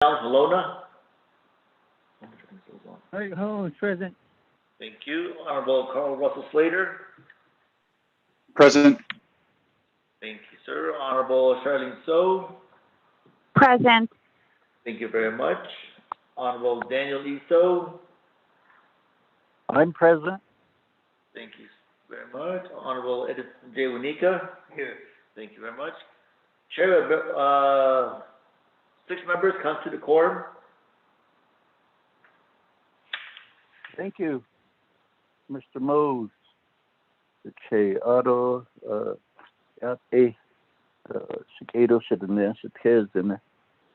Valona. Hi, hello, present. Thank you. Honorable Carl Russell Slater. Present. Thank you, sir. Honorable Charlene So. Present. Thank you very much. Honorable Daniel E. So. I'm present. Thank you very much. Honorable Edison J. Wanika. Here. Thank you very much. Chair, 6 members constitute a quorum. Thank you, Mr. Mose. Okay, Otto, Cicado, Shadanash,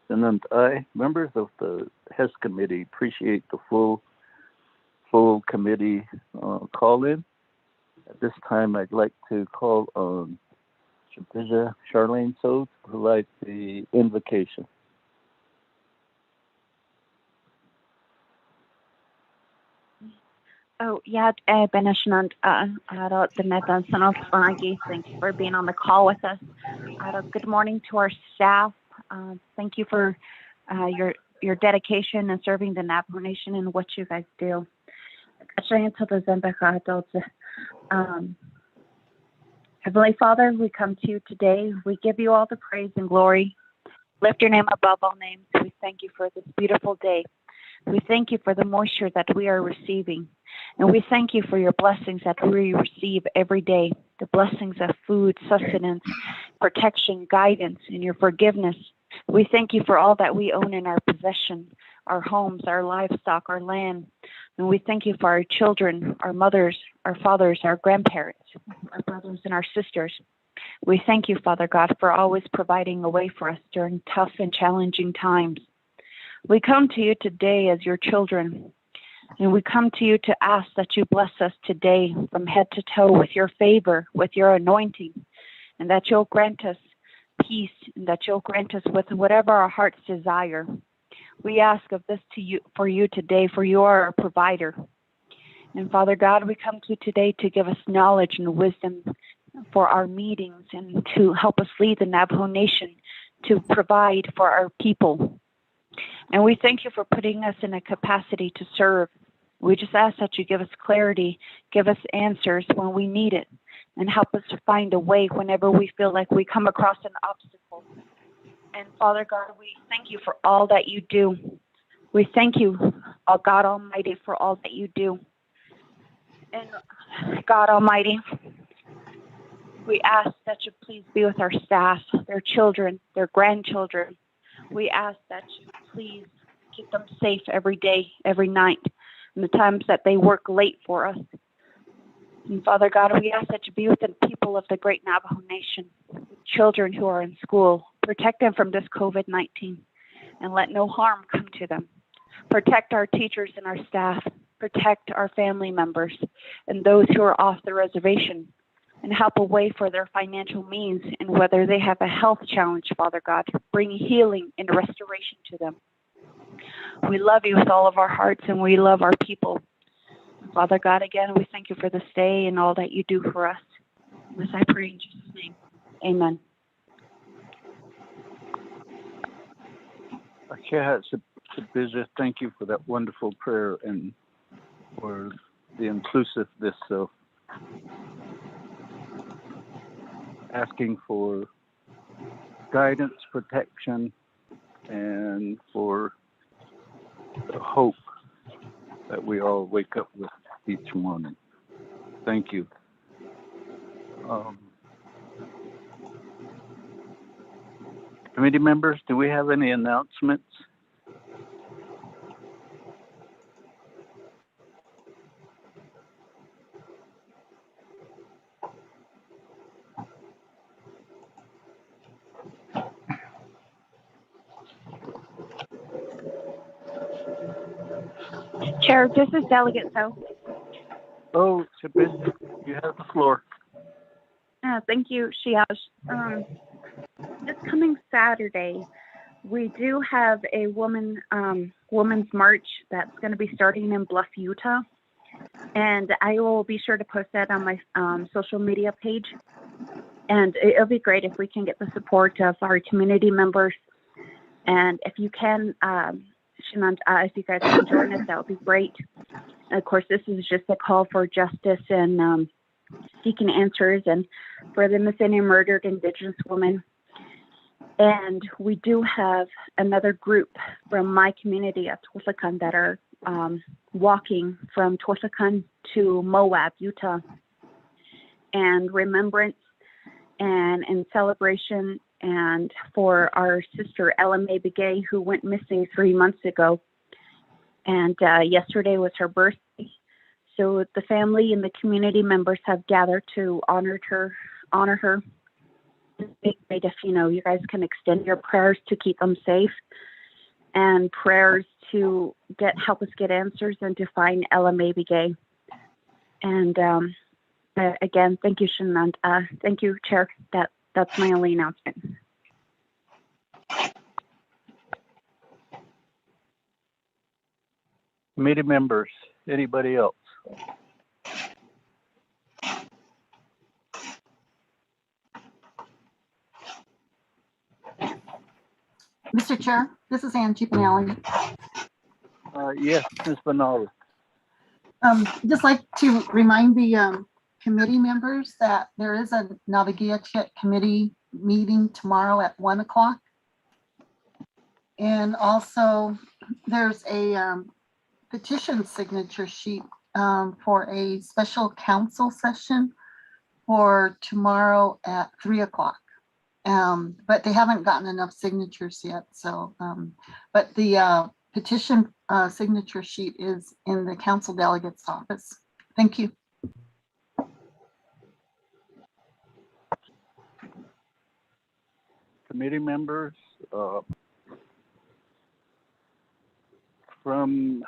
and I, members of the HES committee, appreciate the full committee call-in. At this time, I'd like to call on Shabiza Charlene So to provide the invocation. Oh, yeah, Benishant, the Nathan Sanofagi, thank you for being on the call with us. Good morning to our staff. Thank you for your dedication and serving the Navajo Nation and what you guys do. Heavenly Father, we come to you today. We give you all the praise and glory. Lift your name above all names. We thank you for this beautiful day. We thank you for the moisture that we are receiving. And we thank you for your blessings that we receive every day, the blessings of food, sustenance, protection, guidance, and your forgiveness. We thank you for all that we own in our possession, our homes, our livestock, our land. And we thank you for our children, our mothers, our fathers, our grandparents, our brothers and our sisters. We thank you, Father God, for always providing a way for us during tough and challenging times. We come to you today as your children, and we come to you to ask that you bless us today from head to toe with your favor, with your anointing, and that you'll grant us peace, and that you'll grant us with whatever our hearts desire. We ask of this to you for you today, for you are our provider. And Father God, we come to you today to give us knowledge and wisdom for our meetings and to help us lead the Navajo Nation to provide for our people. And we thank you for putting us in a capacity to serve. We just ask that you give us clarity, give us answers when we need it, and help us to find a way whenever we feel like we come across an obstacle. And Father God, we thank you for all that you do. We thank you, oh God Almighty, for all that you do. And God Almighty, we ask that you please be with our staff, their children, their grandchildren. We ask that you please keep them safe every day, every night, and the times that they work late for us. And Father God, we ask that you be with the people of the great Navajo Nation, children who are in school. Protect them from this COVID-19 and let no harm come to them. Protect our teachers and our staff. Protect our family members and those who are off the reservation, and help a way for their financial means, and whether they have a health challenge, Father God, bring healing and restoration to them. We love you with all of our hearts, and we love our people. Father God, again, we thank you for this day and all that you do for us. This I pray in Jesus' name. Amen. Thank you for that wonderful prayer and for the inclusiveness of asking for guidance, protection, and for the hope that we all wake up with each morning. Thank you. Committee members, do we have any announcements? Chair, this is Delegate So. Oh, Shabiz, you have the floor. Thank you, Shiash. This coming Saturday, we do have a women's march that's going to be starting in Bluff, Utah, and I will be sure to post that on my social media page. And it'll be great if we can get the support of our community members And if you can, Shanant, if you guys can join us, that would be great. And of course, this is just a call for justice and seeking answers and for the missing and murdered Indigenous women. And we do have another group from my community at Twissakan that are walking from Twissakan to Moab, Utah, and remembrance and in celebration and for our sister Ella Mae Begay, who went missing 3 months ago. And yesterday was her birthday. So the family and the community members have gathered to honor her. If you guys can extend your prayers to keep them safe and prayers to help us get answers and to find Ella Mae Begay. And again, thank you, Shanant. Thank you, Chair. That's my only announcement. Committee members, anybody else? Mr. Chair, this is Angie Benally. Yes, Ms. Benali. Just like to remind the committee members that there is a Navajo committee meeting tomorrow at 1 o'clock. And also there's a petition signature sheet for a special council session for tomorrow at 3 o'clock. But they haven't gotten enough signatures yet. So, but the petition signature sheet is in the council delegate's office. Thank you. Committee members, from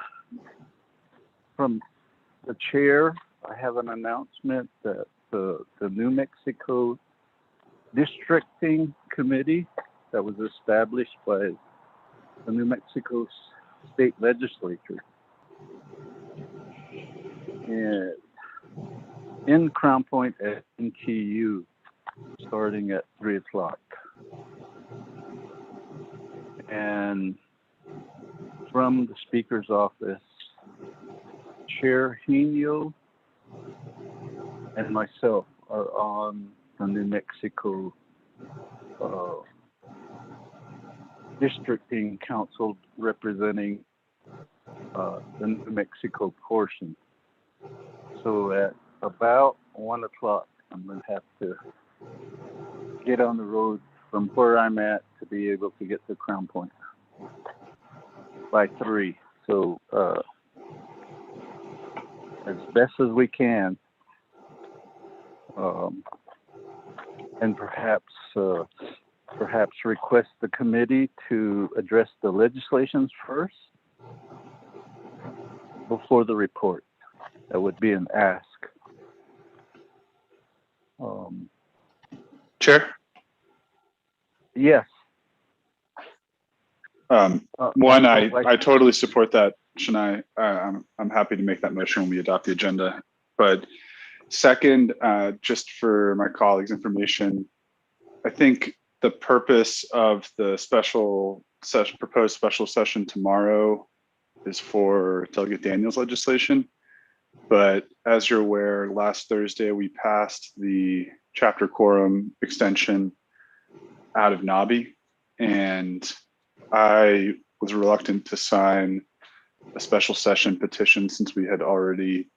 the chair, I have an announcement that the New Mexico Districting Committee that was established by the New Mexico State Legislature and in Crown Point at NTU starting at 3 o'clock. And from the Speaker's office, Chair Hino and myself are on the New Mexico Districting Council representing the New Mexico portion. So at about 1 o'clock, I'm going to have to get on the road from where I'm at to be able to get to Crown Point by 3. So as best as we can, and perhaps request the committee to address the legislations first before the report. That would be an ask. Chair? Yes. One, I totally support that, Shania. I'm happy to make that motion when we adopt the agenda. But second, just for my colleagues' information, I think the purpose of the proposed special session tomorrow is for Delegate Daniels' legislation. But as you're aware, last Thursday we passed the chapter quorum extension out of NABI, and I was reluctant to sign a special session petition since we had already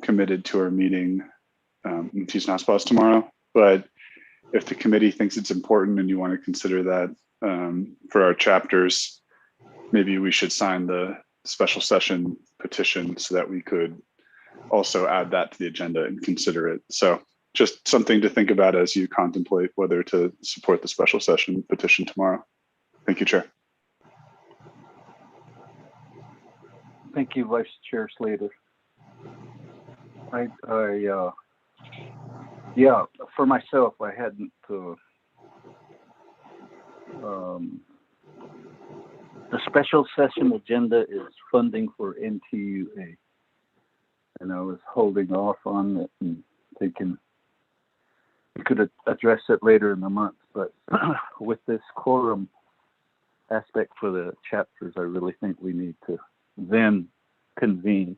committed to our meeting in Tisnaspas tomorrow. But if the committee thinks it's important and you want to consider that for our chapters, maybe we should sign the special session petition so that we could also add that to the agenda and consider it. So just something to think about as you contemplate whether to support the special session petition tomorrow. Thank you, Chair. Thank you, Vice Chair Slater. Yeah, for myself, I hadn't, the special session agenda is funding for NTUA. And I was holding off on it and thinking we could address it later in the month. But with this quorum aspect for the chapters, I really think we need to then convene.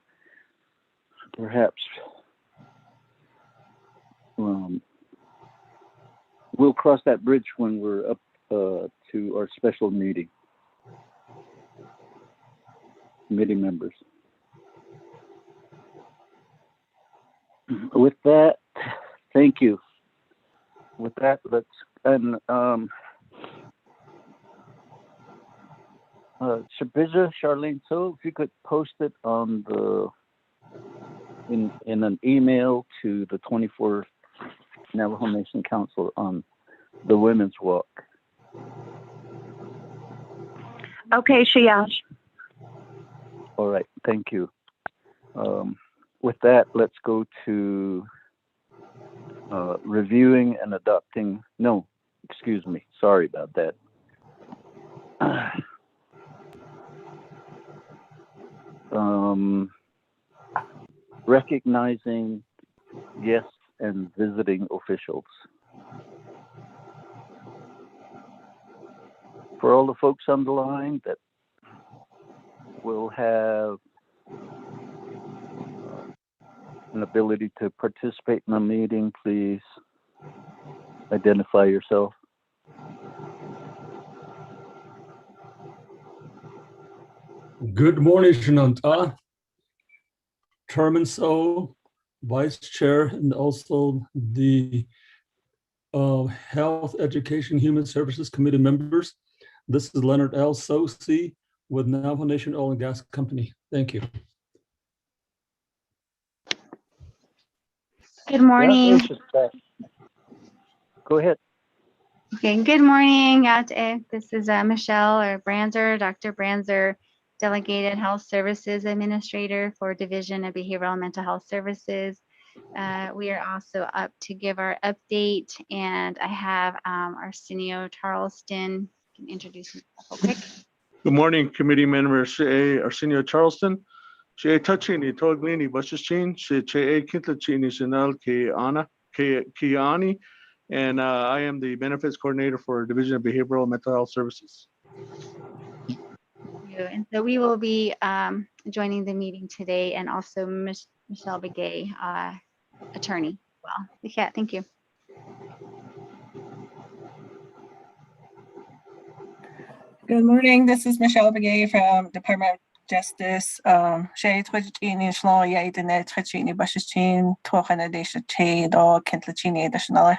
Perhaps we'll cross that bridge when we're up to our special meeting. Committee members. With that, thank you. With that, let's Shabija, Charlene, so if you could post it on the in an email to the 24th Navajo Nation Council on the Women's Walk. Okay, Shayash. All right, thank you. With that, let's go to reviewing and adopting. No, excuse me. Sorry about that. Recognizing guests and visiting officials. For all the folks on the line that will have an ability to participate in the meeting, please identify yourself. Good morning, Shananta. Chairman So, Vice Chair, and also the Health, Education, Human Services Committee members. This is Leonard L. Sosi with Navajo Nation Oil and Gas Company. Thank you. Good morning. Go ahead. Okay, good morning. This is Michelle or Branzer, Dr. Branzer, Delegated Health Services Administrator for Division of Behavioral and Mental Health Services. We are also up to give our update, and I have Arsenio Charleston. You can introduce himself real quick. Good morning, committee members. Arsenio Charleston. Touchini, Toglini, Bushchin, Kintlachini, Chanel, Kiani, and I am the benefits coordinator for Division of Behavioral and Mental Health Services. And so we will be joining the meeting today, and also Michelle Begay, attorney. Well, yeah, thank you. Good morning. This is Michelle Begay from Department of Justice. Shay Twitchini Shlon Yaidene Twitchini Bashichin, Tohana Desha Chade or Kentlachini additional.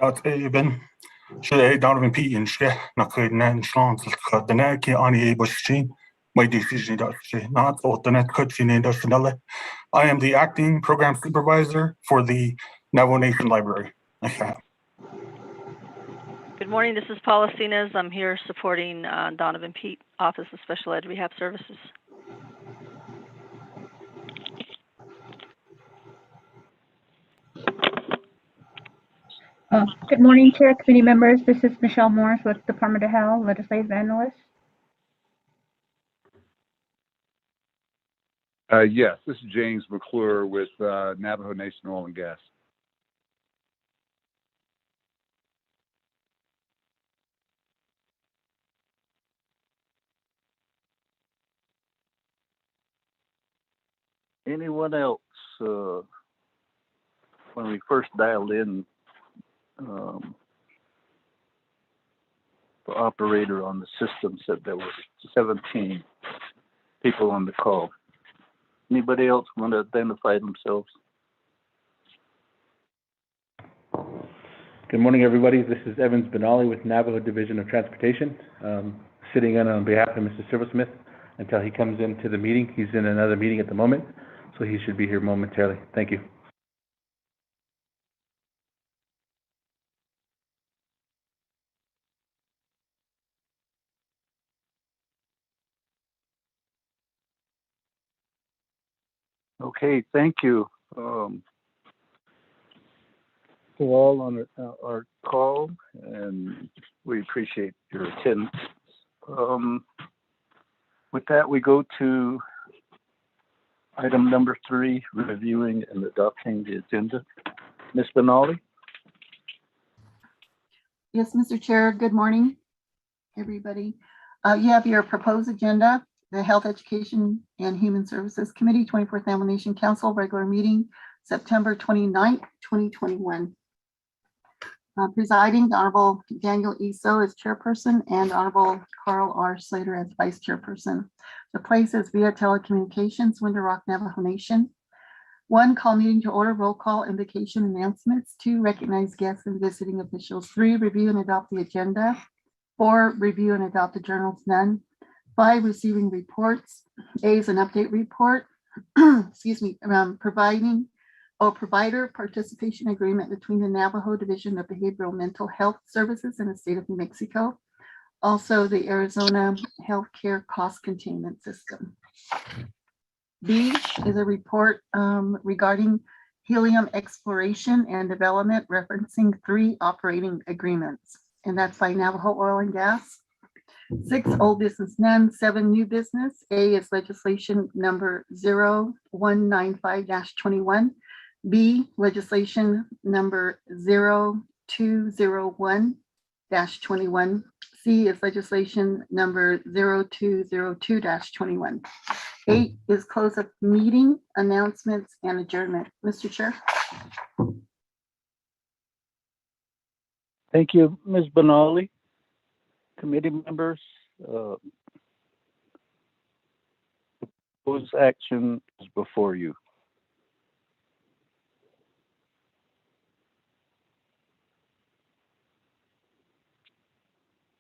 That's even Shay Donovan P. and Shay, Nakan Shlon, the Naki Ani Bashichin. My decision not alternate coaching industrial. I am the acting program supervisor for the Navajo Nation Library. Good morning, this is Paula Sinas. I'm here supporting Donovan Pete, Office of Special Ed Rehab Services. Good morning, Chair, committee members. This is Michelle Morris with Department of Health, Legislative Analyst. Yes, this is James McClure with Navajo Nation Oil and Gas. Anyone else? When we first dialed in, the operator on the system said there were 17 people on the call. Anybody else want to identify themselves? Good morning, everybody. This is Evans Benali with Navajo Division of Transportation, sitting in on behalf of Mr. Silversmith until he comes into the meeting. He's in another meeting at the moment, so he should be here momentarily. Thank you. Okay, thank you. To all on our call, and we appreciate your attendance. With that, we go to item number 3, reviewing and adopting the agenda. Ms. Benali? Yes, Mr. Chair, good morning, everybody. You have your proposed agenda, the Health, Education, and Human Services Committee, 24th Annual Nation Council, regular meeting, September 29th, 2021. Presiding, the Honorable Daniel Eso as chairperson and Honorable Carl R. Slater as vice chairperson. The place is via telecommunications, Winter Rock, Navajo Nation. 1, call meeting to order, roll call, invocation, announcements. 2, recognize guests and visiting officials. 3, review and adopt the agenda. 4, review and adopt the journals, none. 5, receiving reports. A is an update report. Excuse me, provider participation agreement between the Navajo Division of Behavioral Mental Health Services in the state of New Mexico. Also, the Arizona Healthcare Cost Containment System. B is a report regarding helium exploration and development, referencing 3 operating agreements, and that's by Navajo Oil and Gas. 6, old business, none. 7, new business. A is legislation number 0195-21. B, legislation number 0201-21. C is legislation number 0202-21. 8 is close of meeting, announcements, and adjournment. Mr. Chair. Thank you, Ms. Benali. Committee members, proposed action is before you.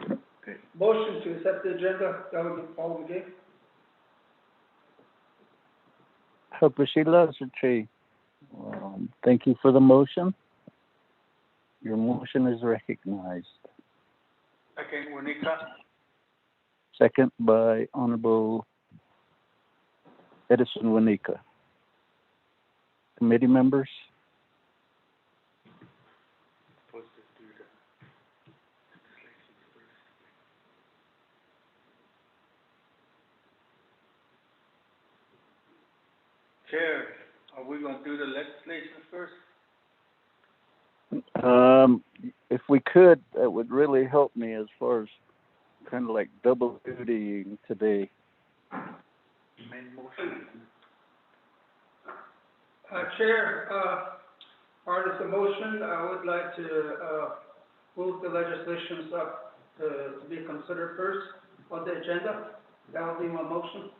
Okay. Motion to accept the agenda, that would be Paul McGee. Hapashila Sachi. Thank you for the motion. Your motion is recognized. Second, Wanika. Second by Honorable Edison Wanika. Committee members? Chair, are we going to do the legislation first? If we could, that would really help me as far as kind of like double dutying today. Main motion. Chair, part of the motion, I would like to move the legislations up to be considered first on the agenda. That will be my motion.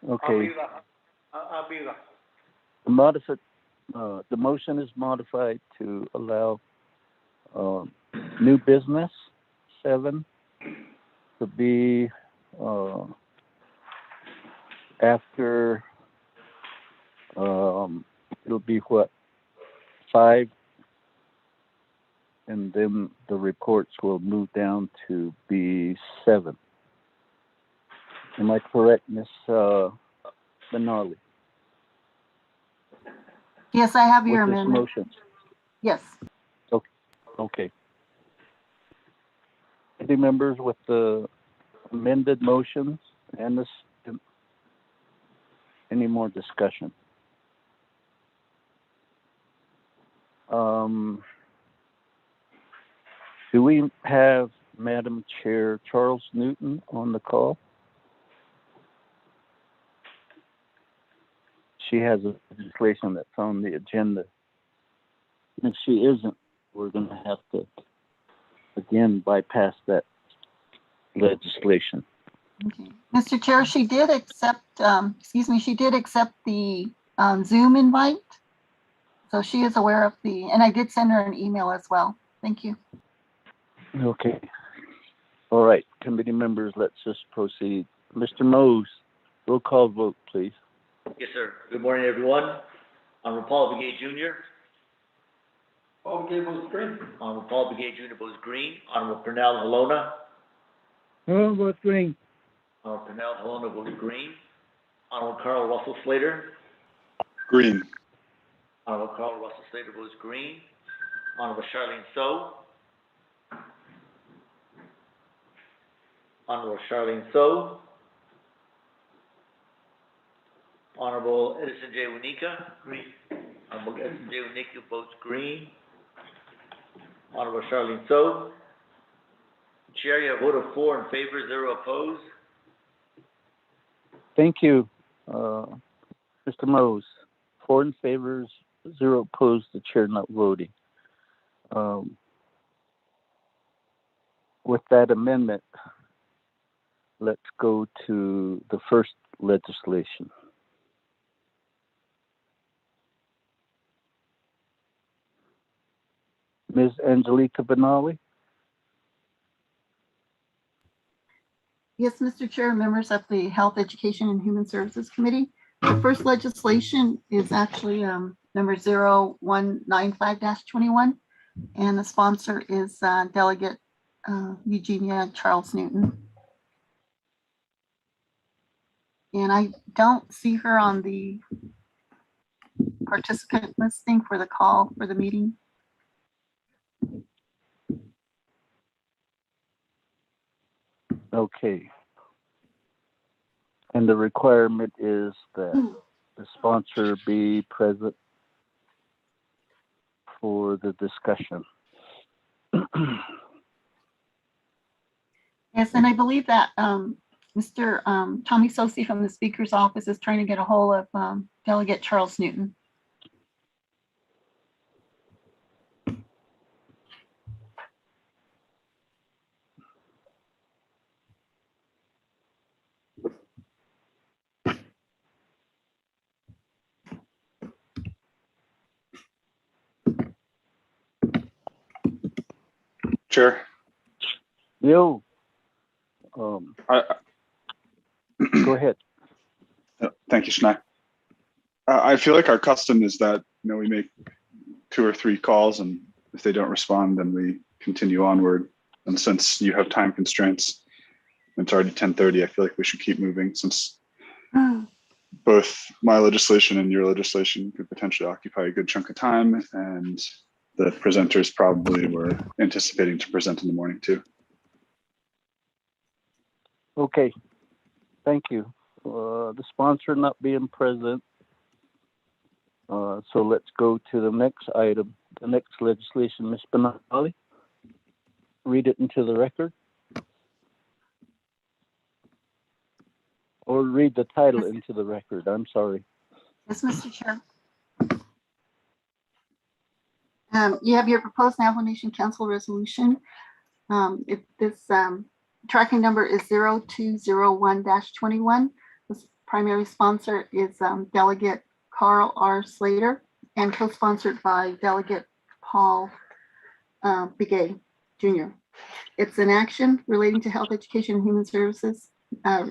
Okay. I'll be there. The motion is modified to allow new business 7 to be after it'll be what 5, and then the reports will move down to be 7. Am I correct, Ms. Benali? Yes, I have your With this amendment. motion? Yes. Okay. Committee members with the amended motions and this, any more discussion? Do we have Madam Chair Charles Newton on the call? She has a legislation that's on the agenda. If she isn't, we're going to have to, again, bypass that legislation. Okay. Mr. Chair, she did accept, she did accept the Zoom invite. So she is aware of and I did send her an email as well. Thank you. Okay. All right, committee members, let's just proceed. Mr. Mose, roll call vote, please. Yes, sir. Good morning, everyone. Honorable Paul Begay Jr. Paul Begay votes green. Honorable Paul Begay Jr. votes green. Honorable Pernell Halona. Oh, vote green. Honorable Pernell Halona votes green. Honorable Carl Russell Slater. Green. Honorable Carl Russell Slater votes green. Honorable Charlene So. Honorable Charlene So. Honorable Edison J. Wanika. Green. Honorable Edison J. Wanika votes green. Honorable Charlene So. Chair, you have a vote of 4 in favor, 0 opposed. Thank you, Mr. Mose. 4 in favor, 0 opposed, the chair not voting. With that amendment, let's go to the first legislation. Ms. Angelica Benali? Yes, Mr. Chair, members of the Health, Education, and Human Services Committee. The first legislation is actually number 0195-21, and the sponsor is Delegate Eugenia Charles Newton. And I don't see her on the participant listing for the call for the meeting. Okay. And the requirement is that the sponsor be present for the discussion. Yes, and I believe that Mr. Tommy Sosi from the Speaker's Office is trying to get a hold of Delegate Charles Newton. Chair. Yo. Go ahead. Thank you, Shania. I feel like our custom is that we make 2 or 3 calls, and if they don't respond, then we continue onward. And since you have time constraints, it's already 10:30. I feel like we should keep moving, since both my legislation and your legislation could potentially occupy a good chunk of time, and the presenters probably were anticipating to present in the morning too. Okay, thank you. The sponsor not being present. So let's go to the next item, the next legislation. Ms. Benali, read it into the record. Or read the title into the record. I'm sorry. Yes, Mr. Chair. You have your proposed Navajo Nation Council resolution. This tracking number is 0201-21. The primary sponsor is Delegate Carl R. Slater and co-sponsored by Delegate Paul Begay, Jr. It's an action relating to health, education, and human services,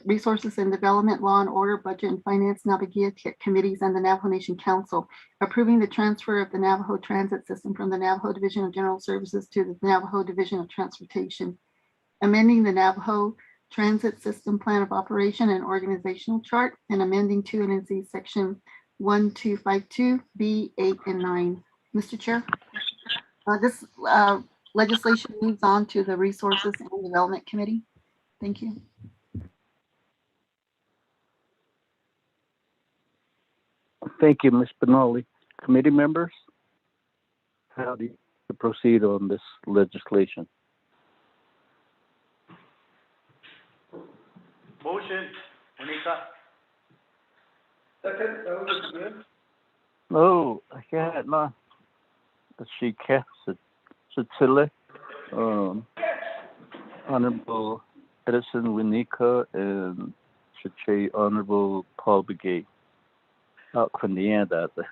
resources and development, law and order, budget and finance, Navajo committees, and the Navajo Nation Council, approving the transfer of the Navajo transit system from the Navajo Division of General Services to the Navajo Division of Transportation, amending the Navajo Transit System Plan of Operation and Organizational Chart, and amending 2 NNC Section 1252B, 8, and 9. Mr. Chair, this legislation moves on to the Resources and Development Committee. Thank you. Thank you, Ms. Benali. Committee members, how do you proceed on this legislation? Motion, Monica. Second, that was good. Oh, yeah, no. She cast it. Honorable Edison Winika and Honorable Paul Begay. Out from the end of the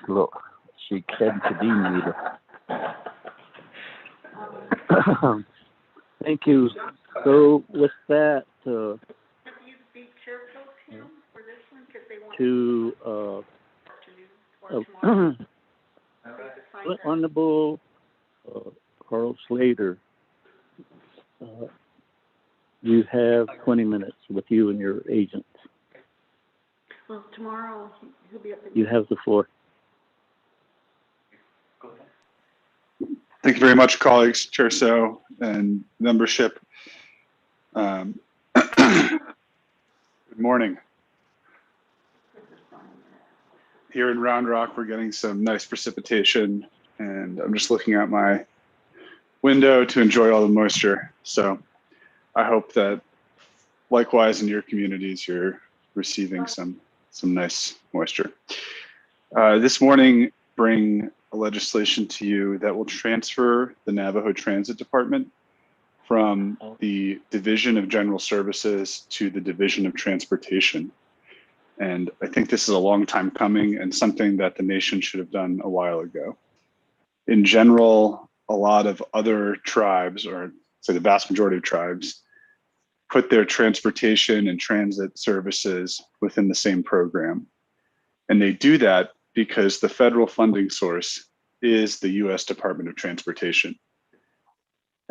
look, she can't be neither. Thank you. So with that, Honorable Carl Slater, you have 20 minutes with you and your agent. Well, tomorrow he'll be up in. You have the floor. Go ahead. Thank you very much, colleagues, Chair So, and membership. Good morning. Here in Round Rock, we're getting some nice precipitation and I'm just looking out my window to enjoy all the moisture. So I hope that likewise in your communities, you're receiving some nice moisture. This morning, bring a legislation to you that will transfer the Navajo Transit Department from the Division of General Services to the Division of Transportation. And I think this is a long time coming and something that the nation should have done a while ago. In general, a lot of other tribes, or say the vast majority of tribes, put their transportation and transit services within the same program. And they do that because the federal funding source is the US Department of Transportation.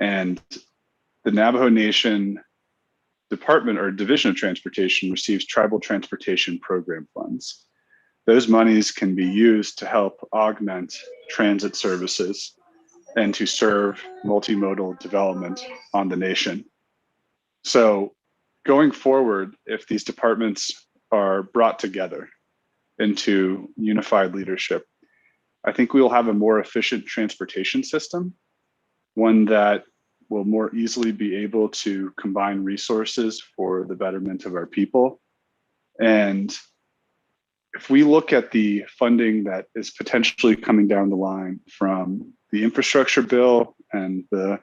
And the Navajo Nation Department or Division of Transportation receives tribal transportation program funds. Those monies can be used to help augment transit services and to serve multimodal development on the nation. So going forward, if these departments are brought together into unified leadership, I think we will have a more efficient transportation system, one that will more easily be able to combine resources for the betterment of our people. And if we look at the funding that is potentially coming down the line from the infrastructure bill and the,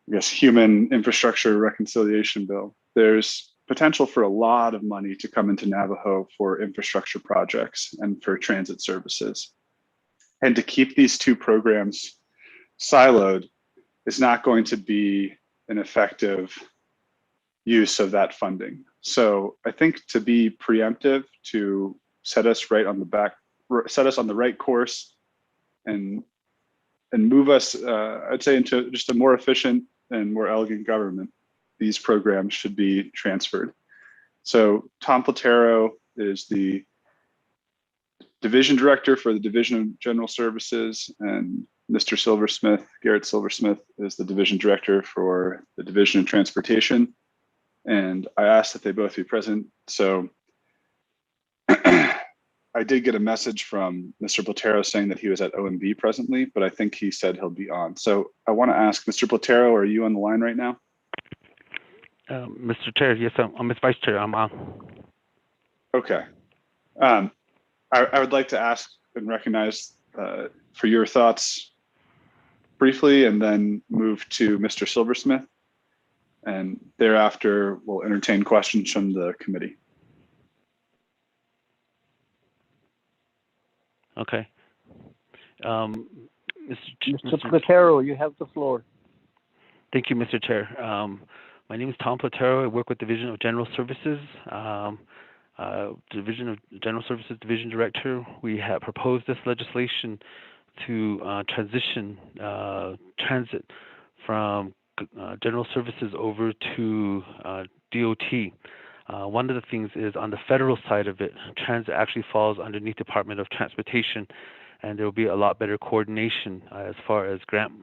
I guess, human infrastructure reconciliation bill, there's potential for a lot of money to come into Navajo for infrastructure projects and for transit services. And to keep these two programs siloed is not going to be an effective use of that funding. So I think to be preemptive, to set us right on set us on the right course and move us, I'd say, into just a more efficient and more elegant government, these programs should be transferred. So Tom Platero is the division director for the Division of General Services, and Mr. Silversmith, Garrett Silversmith, is the division director for the Division of Transportation. And I asked that they both be present. So I did get a message from Mr. Platero saying that he was at OMB presently, but I think he said he'll be on. So I want to ask Mr. Platero, are you on the line right now? Mr. Chair, yes, I'm Vice Chair. I'm on. Okay. I would like to ask and recognize for your thoughts briefly, and then move to Mr. Silversmith. And thereafter, we'll entertain questions from the committee. Okay. Mr. Platero, you have the floor. Thank you, Mr. Chair. My name is Tom Platero. I work with Division of General Services. Division of General Services Division Director. We have proposed this legislation to transition transit from general services over to DOT. One of the things is on the federal side of it, transit actually falls underneath Department of Transportation, and there will be a lot better coordination as far as grant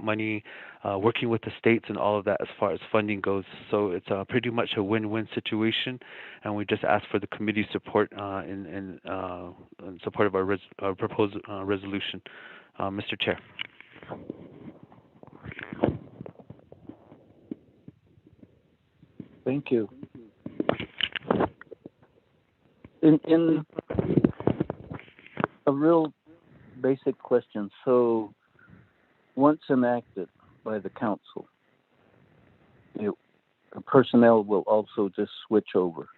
money, working with the states and all of that as far as funding goes. So it's pretty much a win-win situation, and we just ask for the committee support in support of our proposed resolution. Mr. Chair. Thank you. In a real basic question, so once enacted by the council, the personnel will also just switch over.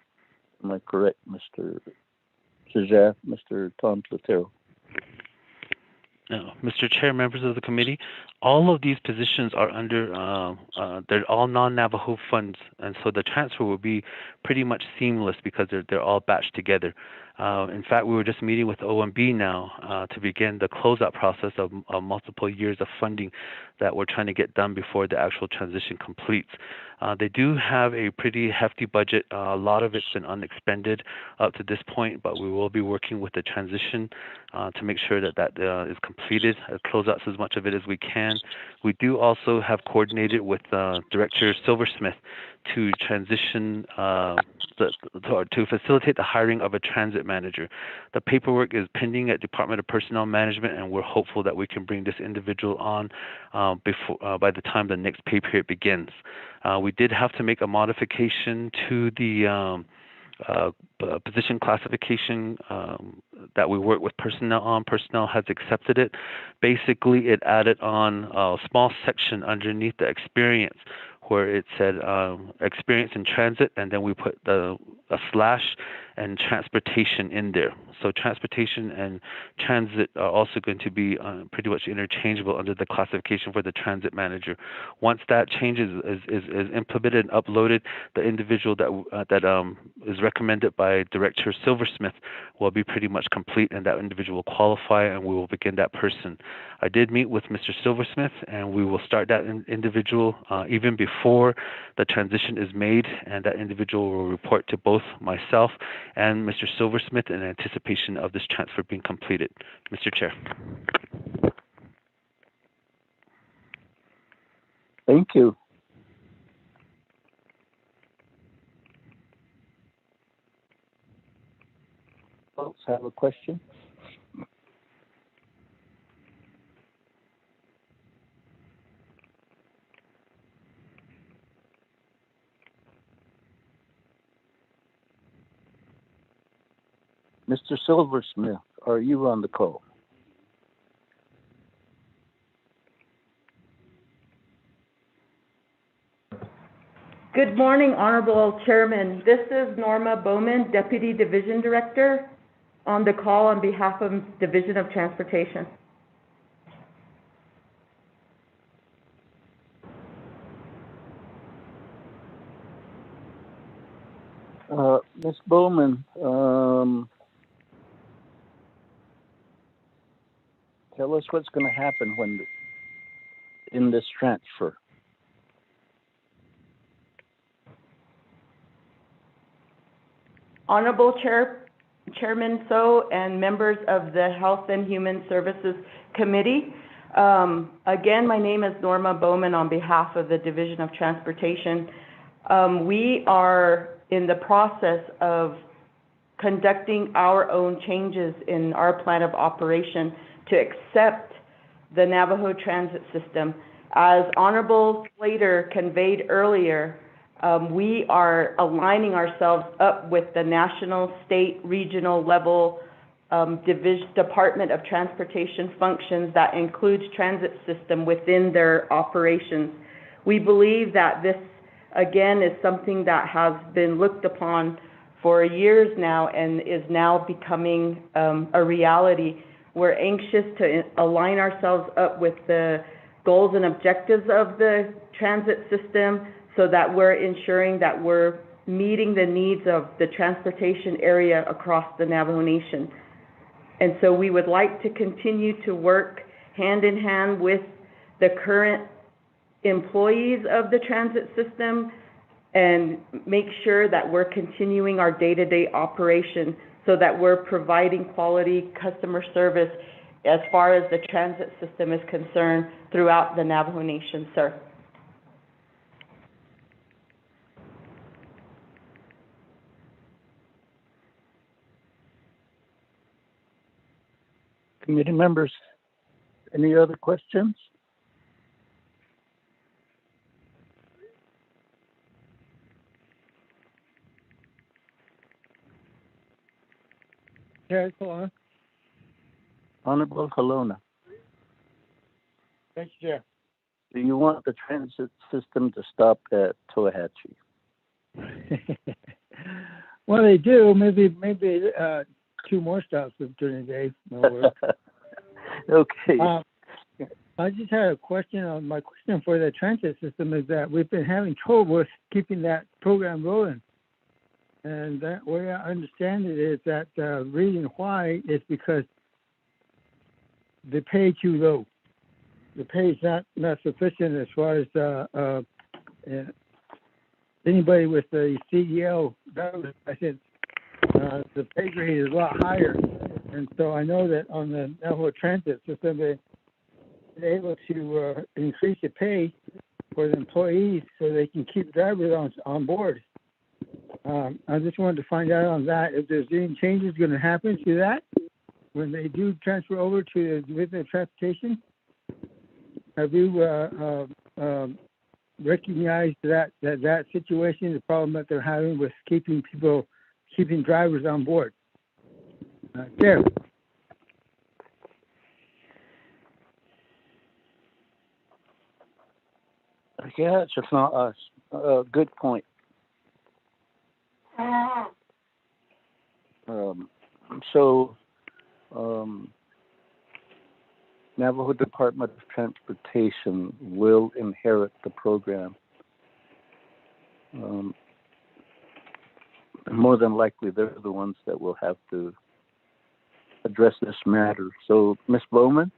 Am I correct, Mr. Shajaf, Mr. Tom Platero? Mr. Chair, members of the committee, all of these positions are under, they're all non-Navajo funds, and so the transfer will be pretty much seamless because they're all batched together. In fact, we were just meeting with OMB now to begin the closeout process of multiple years of funding that we're trying to get done before the actual transition completes. They do have a pretty hefty budget. A lot of it's been unexpended up to this point, but we will be working with the transition to make sure that is completed, close out as much of it as we can. And we do also have coordinated with Director Silversmith to transition, to facilitate the hiring of a transit manager. The paperwork is pending at Department of Personnel Management, and we're hopeful that we can bring this individual on by the time the next pay period begins. We did have to make a modification to the position classification that we work with personnel on. Personnel has accepted it. Basically, it added on a small section underneath the experience where it said experience in transit, and then we put a slash and transportation in there. So transportation and transit are also going to be pretty much interchangeable under the classification for the transit manager. Once that change is implemented and uploaded, the individual that is recommended by Director Silversmith will be pretty much complete, and that individual will qualify, and we will begin that person. I did meet with Mr. Silversmith, and we will start that individual even before the transition is made, and that individual will report to both myself and Mr. Silversmith in anticipation of this transfer being completed. Mr. Chair. Thank you. Folks have a question? Mr. Silversmith, are you on the call? Good morning, Honorable Chairman. This is Norma Bowman, Deputy Division Director, on the call on behalf of Division of Transportation. Ms. Bowman, tell us what's going to happen in this transfer. Honorable Chairman So and members of the Health and Human Services Committee. Again, my name is Norma Bowman on behalf of the Division of Transportation. We are in the process of conducting our own changes in our plan of operation to accept the Navajo transit system. As Honorable Slater conveyed earlier, we are aligning ourselves up with the national, state, regional level Department of Transportation functions that includes transit system within their operations. We believe that this, again, is something that has been looked upon for years now and is now becoming a reality. We're anxious to align ourselves up with the goals and objectives of the transit system so that we're ensuring that we're meeting the needs of the transportation area across the Navajo Nation. And so we would like to continue to work hand in hand with the current employees of the transit system and make sure that we're continuing our day-to-day operation so that we're providing quality customer service as far as the transit system is concerned throughout the Navajo Nation, sir. Committee members, any other questions? Chair Colonna. Honorable Colonna, Thank you, Chair. do you want the transit system to stop at Toahatchee? Well, they do. Maybe 2 more stops during the day. No Okay. I just had a question. My question for the transit system is that we've been having trouble with keeping that program rolling. And that way I understand it is that the reason why is because they pay too low. The pay is not sufficient as far as anybody with the CDL driver's license. The pay grade is a lot higher. And so I know that on the Navajo transit system, able to increase the pay for the employees so they can keep drivers on board. I just wanted to find out on that, if there's any changes going to happen to that when they do transfer over to the Division of Transportation. Have you recognized that situation, the problem that they're having with keeping drivers on board? Chair. Yeah, it's just not us. Good point. Navajo Department of Transportation will inherit the program. More than likely, they're the ones that will have to address this matter. So, Ms. Bowman?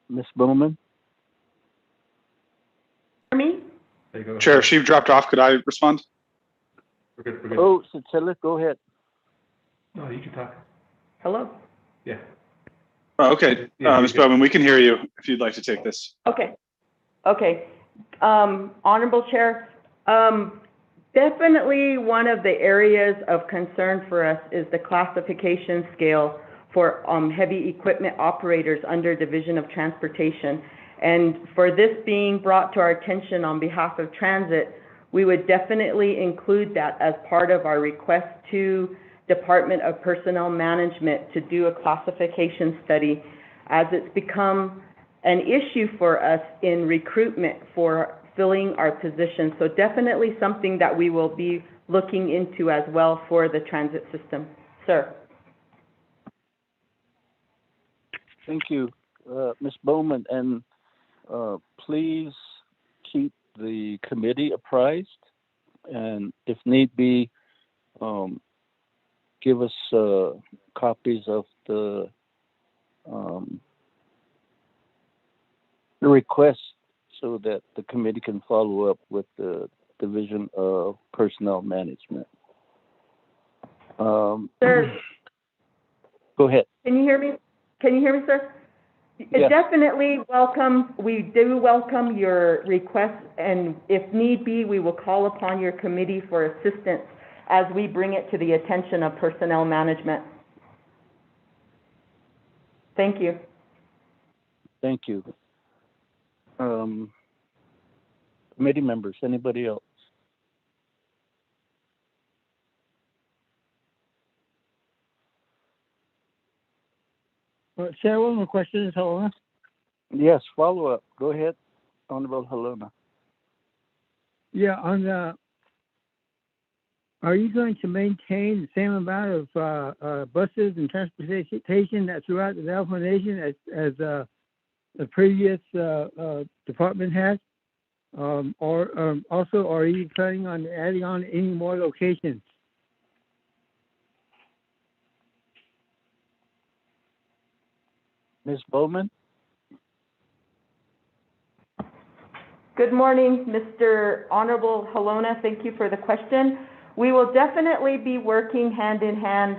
Ms. Bowman? Me? Chair, if she dropped off, could I respond? We're good. Oh, Cecilia, go ahead. No, you can talk. Hello? Yeah. Oh, okay. Ms. Bowman, we can hear you if you'd like to take this. Okay. Honorable Chair, definitely one of the areas of concern for us is the classification scale for heavy equipment operators under Division of Transportation. And for this being brought to our attention on behalf of Transit, we would definitely include that as part of our request to Department of Personnel Management to do a classification study, as it's become an issue for us in recruitment for filling our positions. So definitely something that we will be looking into as well for the transit system. Sir. Thank you, Ms. Bowman, and please keep the committee apprised, and if need be, give us copies of the request so that the committee can follow up with the Division of Personnel Management. Sir. Go ahead. Can you hear me? Sir? Yes. Definitely welcome. We do welcome your request, and if need be, we will call upon your committee for assistance as we bring it to the attention of personnel management. Thank you. Thank you. Committee members, anybody else? Chair, one more question, Helena. Yes, follow up. Go ahead, Honorable Helena. Yeah, are you going to maintain the same amount of buses and transportation that throughout the Navajo Nation as the previous department has? Or also, are you planning on adding on any more locations? Ms. Bowman? Good morning, Mr. Honorable Helena. Thank you for the question. We will definitely be working hand in hand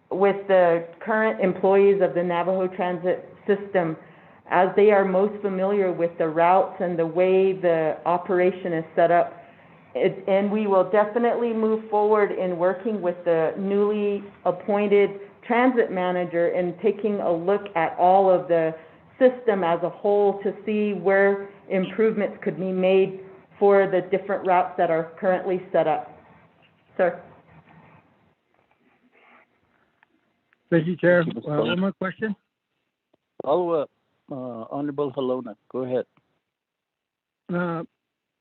with the current employees of the Navajo Transit System, as they are most familiar with the routes and the way the operation is set up. And we will definitely move forward in working with the newly appointed transit manager and taking a look at all of the system as a whole to see where improvements could be made for the different routes that are currently set up. Sir. Thank you, Chair. One more question. Follow up, Honorable Helena. Go ahead.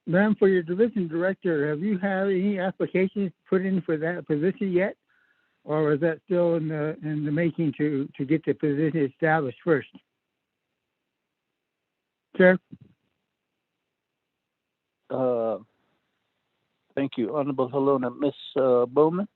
Ma'am, for your division director, have you had any applications put in for that position yet? Or is that still in the making to get the position established first? Chair? Thank you, Honorable Helena. Ms. Bowman?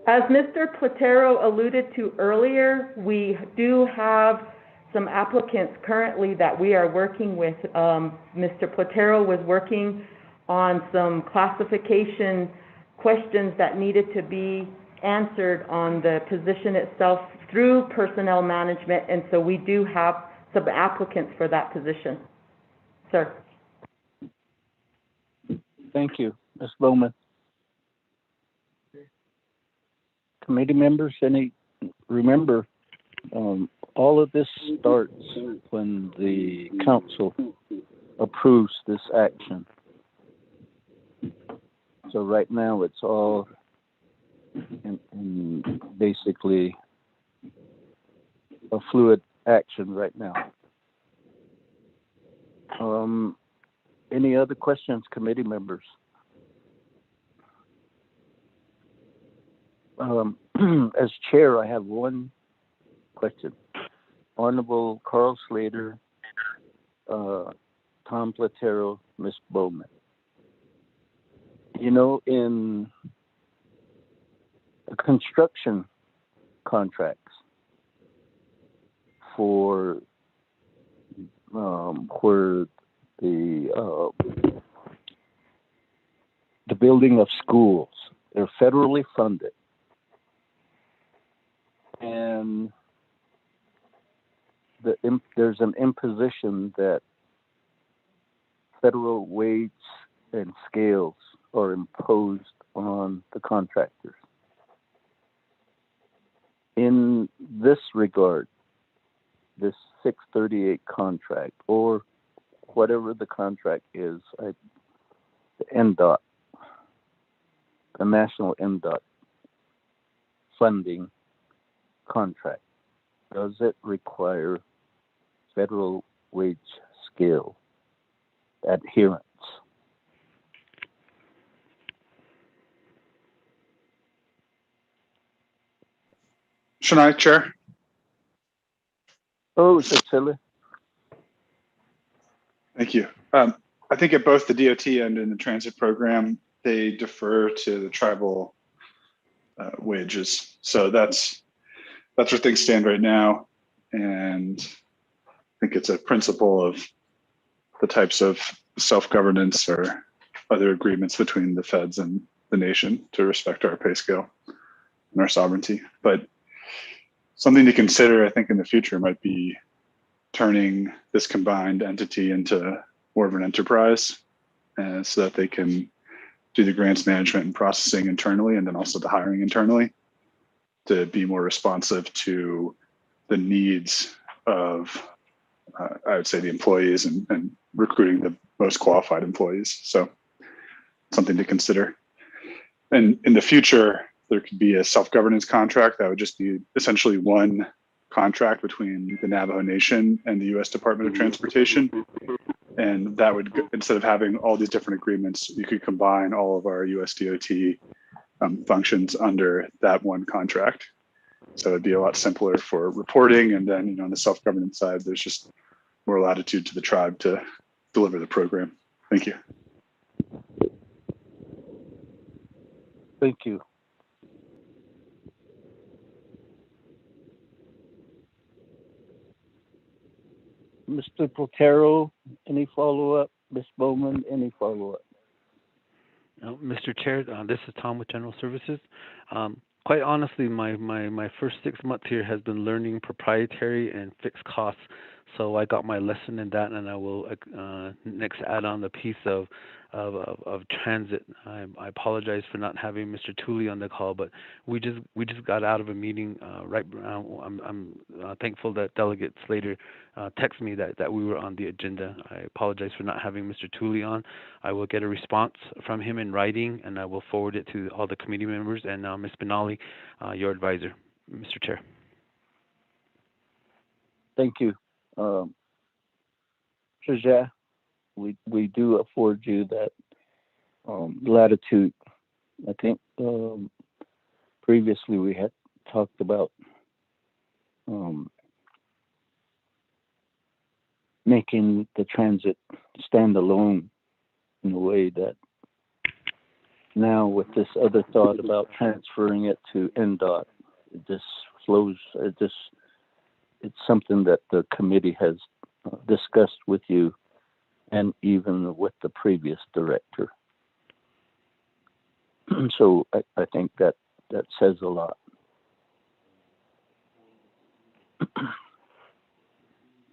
As Mr. Platero alluded to earlier, we do have some applicants currently that we are working with. Mr. Platero was working on some classification questions that needed to be answered on the position itself through personnel management, and so we do have some applicants for that position. Sir. Thank you, Ms. Bowman. Committee members, remember, all of this starts when the council approves this action. So right now it's all in basically a fluid action right now. Any other questions, committee members? As chair, I have one question. Honorable Carl Slater, Tom Platero, Ms. Bowman. You know, in construction contracts for where the building of schools, they're federally funded. And there's an imposition that federal weights and scales are imposed on the contractors. In this regard, this 638 contract, or whatever the contract is, the NDOT, the National NDOT funding contract, does it require federal wage scale adherence? Shania, Chair. Oh, Cecilia. Thank you. I think at both the DOT and in the transit program, they defer to the tribal wages. So that's where things stand right now. And I think it's a principle of the types of self-governance or other agreements between the feds and the nation to respect our pay scale and our sovereignty. But something to consider, I think, in the future might be turning this combined entity into more of an enterprise so that they can do the grants management and processing internally, and then also the hiring internally to be more responsive to the needs of, I would say, the employees and recruiting the most qualified employees. So something to consider. And in the future, there could be a self-governance contract that would just be essentially one contract between the Navajo Nation and the U.S. Department of Transportation. And that would, instead of having all these different agreements, you could combine all of our U.S. DOT functions under that one contract. So it'd be a lot simpler for reporting. And then, on the self-governance side, there's just more latitude to the tribe to deliver the program. Thank you. Thank you. Mr. Platero, any follow-up? Ms. Bowman, any follow-up? Mr. Chair, this is Tom with General Services. Quite honestly, my first 6 months here has been learning proprietary and fixed costs. So I got my lesson in that, and I will next add on the piece of transit. I apologize for not having Mr. Tooley on the call, but we just got out of a meeting right. I'm thankful that Delegate Slater texted me that we were on the agenda. I apologize for not having Mr. Tooley on. I will get a response from him in writing, and I will forward it to all the committee members and Ms. Benali, your advisor, Mr. Chair. Thank you. Shaja, we do afford you that latitude. I think previously we had talked about making the transit stand alone in a way that now with this other thought about transferring it to NDOT, it just flows, it's something that the committee has discussed with you and even with the previous director. So I think that says a lot.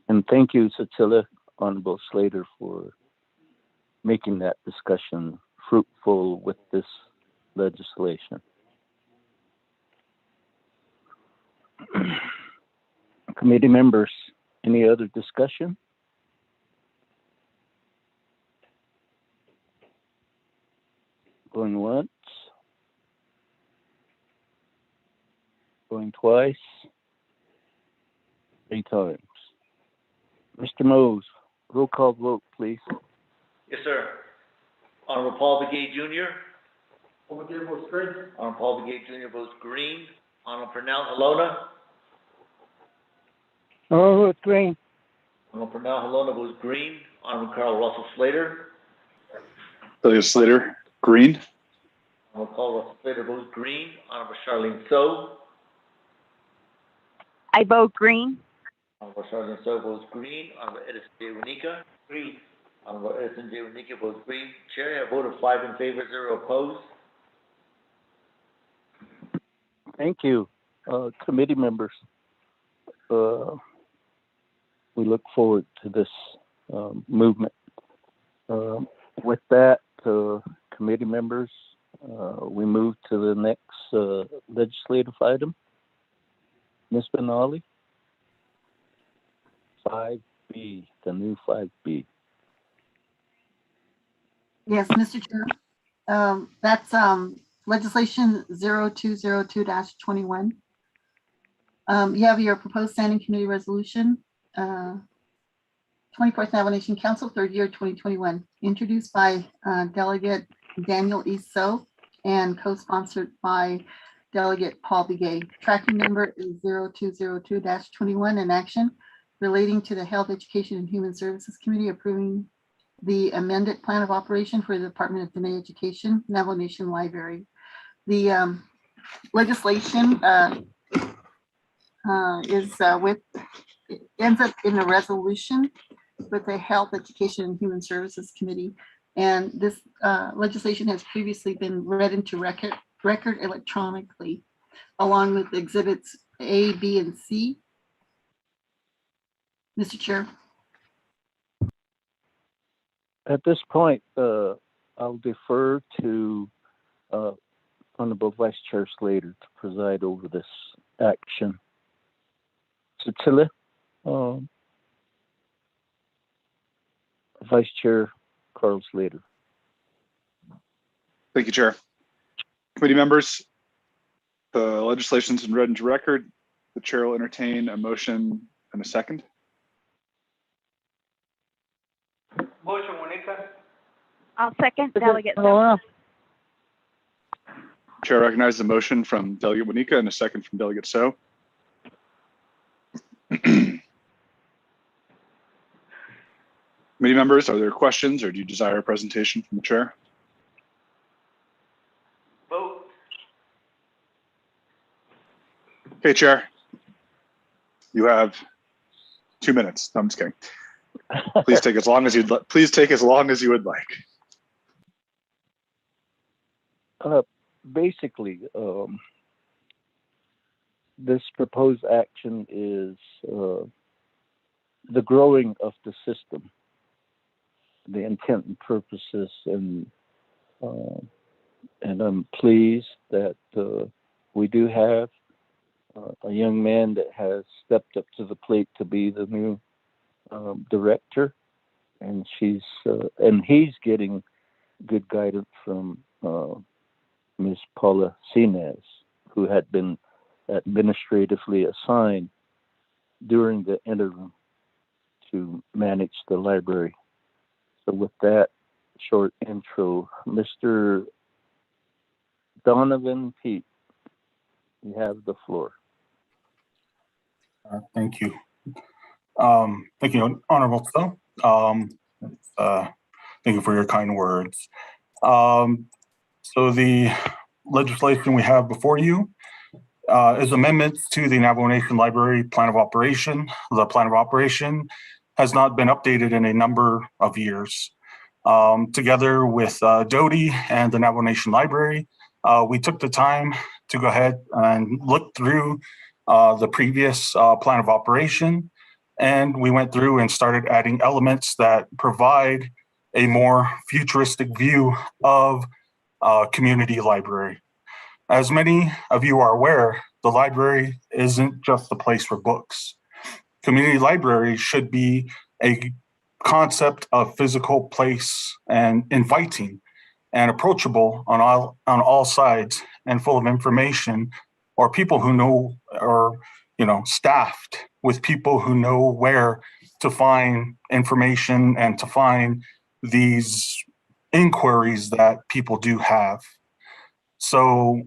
And thank you, Cecilia, Honorable Slater, for making that discussion fruitful with this legislation. Committee members, any other discussion? Going once? Going twice? 3 times. Mr. Mose, roll call vote, please. Yes, sir. Honorable Paul Begay Jr. Paul Begay votes green. Honorable Paul Begay Jr. votes green. Honorable Pernell Halona. Oh, it's green. Honorable Pernell Halona votes green. Honorable Carl Russell Slater. Delegate Slater, green. Honorable Carl Russell Slater votes green. Honorable Charlene So. I vote green. Honorable Charlene So votes green. Honorable Edison J. Wanika. Green. Honorable Edison J. Wanika votes green. Chair, I vote of 5 in favor, 0 opposed. Thank you. Committee members, we look forward to this movement. With that, committee members, we move to the next legislative item. Ms. Benali, 5B, the new 5B. Yes, Mr. Chair. That's legislation 0202-21. You have your proposed standing committee resolution, 24th Navajo Nation Council, 3rd year 2021, introduced by Delegate Daniel E. So and co-sponsored by Delegate Paul Begay. Tracking number is 0202-21, in action relating to the Health, Education, and Human Services Committee approving the amended plan of operation for the Department of Dene Education, Navajo Nation Library. The legislation ends up in a resolution with the Health, Education, and Human Services Committee. And this legislation has previously been read into record electronically, along with exhibits A, B, and C. Mr. Chair. At this point, I'll defer to Honorable Vice Chair Slater to preside over this action. Cecilia, Vice Chair Carl Slater. Thank you, Chair. Committee members, the legislation's been read into record. The Chair will entertain a motion and a second. Motion, Wanika. I'll second Delegate So. Chair recognizes a motion from Delegate Wanika and a second from Delegate So. Committee members, are there questions or do you desire a presentation from the Chair? Vote. Okay, Chair. You have 2 minutes. No, I'm just kidding. Please take as long as you'd like. Please take as long as you would like. Basically, this proposed action is the growing of the system, the intent and purposes, and I'm pleased that we do have a young man that has stepped up to the plate to be the new director, and he's getting good guidance from Ms. Paula Sinez, who had been administratively assigned during the interim to manage the library. So with that short intro, Mr. Donovan Pete, you have the floor. Thank you. Thank you, Honorable So. Thank you for your kind words. So the legislation we have before you is amendments to the Navajo Nation Library Plan of Operation. The Plan of Operation has not been updated in a number of years. Together with Jody and the Navajo Nation Library, we took the time to go ahead and look through the previous Plan of Operation, and we went through and started adding elements that provide a more futuristic view of community library. As many of you are aware, the library isn't just a place for books. Community library should be a concept of physical place and inviting and approachable on all sides and full of information, or people who know, or staffed with people who know where to find information and to find these inquiries that people do have. So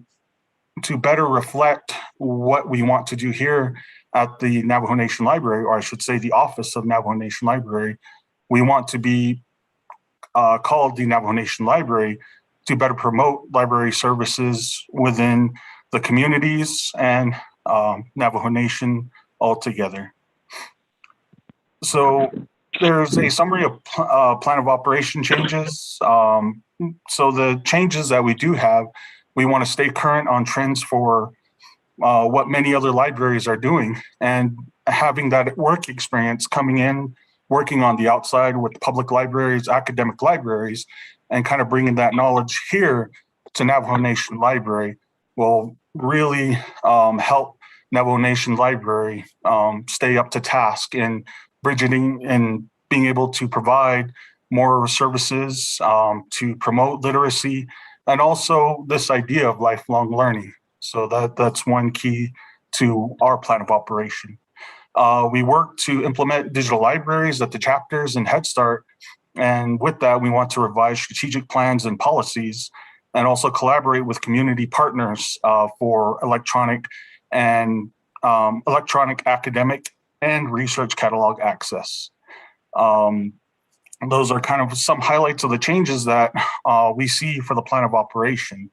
to better reflect what we want to do here at the Navajo Nation Library, or I should say the Office of Navajo Nation Library, we want to be called the Navajo Nation Library to better promote library services within the communities and Navajo Nation altogether. So there's a summary of plan of operation changes. So the changes that we do have, we want to stay current on trends for what many other libraries are doing, and having that work experience coming in, working on the outside with public libraries, academic libraries, and kind of bringing that knowledge here to Navajo Nation Library will really help Navajo Nation Library stay up to task in bridging and being able to provide more services to promote literacy, and also this idea of lifelong learning. So that's one key to our plan of operation. We work to implement digital libraries at the chapters and Head Start. And with that, we want to revise strategic plans and policies, and also collaborate with community partners for electronic academic and research catalog access. Those are kind of some highlights of the changes that we see for the plan of operation.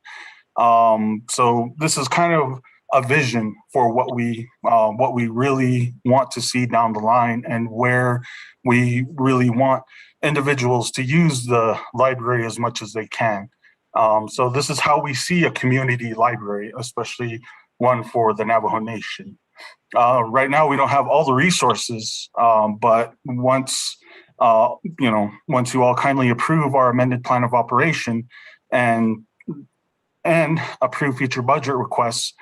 So this is kind of a vision for what we really want to see down the line, and where we really want individuals to use the library as much as they can. So this is how we see a community library, especially one for the Navajo Nation. Right now, we don't have all the resources, but once you all kindly approve our amended plan of operation and approve future budget requests,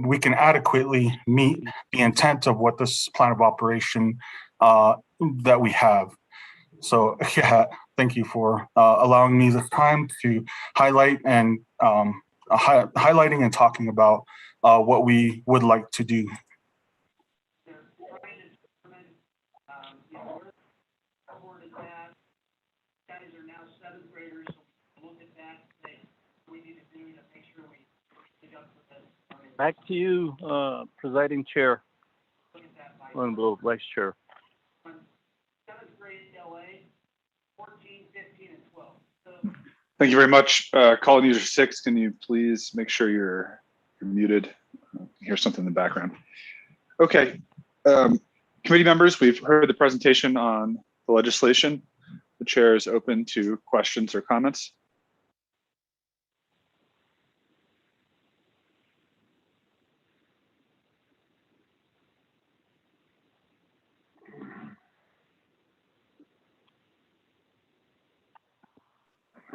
we can adequately meet the intent of what this plan of operation that we have. So yeah, thank you for allowing me this time to highlight and highlighting and talking about what we would like to do. Back to you, Presiding Chair, Honorable Vice Chair. Thank you very much. Call user 6, can you please make sure you're muted? I hear something in the background. Okay, committee members, we've heard the presentation on the legislation. The chair is open to questions or comments.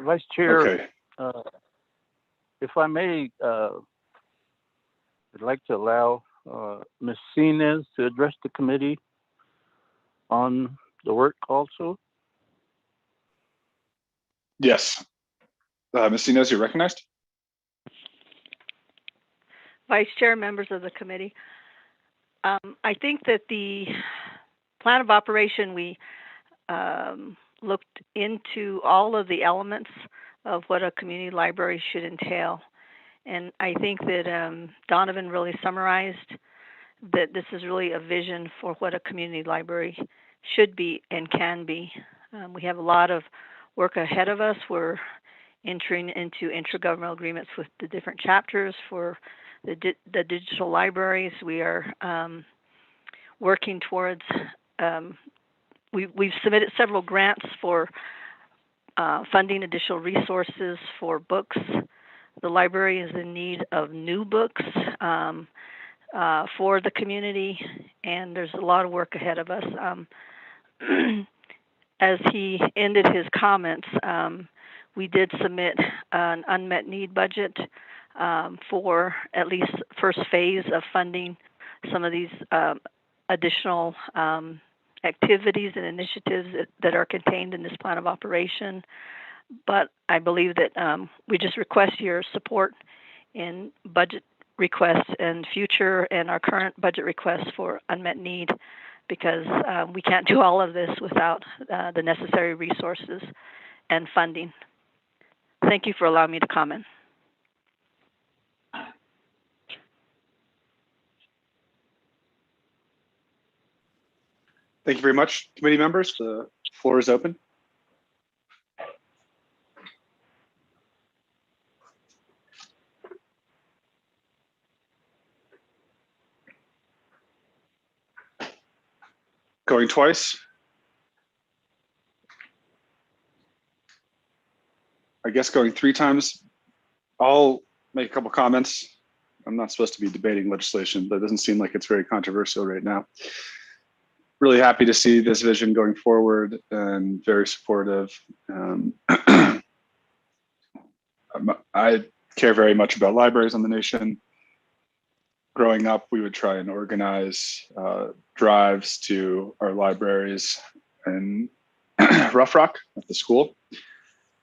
Vice Chair, okay. If I may, I'd like to allow Ms. Sinez to address the committee on the work also. Yes. Ms. Sinez, you're recognized. Vice Chair, members of the committee. I think that the plan of operation, we looked into all of the elements of what a community library should entail. And I think that Donovan really summarized that this is really a vision for what a community library should be and can be. We have a lot of work ahead of us. We're entering into intergovernmental agreements with the different chapters for the digital libraries. We are working towards, we've submitted several grants for funding additional resources for books. The library is in need of new books for the community, and there's a lot of work ahead of us. As he ended his comments, we did submit an unmet need budget for at least first phase of funding some of these additional activities and initiatives that are contained in this plan of operation. But I believe that we just request your support in budget requests and future and our current budget requests for unmet need, because we can't do all of this without the necessary resources and funding. Thank you for allowing me to comment. Thank you very much, committee members. The floor is open. Going twice. I guess going 3 times. I'll make a couple comments. I'm not supposed to be debating legislation, but it doesn't seem like it's very controversial right now. Really happy to see this vision going forward and very supportive. I care very much about libraries on the nation. Growing up, we would try and organize drives to our libraries in Rough Rock at the school.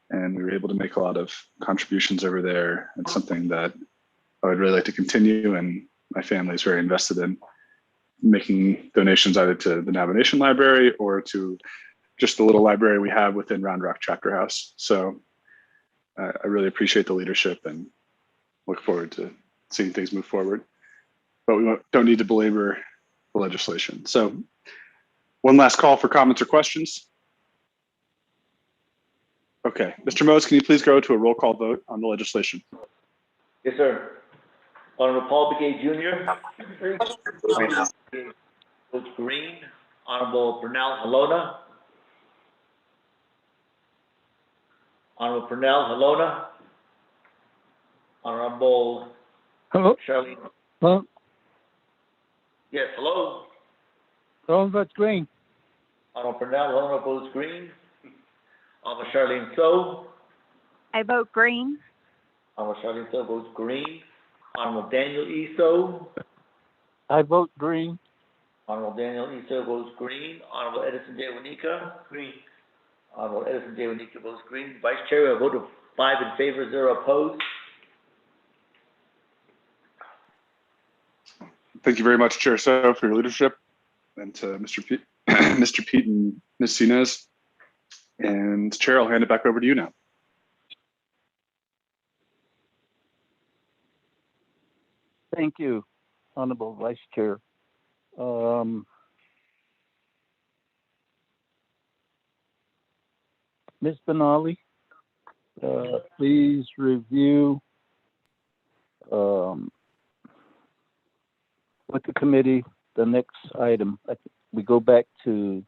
And we were able to make a lot of contributions over there. It's something that I would really like to continue, and my family is very invested in making donations either to the Navajo Nation Library or to just the little library we have within Round Rock Chapter House. So I really appreciate the leadership and look forward to seeing things move forward. But we don't need to belabor the legislation. So one last call for comments or questions. Okay, Mr. Mose, can you please go to a roll call vote on the legislation? Yes, sir. Honorable Paul Begay Jr. Votes green. Honorable Pernell Halona. Honorable Pernell Halona. Honorable Hello? Charlene. Hello? Yes, hello. Hello, votes green. Honorable Pernell Halona votes green. Honorable Charlene So. I vote green. Honorable Charlene So votes green. Honorable Daniel E. So. I vote green. Honorable Daniel E. So votes green. Honorable Edison J. Wanika. Green. Honorable Edison J. Wanika votes green. Vice Chair, a vote of 5 in favor, 0 opposed. Thank you very much, Chair So, for your leadership, and to Mr. Pete, Mr. Pete and Ms. Sinez. And Chair, I'll hand it back over to you now. Thank you, Honorable Vice Chair. Ms. Benali, please review with the committee the next item. We go back to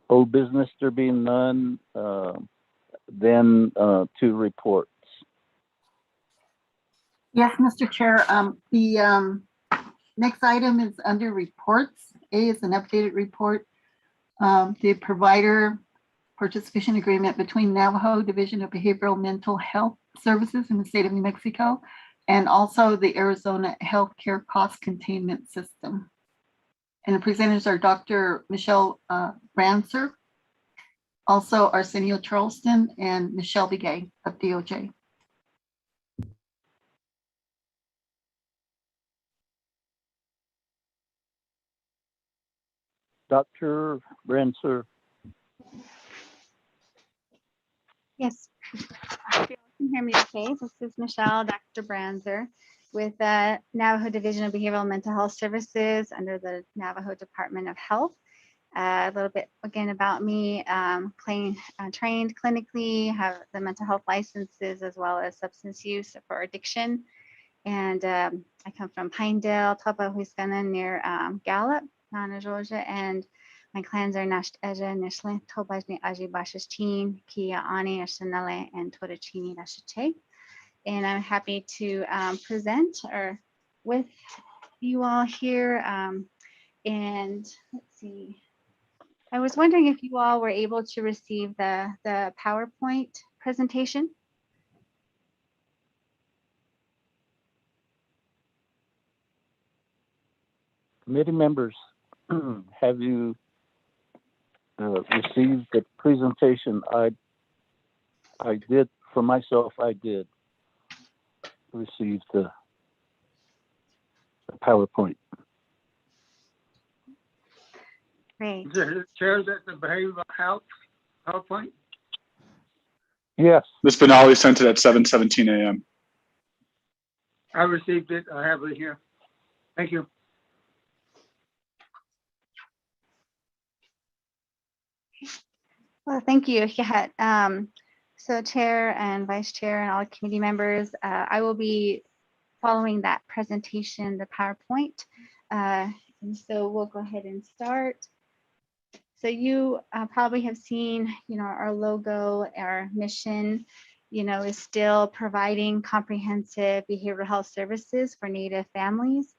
old business, there being none, then to reports. Yes, Mr. Chair, the next item is under reports. A is an updated report. The provider participation agreement between Navajo Division of Behavioral Mental Health Services in the state of New Mexico, and also the Arizona Healthcare Cost Containment System. And the presenters are Dr. Michelle Branser, also Arsenio Charleston, and Michelle Begay of DOJ. Dr. Branser. Yes, I feel you can hear me okay. This is Michelle, Dr. Branser, with the Navajo Division of Behavioral Mental Health Services under the Navajo Department of Health. A little bit again about me, trained clinically, have the mental health licenses as well as substance use for addiction. And I come from Pinedale, Tabahuiskana near Gallup, Mount Georgia, and my clans are Nasht Eja, Nishle, Tobajni Aji Bashashin, Kia Ani, Ashanale, and Torachini Rashache. And I'm happy to present or with you all here. And let's see, I was wondering if you all were able to receive the PowerPoint presentation. Committee members, have you received the presentation? I did, for myself, I did receive the PowerPoint. Great. Chair, that's the behavioral health PowerPoint? Yes. Ms. Benali sent it at 7:17 a.m. I received it. I have it here. Thank you. Well, thank you. Yeah. So Chair and Vice Chair and all committee members, I will be following that presentation, the PowerPoint. And so we'll go ahead and start. So you probably have seen, our logo, our mission, is still providing comprehensive behavioral health services for Native families.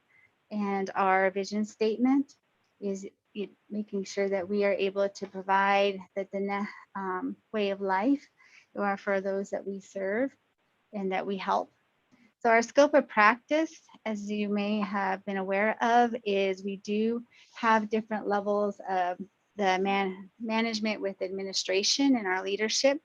And our vision statement is making sure that we are able to provide the way of life for those that we serve and that we help. So our scope of practice, as you may have been aware of, is we do have different levels of the management with administration and our leadership.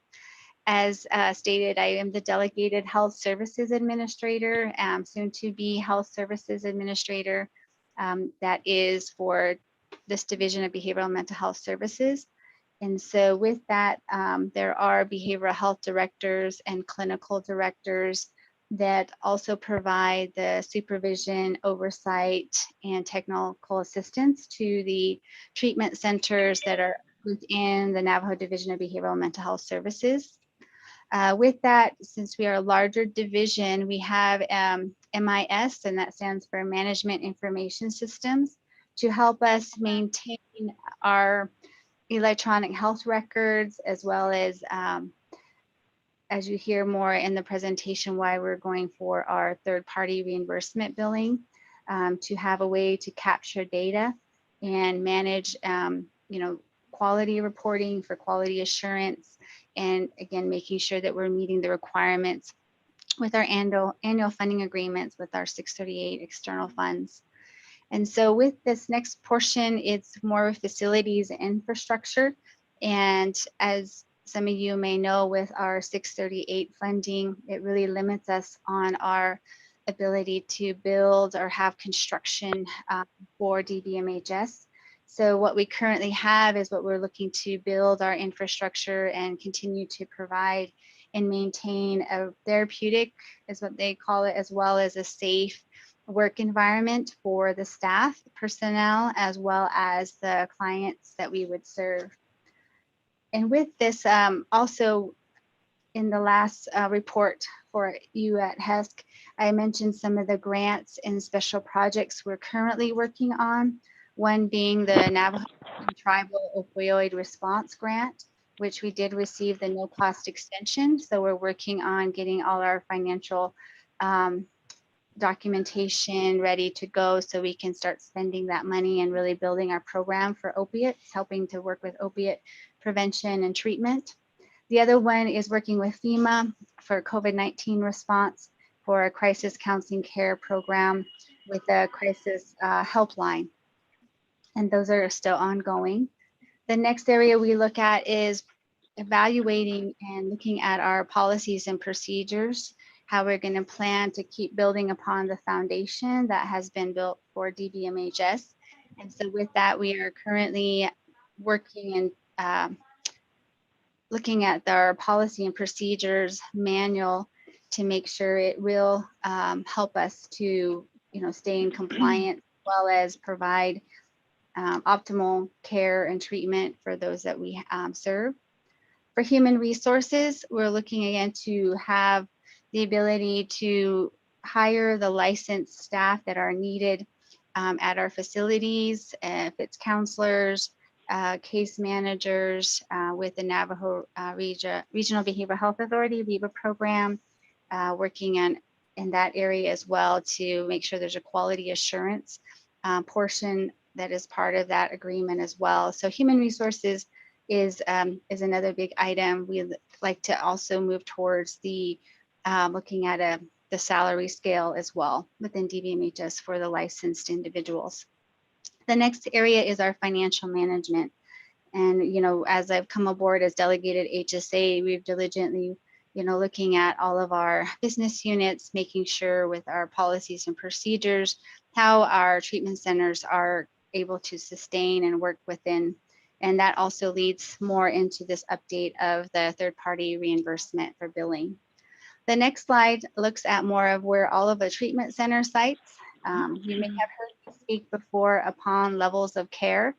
As stated, I am the Delegated Health Services Administrator, soon to be Health Services Administrator. That is for this Division of Behavioral and Mental Health Services. And so with that, there are behavioral health directors and clinical directors that also provide the supervision, oversight, and technical assistance to the treatment centers that are within the Navajo Division of Behavioral and Mental Health Services. With that, since we are a larger division, we have MIS, and that stands for Management Information Systems, to help us maintain our electronic health records, as well as you hear more in the presentation, why we're going for our third-party reimbursement billing, to have a way to capture data and manage, quality reporting for quality assurance, and again, making sure that we're meeting the requirements with our annual funding agreements with our 638 external funds. And so with this next portion, it's more facilities and infrastructure. And as some of you may know, with our 638 funding, it really limits us on our ability to build or have construction for Dbmhs. So what we currently have is what we're looking to build our infrastructure and continue to provide and maintain a therapeutic, is what they call it, as well as a safe work environment for the staff, personnel, as well as the clients that we would serve. And with this, also in the last report for you at HESC, I mentioned some of the grants and special projects we're currently working on. One being the Navajo Tribal Opioid Response Grant, which we did receive the no-cost extension. So we're working on getting all our financial documentation ready to go so we can start spending that money and really building our program for opiates, helping to work with opiate prevention and treatment. The other one is working with FEMA for COVID-19 response for a crisis counseling care program with a crisis helpline. And those are still ongoing. The next area we look at is evaluating and looking at our policies and procedures, how we're going to plan to keep building upon the foundation that has been built for Dbmhs. And so with that, we are currently working and looking at our policy and procedures manual to make sure it will help us to, stay in compliance, as well as provide optimal care and treatment for those that we serve. For human resources, we're looking again to have the ability to hire the licensed staff that are needed at our facilities, if it's counselors, case managers with the Navajo Regional Behavioral Health Authority, REBA program, working in that area as well to make sure there's a quality assurance portion that is part of that agreement as well. So human resources is another big item. We'd like to also move towards the looking at the salary scale as well within DBMHS for the licensed individuals. The next area is our financial management. And, you know, as I've come aboard as delegated HSA, we've diligently, you know, looking at all of our business units, making sure with our policies and procedures, how our treatment centers are able to sustain and work within. And that also leads more into this update of the third-party reimbursement for billing. The next slide looks at more of where all of the treatment center sites. You may have heard me speak before upon levels of care.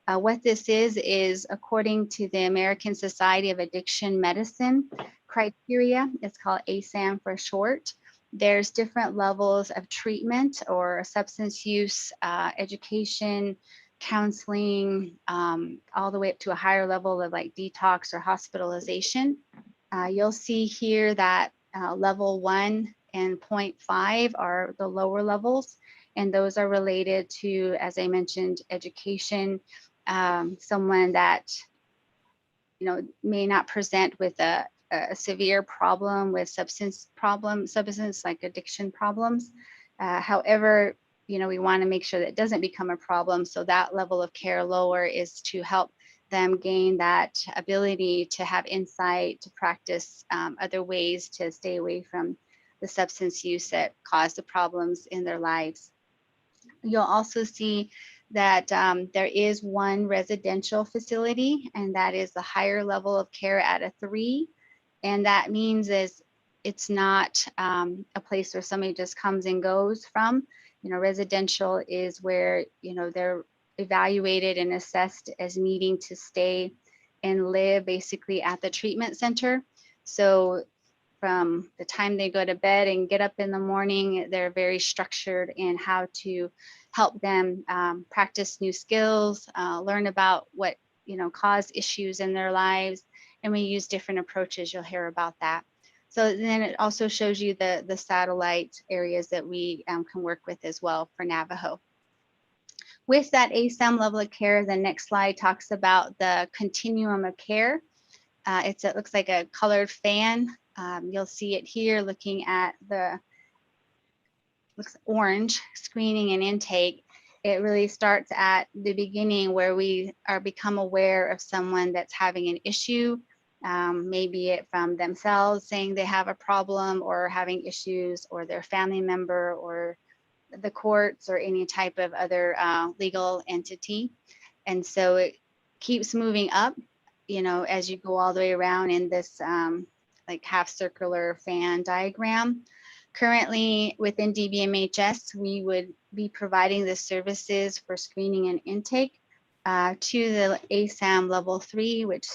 What this is according to the American Society of Addiction Medicine criteria, it's called ASAM for short. There's different levels of treatment or substance use, education, counseling, all the way up to a higher level of like detox or hospitalization. You'll see here that level 1 and 0.5 are the lower levels, and those are related to, as I mentioned, education. Someone that, you know, may not present with a severe problem with substance like addiction problems. However, you know, we want to make sure that it doesn't become a problem. So that level of care lower is to help them gain that ability to have insight, to practice other ways to stay away from the substance use that caused the problems in their lives. You'll also see that there is one residential facility, and that is the higher level of care at a 3. And that means is it's not a place where somebody just comes and goes from. You know, residential is where, you know, they're evaluated and assessed as needing to stay and live basically at the treatment center. So from the time they go to bed and get up in the morning, they're very structured in how to help them practice new skills, learn about what, you know, caused issues in their lives. And we use different approaches. You'll hear about that. So then it also shows you the satellite areas that we can work with as well for Navajo. With that ASAM level of care, the next slide talks about the continuum of care. It looks like a colored fan. You'll see it here looking at looks orange, screening and intake. It really starts at the beginning where we become aware of someone that's having an issue, maybe it from themselves saying they have a problem or having issues, or their family member or the courts or any type of other legal entity. And so it keeps moving up, you know, as you go all the way around in this like half circular fan diagram. Currently within DBMHS, we would be providing the services for screening and intake to the ASAM level 3, which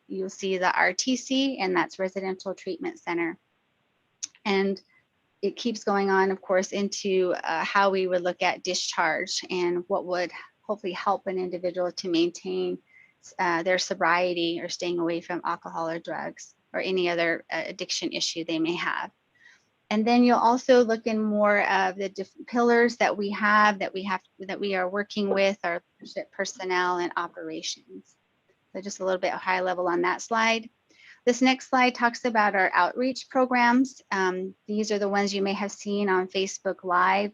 you'll see the RTC, and that's Residential Treatment Center. And it keeps going on, of course, into how we would look at discharge and what would hopefully help an individual to maintain their sobriety or staying away from alcohol or drugs or any other addiction issue they may have. And then you'll also look in more of the different pillars that we have that we are working with our leadership personnel and operations. So just a little bit high level on that slide. This next slide talks about our outreach programs. These are the ones you may have seen on Facebook Live,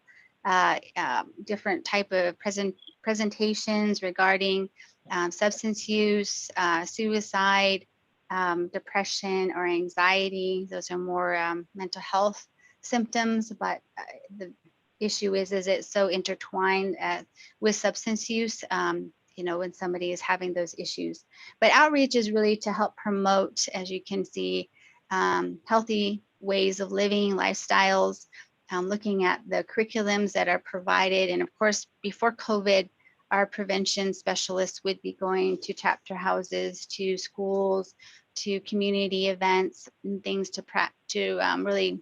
different type of presentations regarding substance use, suicide, depression or anxiety. Those are more mental health symptoms, but the issue is it's so intertwined with substance use, you know, when somebody is having those issues. But outreach is really to help promote, as you can see, healthy ways of living, lifestyles, looking at the curriculums that are provided. And of course, before COVID, our prevention specialists would be going to chapter houses, to schools, to community events and things to really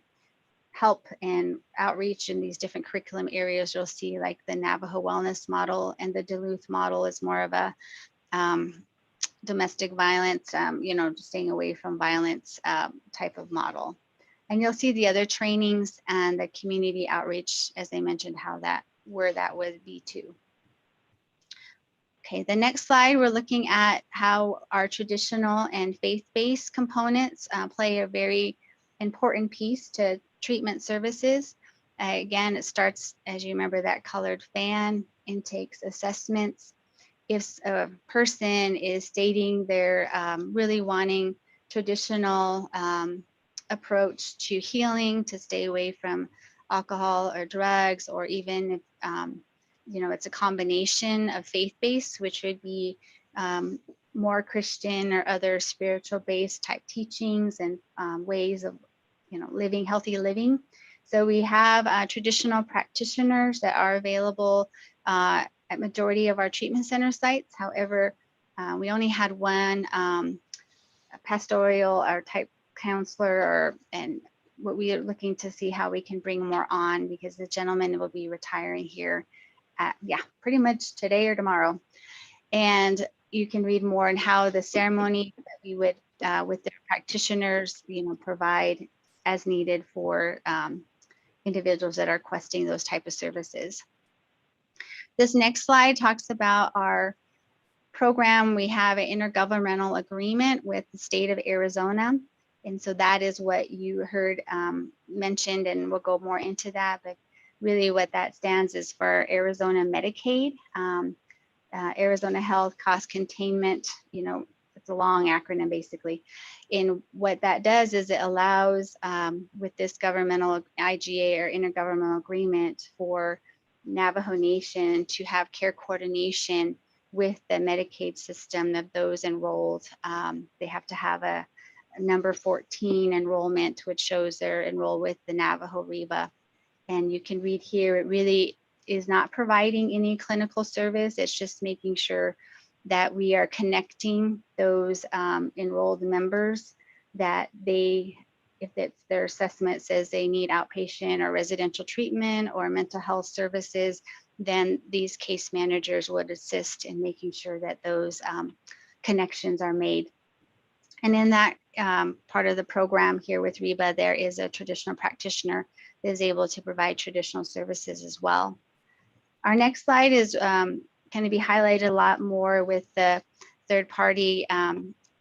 help and outreach in these different curriculum areas. You'll see like the Navajo wellness model, and the Duluth model is more of a domestic violence, staying away from violence type of model. And you'll see the other trainings and the community outreach, as I mentioned, where that would be too. Okay, the next slide, we're looking at how our traditional and faith-based components play a very important piece to treatment services. Again, it starts, as you remember, that colored fan, intakes, assessments. If a person is stating they're really wanting traditional approach to healing, to stay away from alcohol or drugs, or even if it's a combination of faith-based, which would be more Christian or other spiritual-based type teachings and ways of living healthy living. So we have traditional practitioners that are available at majority of our treatment center sites. However, we only had one pastoral or type counselor, and what we are looking to see how we can bring more on, because the gentleman will be retiring here at, pretty much today or tomorrow. And you can read more on how the ceremony that we would with the practitioners, provide as needed for individuals that are requesting those type of services. This next slide talks about our program. We have an intergovernmental agreement with the state of Arizona. And so that is what you heard mentioned, and we'll go more into that. But really what that stands is for Arizona Medicaid, Arizona Health Cost Containment, it's a long acronym basically. And what that does is it allows with this governmental IGA or intergovernmental agreement for Navajo Nation to have care coordination with the Medicaid system of those enrolled. They have to have a number 14 enrollment, which shows they're enrolled with the Navajo REBA. And you can read here, it really is not providing any clinical service. It's just making sure that we are connecting those enrolled members, that if it's their assessment says they need outpatient or residential treatment or mental health services, then these case managers would assist in making sure that those connections are made. And in that part of the program here with REBA, there is a traditional practitioner that is able to provide traditional services as well. Our next slide is going to be highlighted a lot more with the third-party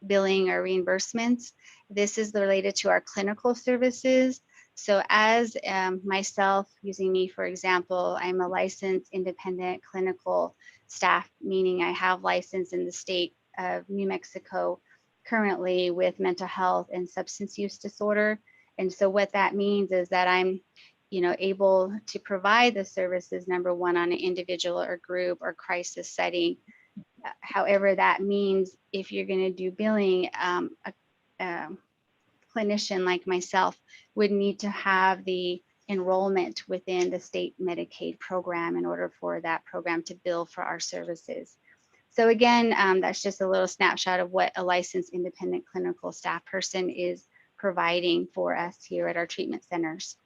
billing or reimbursements. This is related to our clinical services. So as myself, using me for example, I'm a licensed independent clinical staff, meaning I have license in the state of New Mexico currently with mental health and substance use disorder. And so what that means is that I'm able to provide the services, number one, on an individual or group or crisis setting. However, that means if you're going to do billing, a clinician like myself would need to have the enrollment within the state Medicaid program in order for that program to bill for our services. So again, that's just a little snapshot of what a licensed independent clinical staff person is providing for us here at our treatment centers.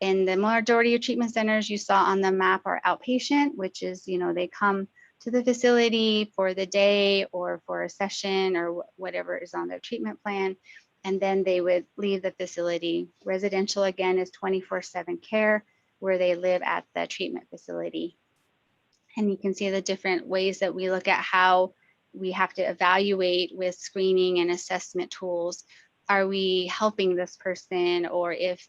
And the majority of treatment centers you saw on the map are outpatient, which is, they come to the facility for the day or for a session or whatever is on their treatment plan, and then they would leave the facility. Residential, again, is 24/7 care where they live at the treatment facility. And you can see the different ways that we look at how we have to evaluate with screening and assessment tools. Are we helping this person, or if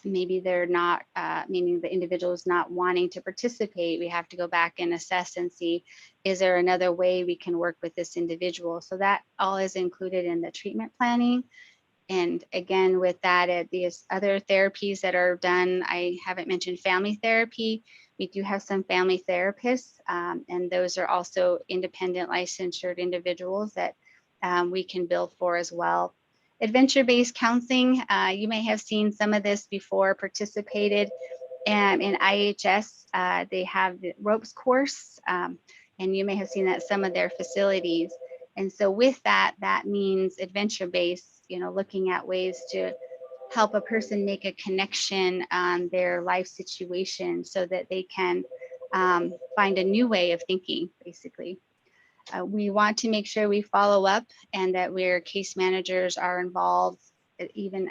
maybe they're not, meaning the individual is not wanting to participate, we have to go back and assess and see, is there another way we can work with this individual? So that all is included in the treatment planning. And again, with that, these other therapies that are done, I haven't mentioned family therapy. We do have some family therapists, and those are also independent licensed individuals that we can bill for as well. Adventure-based counseling, you may have seen some of this before, participated And in IHS, they have the ropes course, and you may have seen that at some of their facilities. And so with that, that means adventure-based, looking at ways to help a person make a connection on their life situation so that they can find a new way of thinking, basically. We want to make sure we follow up and that where case managers are involved, even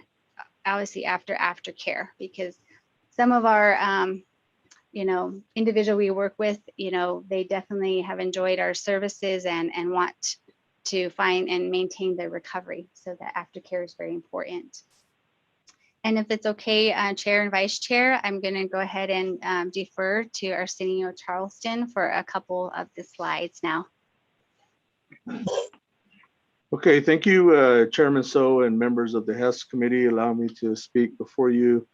obviously after care, because some of our individual we work with, they definitely have enjoyed our services and want to find and maintain their recovery. So that aftercare is very important. And if it's okay, Chair and Vice Chair, I'm going to go ahead and defer to Arsenio Charleston for a couple of the slides now. Okay, thank you, Chairman So and members of the HES committee. Allow me to speak before you.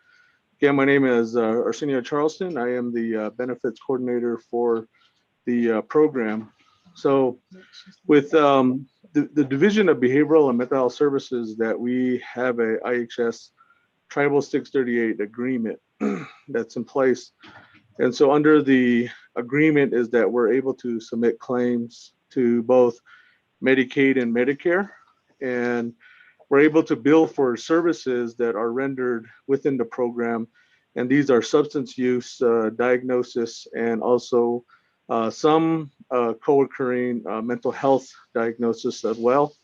Again, my name is Arsenio Charleston. I am the benefits coordinator for the program. So with the Division of Behavioral and Mental Health Services, that we have a IHS Tribal 638 agreement that's in place. And so under the agreement is that we're able to submit claims to both Medicaid and Medicare, and we're able to bill for services that are rendered within the program. And these are substance use diagnosis and also some co-occurring mental health diagnosis as well.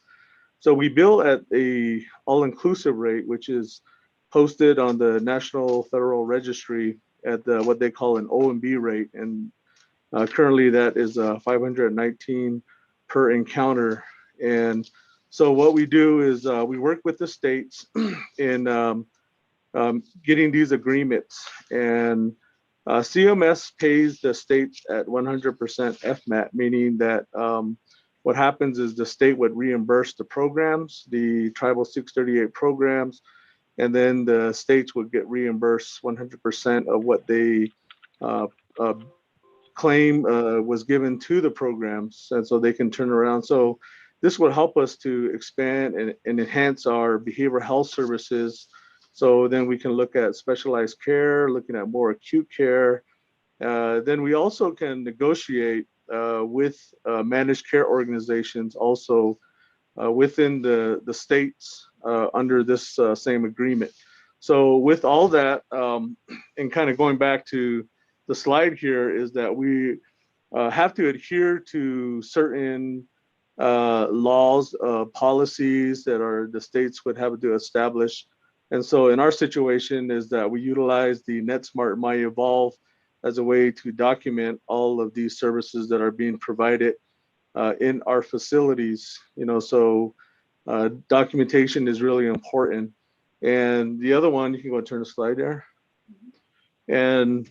So we bill at a all-inclusive rate, which is posted on the National Federal Registry at what they call an O&B rate. And currently that is 519 per encounter. And so what we do is we work with the states in getting these agreements, and CMS pays the states at 100% FMAT, meaning that what happens is the state would reimburse the programs, the Tribal 638 programs, and then the states would get reimbursed 100% of what they claim was given to the programs, and so they can turn around. So this would help us to expand and enhance our behavioral health services. So then we can look at specialized care, looking at more acute care. Then we also can negotiate with managed care organizations also within the states under this same agreement. So with all that, and kind of going back to the slide here, is that we have to adhere to certain laws, policies that the states would have to establish. And so in our situation is that we utilize the NetSmart MyEvolve as a way to document all of these services that are being provided in our facilities. So documentation is really important. And the other one, you can go and turn the slide there. And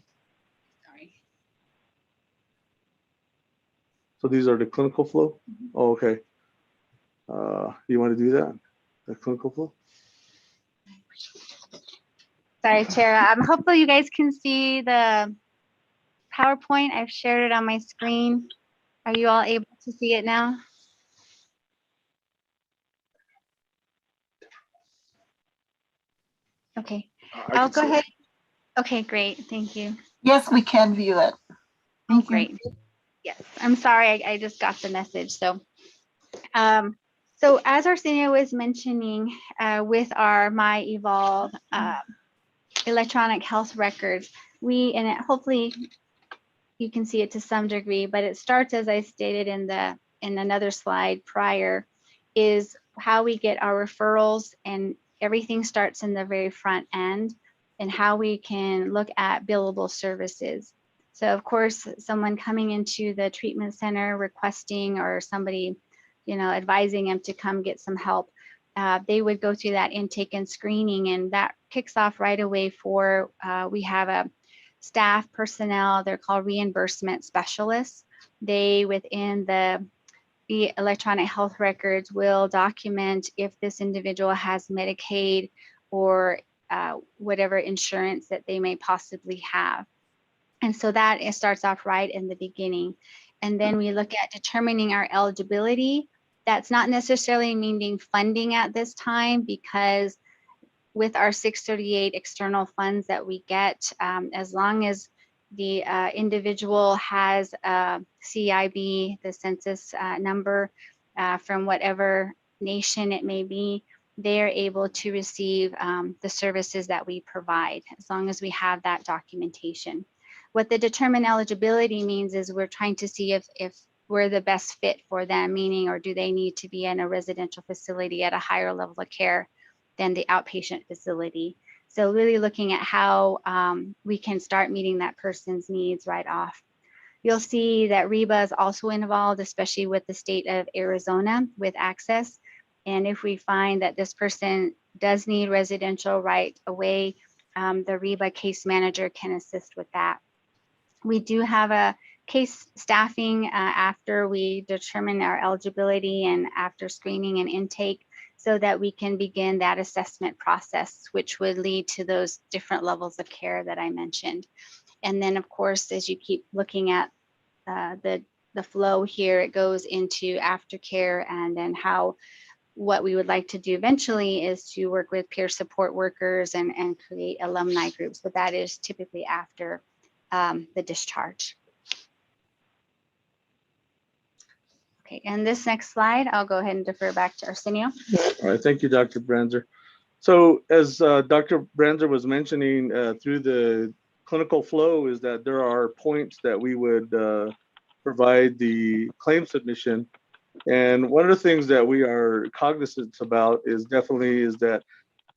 so these are the clinical flow. Oh, okay. You want to do that? The clinical flow? Sorry, Chair. Hopefully you guys can see the PowerPoint. I've shared it on my screen. Are you all able to see it now? Okay, I'll go ahead. Okay, great. Thank you. Yes, we can view it. Thank you. Great. Yes, I'm sorry. I just got the message. So, so as Arsenio was mentioning, with our MyEvolve electronic health records, and hopefully you can see it to some degree, but it starts, as I stated in another slide prior, is how we get our referrals, and everything starts in the very front end, and how we can look at billable services. So of course, someone coming into the treatment center requesting, or somebody, advising them to come get some help, they would go through that intake and screening, and that kicks off right away for, we have a staff personnel, they're called reimbursement specialists. They, within the electronic health records, will document if this individual has Medicaid or whatever insurance that they may possibly have. And so that it starts off right in the beginning. And then we look at determining our eligibility. That's not necessarily meaning funding at this time, because with our 638 external funds that we get, as long as the individual has a CIB, the census number from whatever nation it may be, they are able to receive the services that we provide, as long as we have that documentation. What the determine eligibility means is we're trying to see if we're the best fit for them, meaning, or do they need to be in a residential facility at a higher level of care than the outpatient facility. So really looking at how we can start meeting that person's needs right off. You'll see that REBA is also involved, especially with the state of Arizona with access. And if we find that this person does need residential right away, the REBA case manager can assist with that. We do have a case staffing after we determine our eligibility and after screening and intake, so that we can begin that assessment process, which would lead to those different levels of care that I mentioned. And then, of course, as you keep looking at the flow here, it goes into aftercare, and then what we would like to do eventually is to work with peer support workers and create alumni groups, but that is typically after the discharge. Okay, and this next slide, I'll go ahead and defer back to Arsenio. All right, thank you, Dr. Branzer. So as Dr. Branzer was mentioning through the clinical flow, is that there are points that we would provide the claim submission. And one of the things that we are cognizant about is that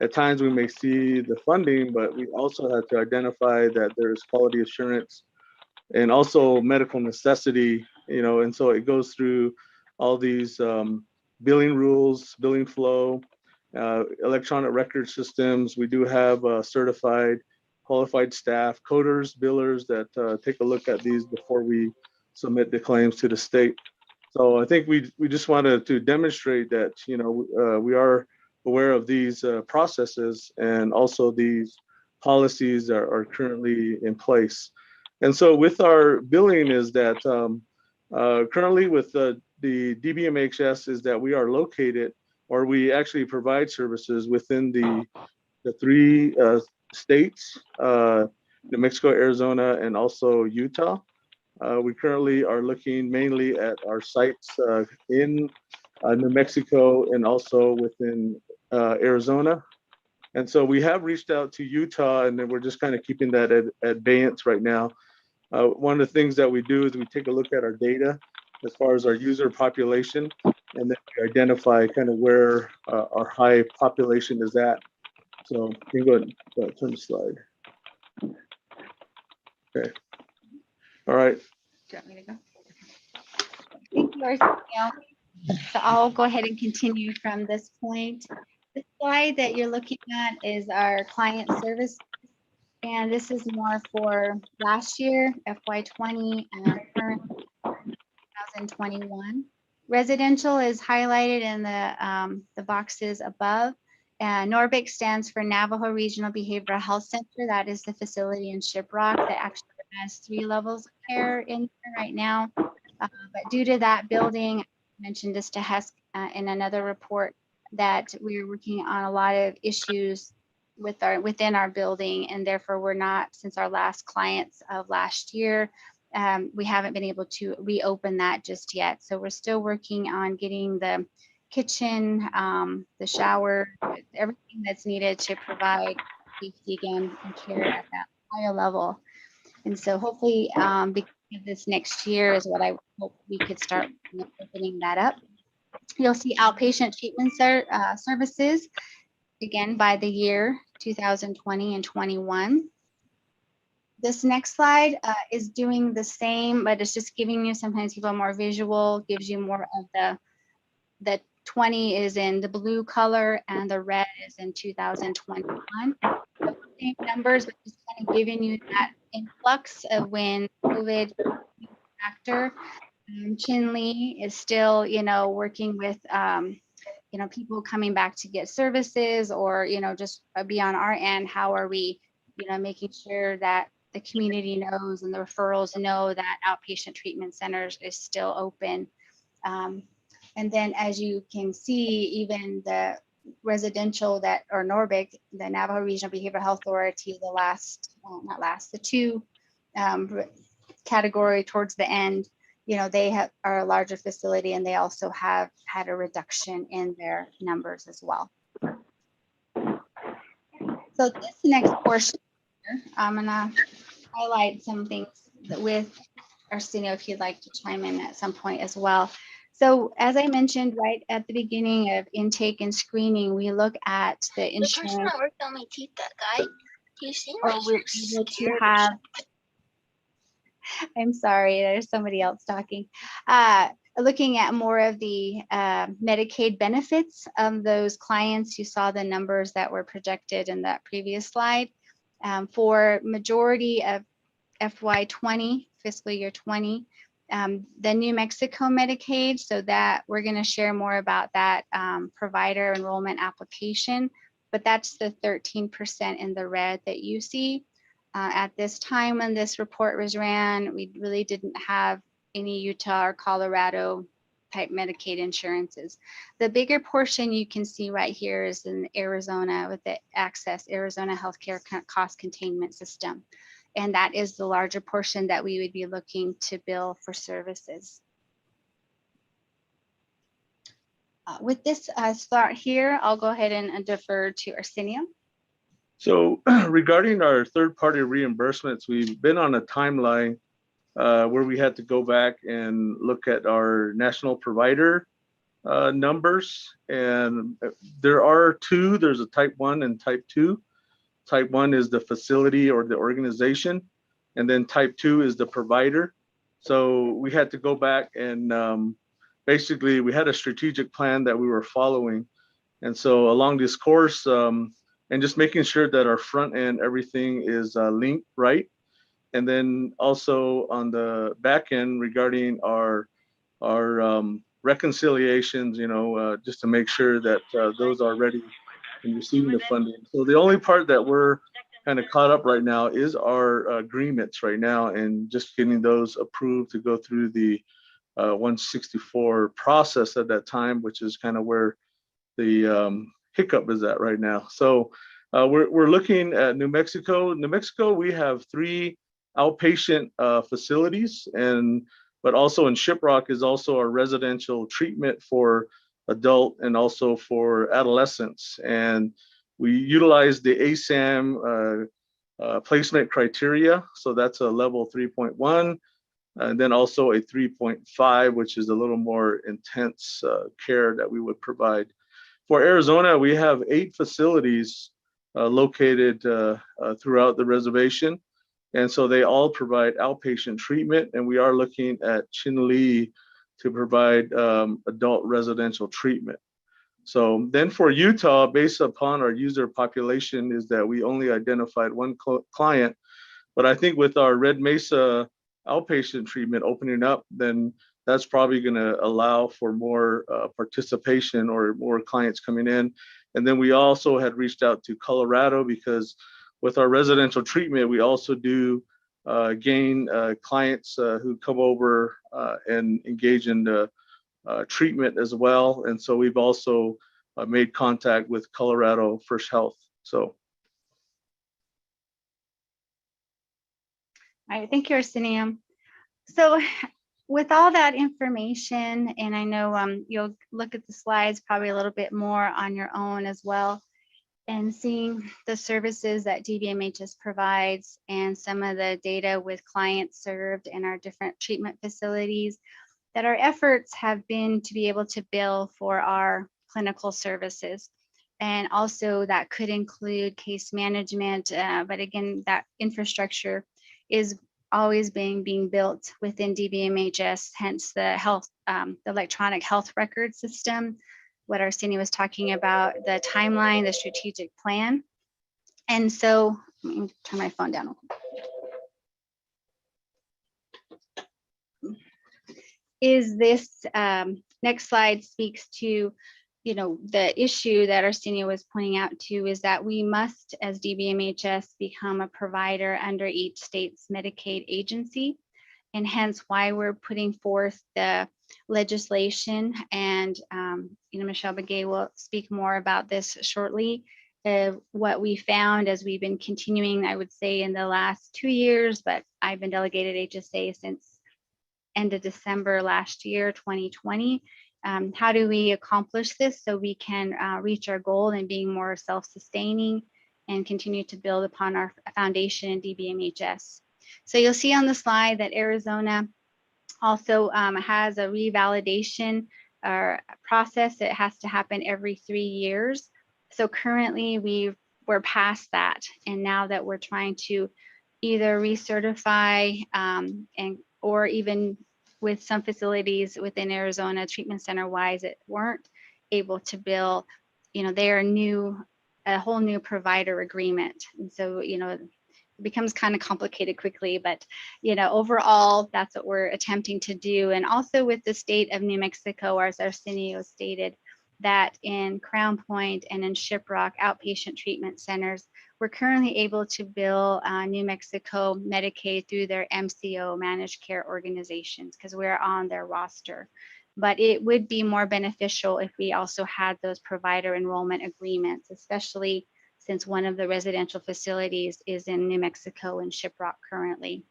at times we may see the funding, but we also have to identify that there's quality assurance and also medical necessity, and so it goes through all these billing rules, billing flow, electronic record systems. We do have certified, qualified staff, coders, billers that take a look at these before we submit the claims to the state. So I think we just wanted to demonstrate that, we are aware of these processes, and also these policies are currently in place. And so with our billing is that currently with the Dbmhs is that we are located, or we actually provide services within the 3 states, New Mexico, Arizona, and also Utah. We currently are looking mainly at our sites in New Mexico and also within Arizona. And so we have reached out to Utah, and then we're just kind of keeping that at abeyance right now. One of the things that we do is we take a look at our data as far as our user population, and then we identify kind of where our high population is at. So you can go ahead and turn the slide. Okay. All right. Do you want me to go? Thank you, Arsenio. So I'll go ahead and continue from this point. The slide that you're looking at is our client service, and this is more for last year, FY20, and current 2021. Residential is highlighted in the boxes above. NORBIC stands for Navajo Regional Behavioral Health Center. That is the facility in Shiprock that actually has 3 levels of care in there right now. But due to that building, I mentioned this to HESC in another report, that we're working on a lot of issues within our building, and therefore we're not, since our last clients of last year, we haven't been able to reopen that just yet. So we're still working on getting the kitchen, the shower, everything that's needed to provide safety again and care at that higher level. And so hopefully because of this next year is what I hope we could start opening that up. You'll see outpatient treatment services, again, by the year 2020 and 21. This next slide is doing the same, but it's just giving you, sometimes people are more visual, gives you more of the 20 is in the blue color and the red is in 2021. The same numbers, but just kind of giving you that influx of when COVID factor. Chin Lee is still, working with, people coming back to get services, or, just be on our end. How are we, making sure that the community knows and the referrals know that outpatient treatment centers is still open. And then, as you can see, even residential that, or NORBIC, the Navajo Regional Behavioral Health Authority, the two category towards the end, they are a larger facility, and they also have had a reduction in their numbers as well. So this next portion, I'm gonna highlight some things with Arsenio, if you'd like to chime in at some point as well. So as I mentioned right at the beginning of intake and screening, we look at the insurance. The person that worked on my teeth, that guy, you seem like you're scared. I'm sorry, there's somebody else talking. Looking at more of the Medicaid benefits of those clients, you saw the numbers that were projected in that previous slide. For majority of FY20, fiscal year 20, the New Mexico Medicaid, so that we're going to share more about that provider enrollment application, but that's the 13% in the red that you see. At this time when this report was ran, we really didn't have any Utah or Colorado type Medicaid insurances. The bigger portion you can see right here is in Arizona with the Arizona Healthcare Cost Containment System. And that is the larger portion that we would be looking to bill for services. With this start here, I'll go ahead and defer to Arsenio. So regarding our third-party reimbursements, we've been on a timeline where we had to go back and look at our national provider numbers. And there are two, there's a type 1 and type 2. Type 1 is the facility or the organization, and then type 2 is the provider. So we had to go back and basically we had a strategic plan that we were following. And so along this course, and just making sure that our front end, everything is linked right. And then also on the back end regarding our reconciliations, just to make sure that those are ready and receiving the funding. So the only part that we're kind of caught up right now is our agreements right now, and just getting those approved to go through the 164 process at that time, which is kind of where the hiccup is at right now. So we're looking at New Mexico. New Mexico, we have 3 outpatient facilities, but also in Shiprock is also our residential treatment for adult and also for adolescents. And we utilize the ASAM placement criteria. So that's a level 3.1, and then also a 3.5, which is a little more intense care that we would provide. For Arizona, we have 8 facilities located throughout the reservation. And so they all provide outpatient treatment, and we are looking at Chinle to provide adult residential treatment. So then for Utah, based upon our user population, is that we only identified 1 client. But I think with our Red Mesa outpatient treatment opening up, then that's probably going to allow for more participation or more clients coming in. And then we also had reached out to Colorado, because with our residential treatment, we also do gain clients who come over and engage in the treatment as well. And so we've also made contact with Colorado First Health. So. All right, thank you, Arsenio. So with all that information, and I know you'll look at the slides probably a little bit more on your own as well, and seeing the services that DBMHS provides and some of the data with clients served in our different treatment facilities, that our efforts have been to be able to bill for our clinical services. And also that could include case management, but again, that infrastructure is always being built within DBMHS, hence the the electronic health record system, what Arsenio was talking about, the timeline, the strategic plan. And so, let me turn my phone down. Is this next slide speaks to, the issue that Arsenio was pointing out to, is that we must, as DBMHS, become a provider under each state's Medicaid agency. and hence why we're putting forth the legislation. And Michelle Begay will speak more about this shortly. What we found as we've been continuing, I would say, in the last 2 years, but I've been delegated HSA since end of December last year, 2020. How do we accomplish this so we can reach our goal in being more self-sustaining and continue to build upon our foundation in DBMHS? So you'll see on the slide that Arizona also has a revalidation process. It has to happen every 3 years. So currently we're past that. And now that we're trying to either recertify or even with some facilities within Arizona, treatment center wise, that weren't able to bill, they are a whole new provider agreement. And so, it becomes kind of complicated quickly, but, overall, that's what we're attempting to do. And also with the state of New Mexico, as Arsenio stated, that in Crown Point and in Shiprock outpatient treatment centers, we're currently able to bill New Mexico Medicaid through their MCO managed care organizations because we're on their roster. But it would be more beneficial if we also had those provider enrollment agreements, especially since one of the residential facilities is in New Mexico and Shiprock currently.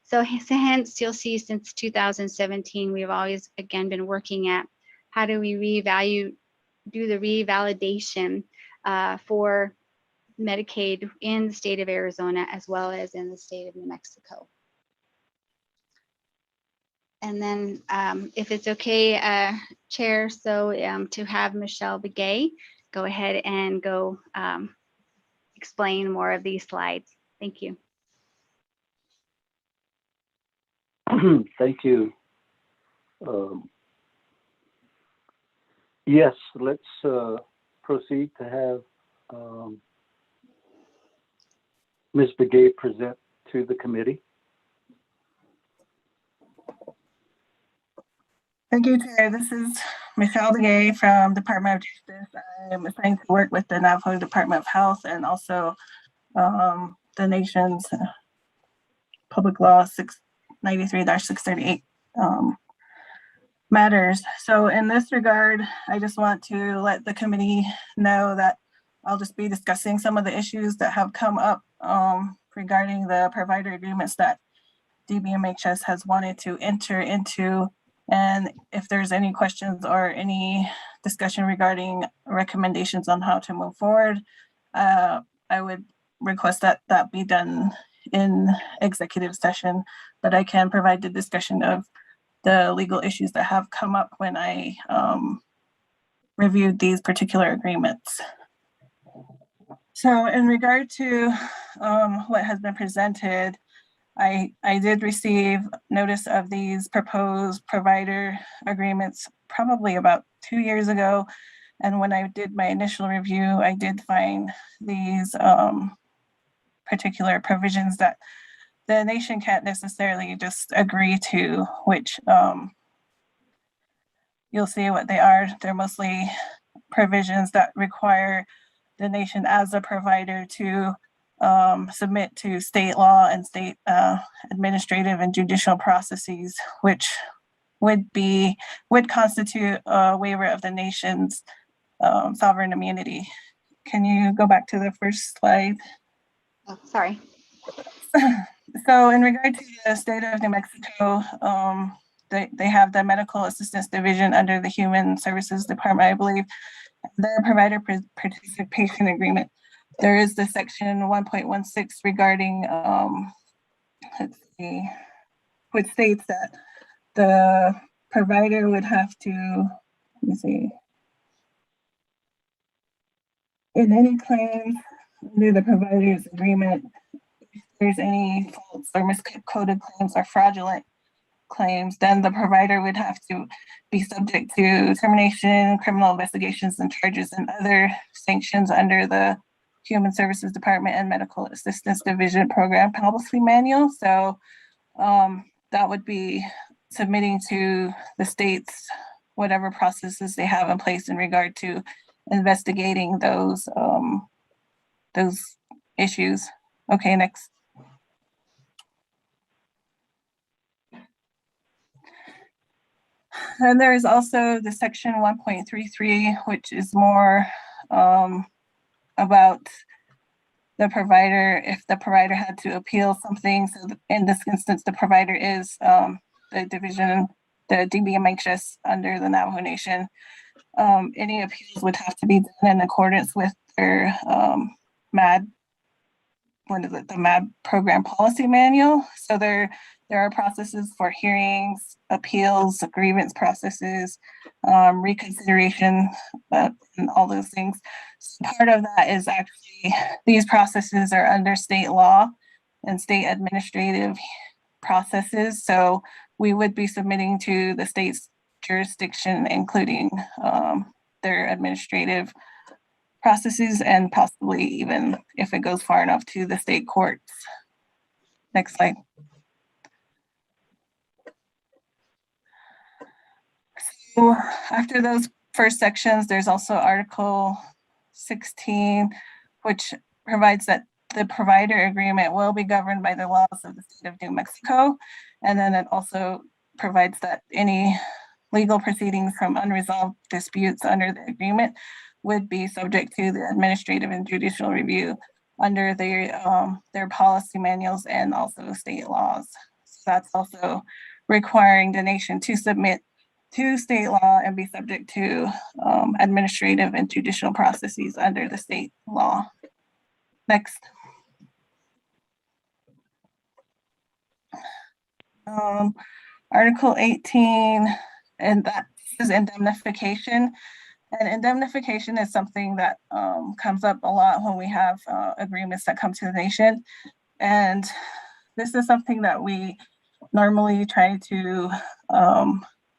So hence, you'll see since 2017, we've always, again, been working at how do we do the revalidation for Medicaid in the state of Arizona as well as in the state of New Mexico. And then if it's okay, Chair, so to have Michelle Begay go ahead and go explain more of these slides. Thank you. Thank you. Yes, let's proceed to have Ms. Begay present to the committee. Thank you, Chair. This is Michelle Begay from Department of Justice. I am assigned to work with the Navajo Department of Health and also the nation's Public Law 693-638 matters. So in this regard, I just want to let the committee know that I'll just be discussing some of the issues that have come up regarding the provider agreements that DBMHS has wanted to enter into. And if there's any questions or any discussion regarding recommendations on how to move forward, I would request that that be done in executive session, but I can provide the discussion of the legal issues that have come up when I reviewed these particular agreements. So in regard to what has been presented, I did receive notice of these proposed provider agreements probably about 2 years ago. And when I did my initial review, I did find these particular provisions that the nation can't necessarily just agree to, which you'll see what they are. They're mostly provisions that require the nation as a provider to submit to state law and state administrative and judicial processes, which would constitute a waiver of the nation's sovereign immunity. Can you go back to the first slide? Oh, sorry. So in regard to the state of New Mexico, they have the Medical Assistance Division under the Human Services Department, I believe, their provider participation agreement. There is the section 1.16 regarding, let's see, which states that the provider would have to, let me see, in any claims under the provider's agreement, if there's any false or miscoded claims or fraudulent claims, then the provider would have to be subject to termination, criminal investigations and charges and other sanctions under the Human Services Department and Medical Assistance Division Program Policy Manual. So that would be submitting to the states whatever processes they have in place in regard to investigating those issues. Okay, next. then there is also the section 1.33, which is more about the provider, if the provider had to appeal something. So in this instance, the provider is the division, the Dbmhs under the Navajo Nation. Any appeals would have to be done in accordance with their MAD, the MAD program policy manual. So there are processes for hearings, appeals, grievance processes, reconsideration, and all those things. So part of that is actually, these processes are under state law and state administrative processes. So we would be submitting to the state's jurisdiction, including their administrative processes and possibly even, if it goes far enough, to the state courts. Next slide. So after those first sections, there's also Article 16, which provides that the provider agreement will be governed by the laws of the state of New Mexico. And then it also provides that any legal proceedings from unresolved disputes under the agreement would be subject to the administrative and judicial review under their policy manuals and also state laws. So that's also requiring the nation to submit to state law and be subject to administrative and judicial processes under the state law. Next. Article 18, and that is indemnification. And indemnification is something that comes up a lot when we have agreements that come to the nation. And this is something that we normally try to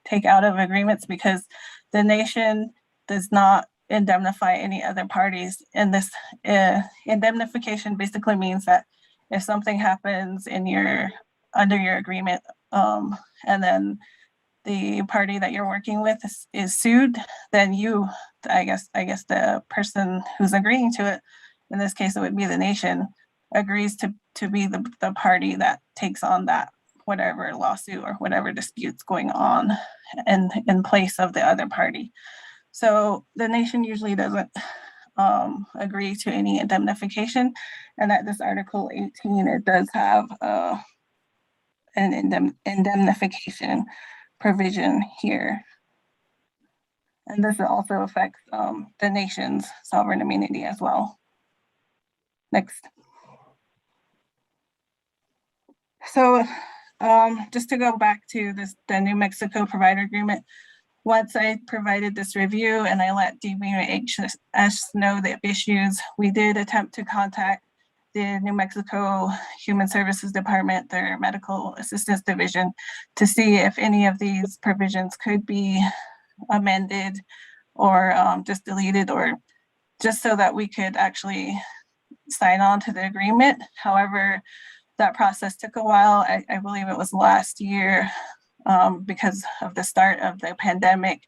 take out of agreements because the nation does not indemnify any other parties. And this indemnification basically means that if something happens under your agreement, and then the party that you're working with is sued, then I guess the person who's agreeing to it, in this case it would be the nation, agrees to be the party that takes on that whatever lawsuit or whatever disputes going on in place of the other party. So the nation usually doesn't agree to any indemnification, and at this Article 18, it does have an indemnification provision here. And this also affects the nation's sovereign immunity as well. Next. So just to go back to the New Mexico provider agreement, once I provided this review and I let Dbmhs know the issues, we did attempt to contact the New Mexico Human Services Department, their Medical Assistance Division, to see if any of these provisions could be amended or just deleted, or just so that we could actually sign on to the agreement. However, that process took a while. I believe it was last year because of the start of the pandemic.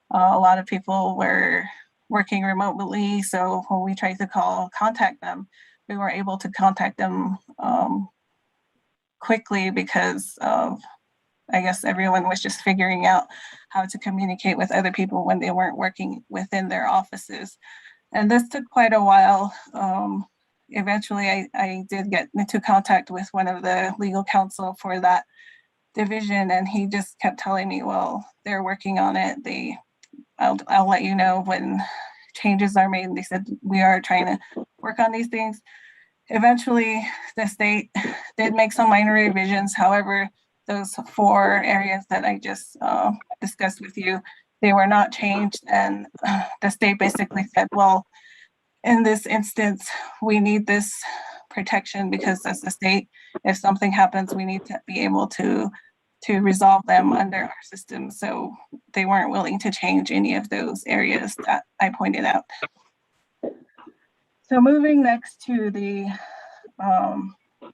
A lot of people were working remotely. So when we tried to contact them, we weren't able to contact them quickly because of, I guess everyone was just figuring out how to communicate with other people when they weren't working within their offices. And this took quite a while. Eventually, I did get into contact with one of the legal counsel for that division, and he just kept telling me, well, they're working on it. I'll let you know when changes are made. And they said, we are trying to work on these things. Eventually, the state did make some minor revisions. However, those 4 areas that I just discussed with you, they were not changed. And the state basically said, well, in this instance, we need this protection because as a state, if something happens, we need to be able to resolve them under our system. So they weren't willing to change any of those areas that I pointed out. So moving next to the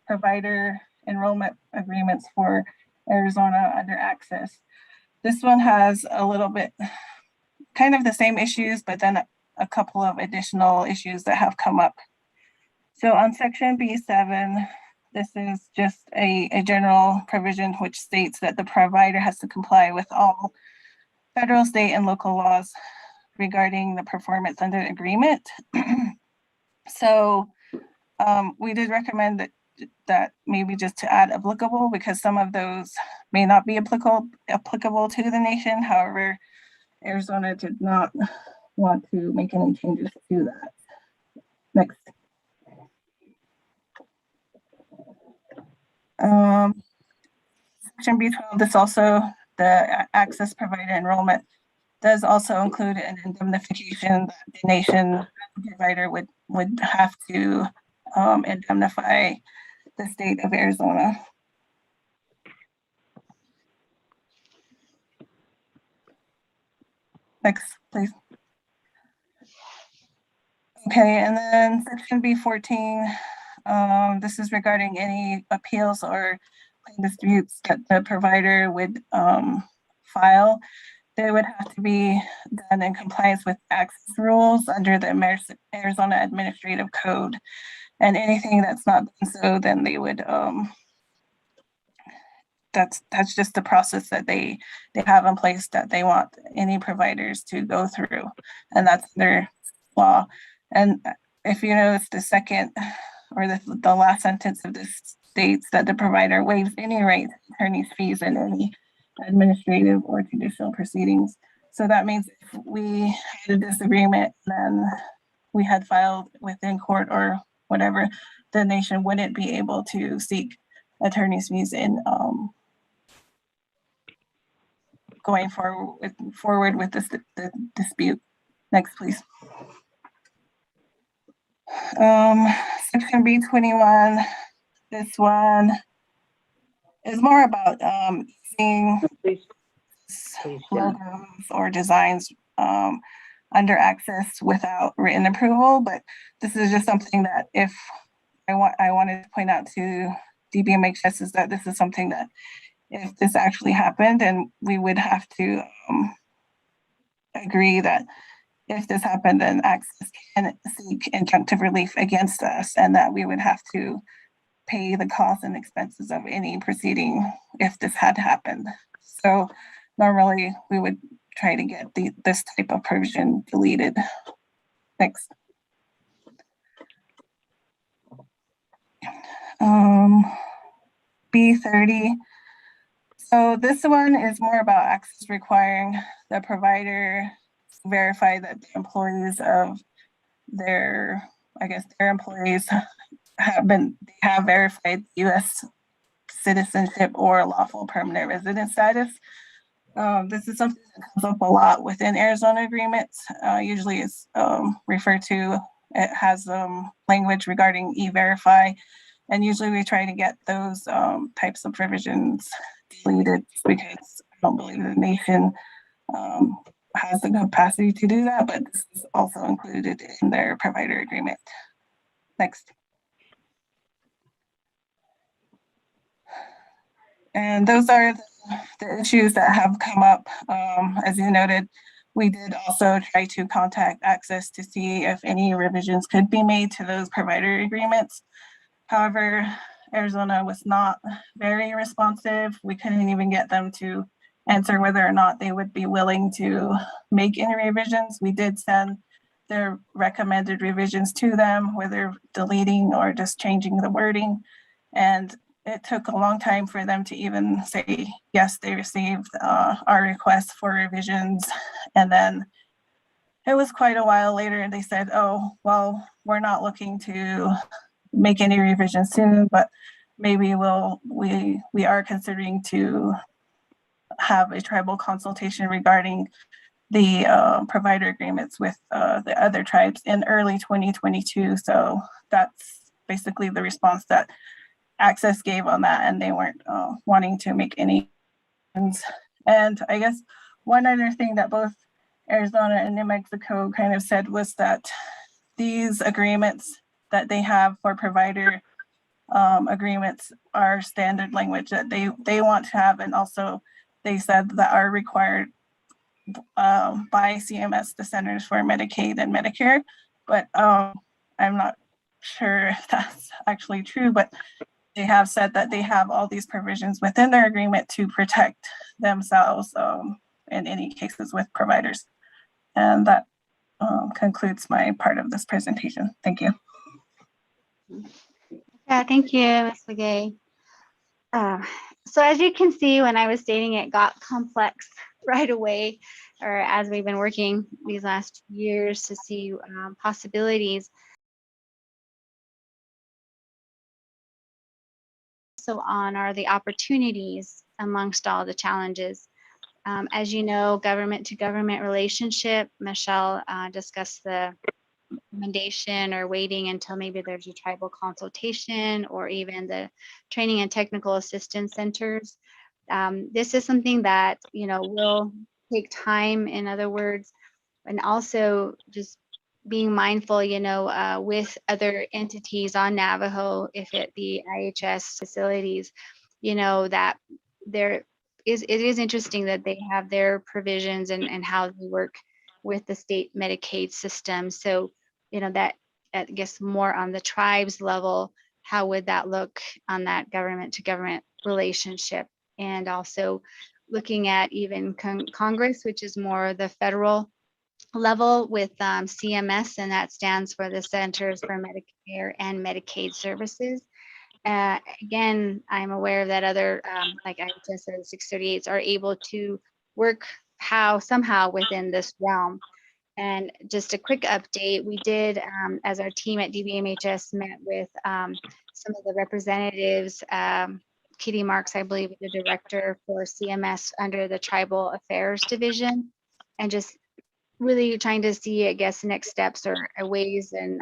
provider enrollment agreements for Arizona under access. This one has a little bit kind of the same issues, but then a couple of additional issues that have come up. So on section B7, this is just a general provision which states that the provider has to comply with all federal, state, and local laws regarding the performance under the agreement. So we did recommend that maybe just to add applicable, because some of those may not be applicable to the nation. However, Arizona did not want to make any changes to that. Next. Section B12, this also, the access provider enrollment does also include an indemnification that the nation provider would have to indemnify the state of Arizona. Next, please. Okay, and then section B14, this is regarding any appeals or disputes that the provider would file. They would have to be done in compliance with access rules under the Arizona Administrative Code. And anything that's not done so, then they would, that's just the process that they have in place that they want any providers to go through. And that's their law. And if you notice, the second or the last sentence of this states that the provider waives any right to attorney's fees in any administrative or judicial proceedings. So that means if we had a disagreement, then we had filed within court or whatever, the nation wouldn't be able to seek attorney's fees in going forward with the dispute. Next, please. Section B21, this one is more about using logos or designs under access without written approval, but this is just something that if I wanted to point out to Dbmhs is that this is something that if this actually happened, and we would have to agree that if this happened, then access can seek injunctive relief against us, and that we would have to pay the costs and expenses of any proceeding if this had happened. So normally we would try to get this type of provision deleted. Next. B30. So this one is more about access requiring the provider to verify that the employees of their employees have verified U.S. citizenship or lawful permanent resident status. This is something that comes up a lot within Arizona agreements. Usually it's referred to, it has language regarding e-verify, and usually we try to get those types of provisions deleted because I don't believe the nation has the capacity to do that, but this is also included in their provider agreement. Next. And those are the issues that have come up. As you noted, we did also try to contact Access to see if any revisions could be made to those provider agreements. However, Arizona was not very responsive. We couldn't even get them to answer whether or not they would be willing to make any revisions. We did send their recommended revisions to them, whether deleting or just changing the wording. And it took a long time for them to even say, yes, they received our request for revisions. And then it was quite a while later and they said, oh, well, we're not looking to make any revisions soon, but maybe we are considering to have a tribal consultation regarding the provider agreements with the other tribes in early 2022. So that's basically the response that Access gave on that, and they weren't wanting to make any. And I guess one other thing that both Arizona and New Mexico kind of said was that these agreements that they have for provider agreements are standard language that they want to have, and also they said that are required by CMS, the Centers for Medicaid and Medicare. But I'm not sure if that's actually true, but they have said that they have all these provisions within their agreement to protect themselves in any cases with providers. And that concludes my part of this presentation. Thank you. Yeah, thank you, Ms. Legay. So as you can see, when I was stating it got complex right away, or as we've been working these last years to see possibilities. So on are the opportunities amongst all the challenges. As you know, government to government relationship, Michelle discussed the recommendation or waiting until maybe there's a tribal consultation or even the training and technical assistance centers. This is something that, you know, will take time, in other words, and also just being mindful, you know, with other entities on Navajo, if it be IHS facilities, you know, that it is interesting that they have their provisions and how they work with the state Medicaid system. So, you know, that I guess more on the tribes level, how would that look on that government to government relationship? And also looking at even Congress, which is more the federal level with CMS, and that stands for the Centers for Medicare and Medicaid Services. Again, I'm aware that other like IHS or 638s are able to work somehow within this realm. And just a quick update, we did, as our team at DBMHS met with some of the representatives, Kitty Marks, I believe, the director for CMS under the Tribal Affairs Division, and just really trying to see, I guess, next steps or ways and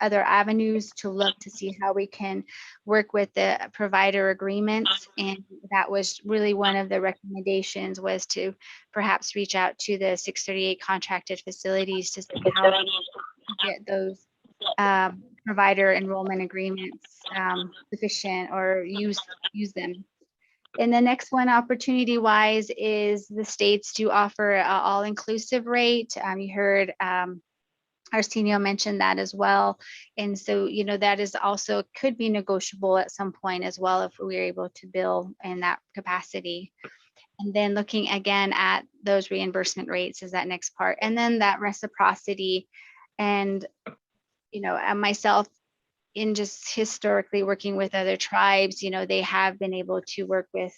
other avenues to look to see how we can work with the provider agreements. And that was really one of the recommendations, was to perhaps reach out to the 638 contracted facilities to see how we can get those provider enrollment agreements sufficient or use them. And the next one, opportunity wise, is the states do offer an all-inclusive rate. You heard Arsenio mentioned that as well. And so, you know, that is also could be negotiable at some point as well if we're able to bill in that capacity. And then looking again at those reimbursement rates is that next part. And then that reciprocity. And, you know, myself, in just historically working with other tribes, you know, they have been able to work with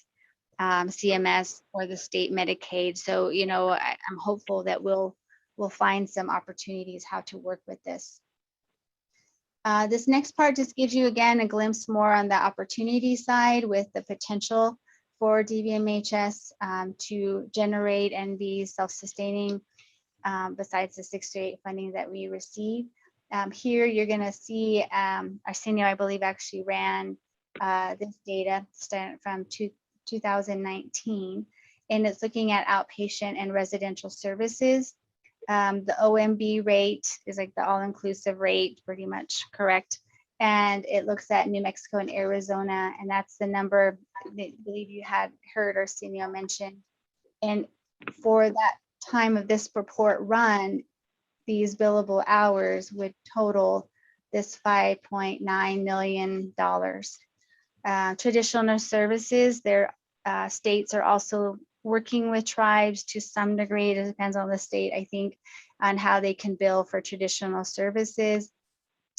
CMS or the state Medicaid. So, you know, I'm hopeful that we'll find some opportunities how to work with this. This next part just gives you, again, a glimpse more on the opportunity side with the potential for DBMHS to generate and be self-sustaining besides the 6-8 funding that we receive. Here you're going to see Arsenio, I believe, actually ran this data from 2019, and it's looking at outpatient and residential services. The OMB rate is like the all-inclusive rate, pretty much correct. And it looks at New Mexico and Arizona, and that's the number I believe you had heard Arsenio mention. And for that time of this report run, these billable hours would total this $5.9 million. Traditional services, their states are also working with tribes to some degree. It depends on the state, I think, on how they can bill for traditional services.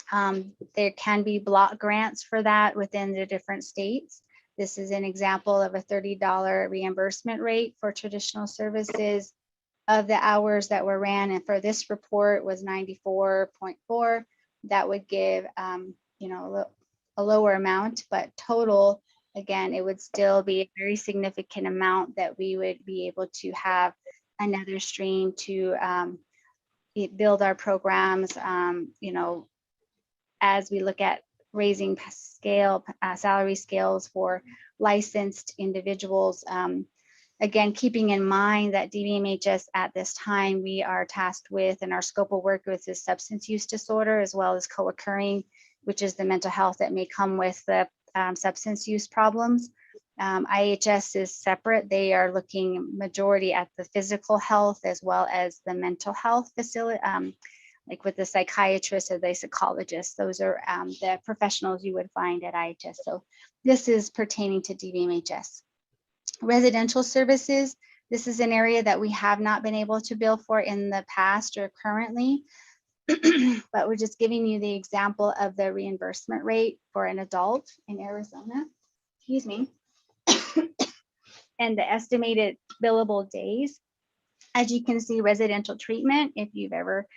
There can be block grants for that within the different states. This is an example of a $30 reimbursement rate for traditional services. Of the hours that were ran, and for this report was 94.4. That would give, you know, a lower amount, but total, again, it would still be a very significant amount that we would be able to have another stream to build our programs, you know, as we look at raising salary scales for licensed individuals. Again, keeping in mind that DBMHS at this time, we are tasked with, and our scope of work with, is substance use disorder, as well as co-occurring, which is the mental health that may come with the substance use problems. IHS is separate. They are looking majority at the physical health as well as the mental health facility, like with the psychiatrists or the psychologists. Those are the professionals you would find at IHS. So this is pertaining to DBMHS. Residential services, This is an area that we have not been able to bill for in the past or currently, but we're just giving you the example of the reimbursement rate for an adult in Arizona, excuse me, and the estimated billable days. As you can see, residential treatment, if you've ever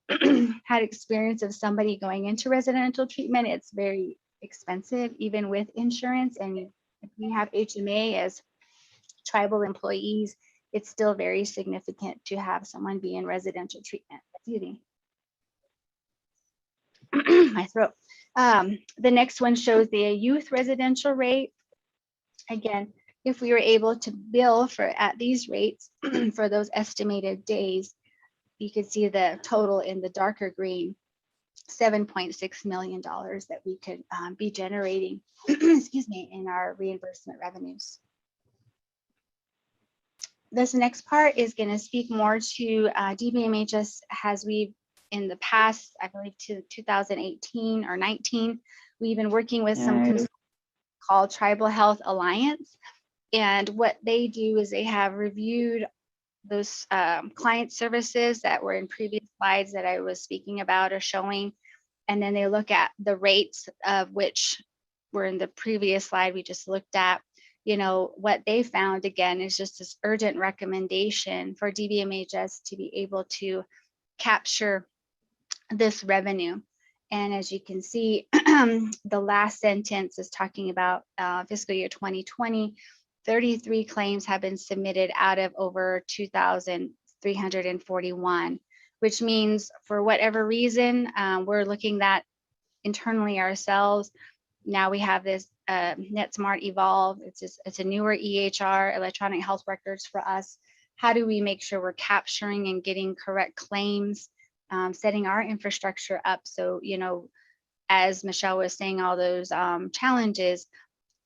had experience of somebody going into residential treatment, it's very expensive, even with insurance. And if we have HMA as tribal employees, it's still very significant to have someone be in residential treatment. Excuse me. My throat. The next one shows the youth residential rate. Again, if we were able to bill for at these rates for those estimated days, you can see the total in the darker green, $7.6 million that we could be generating, excuse me, in our reimbursement revenues. This next part is going to speak more to Dbmhs as we've in the past, I believe to 2018 or 19, we've been working with some consultants called Tribal Health Alliance. And what they do is they have reviewed those client services that were in previous slides that I was speaking about or showing. And then they look at the rates of which were in the previous slide we just looked at. You know, what they found again is just this urgent recommendation for Dbmhs to be able to capture this revenue. And as you can see, the last sentence is talking about fiscal year 2020, 33 claims have been submitted out of over 2,341, which means for whatever reason, we're looking at internally ourselves. Now we have this NetSmart Evolve. It's a newer EHR, electronic health records for us. How do we make sure we're capturing and getting correct claims, setting our infrastructure up? So, you know, as Michelle was saying, all those challenges,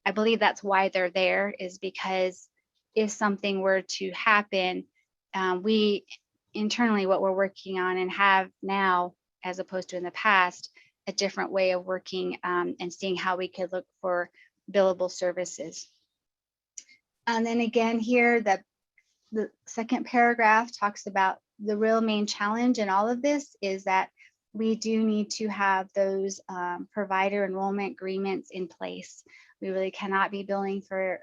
I believe that's why they're there, is because if something were to happen, we internally, what we're working on and have now, as opposed to in the past, a different way of working and seeing how we could look for billable services. And then again here, the second paragraph talks about the real main challenge in all of this is that we do need to have those provider enrollment agreements in place. We really cannot be billing for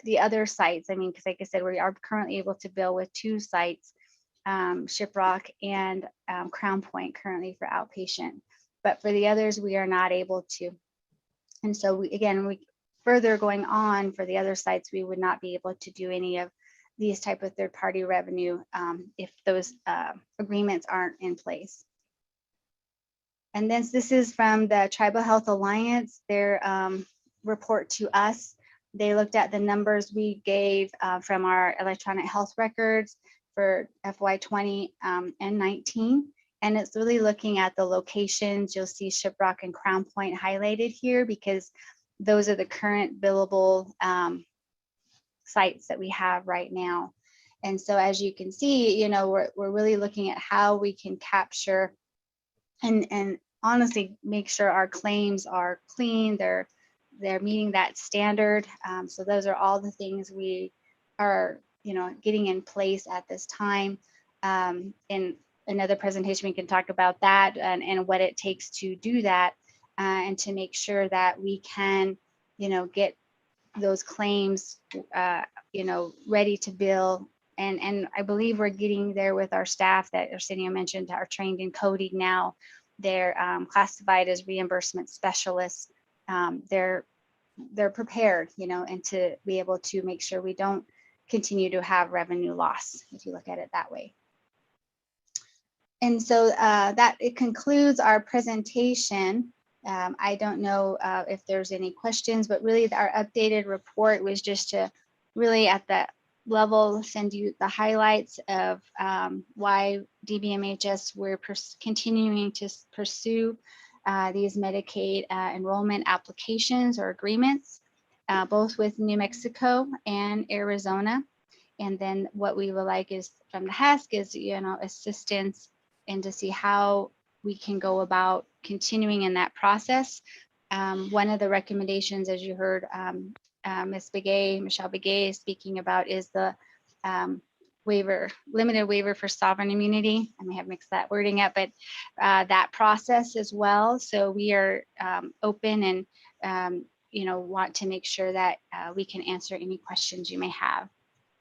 the other sites. I mean, because like I said, we are currently able to bill with 2 sites, Shiprock and Crown Point currently for outpatient. But for the others, we are not able to. And so we further going on for the other sites, we would not be able to do any of these type of third-party revenue if those agreements aren't in place. And then this is from the Tribal Health Alliance, their report to us. They looked at the numbers we gave from our electronic health records for FY20 and 19. And it's really looking at the locations. You'll see Shiprock and Crown Point highlighted here because those are the current billable sites that we have right now. And so as you can see, you know, we're really looking at how we can capture and honestly make sure our claims are clean, they're meeting that standard. So those are all the things we are, you know, getting in place at this time. In another presentation, we can talk about that and what it takes to do that and to make sure that we can, you know, get those claims, you know, ready to bill. And I believe we're getting there with our staff that Arsenio mentioned are trained in coding now. They're classified as reimbursement specialists. They're prepared, you know, and to be able to make sure we don't continue to have revenue loss, if you look at it that way. And so that it concludes our presentation. I don't know if there's any questions, but really our updated report was just to really at that level send you the highlights of why Dbmhs we're continuing to pursue these Medicaid enrollment applications or agreements, both with New Mexico and Arizona. And then what we would like is from the HESC is, you know, assistance and to see how we can go about continuing in that process. One of the recommendations, as you heard Michelle Begay speaking about, is the waiver, limited waiver for sovereign immunity. I may have mixed that wording up, but that process as well. So we are open and want to make sure that we can answer any questions you may have.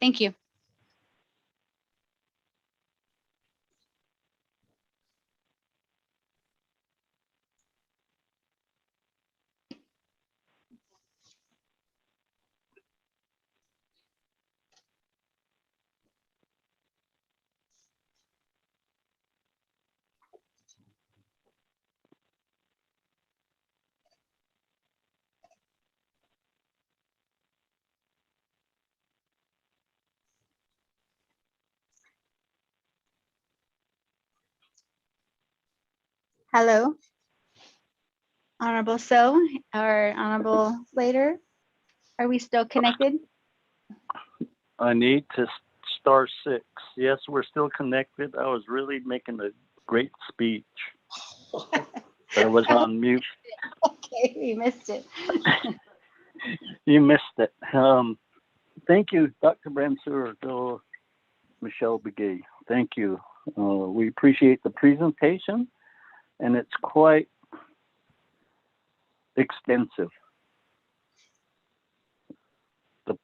Thank you. Hello, Honorable So or Honorable Slater. Are we still connected? I need to star 6. Yes, we're still connected. I was really making a great speech. I was on mute. Okay, we missed it. You missed it. Thank you, Dr. Branser, Michelle Begay. Thank you. We appreciate the presentation, and it's quite extensive. The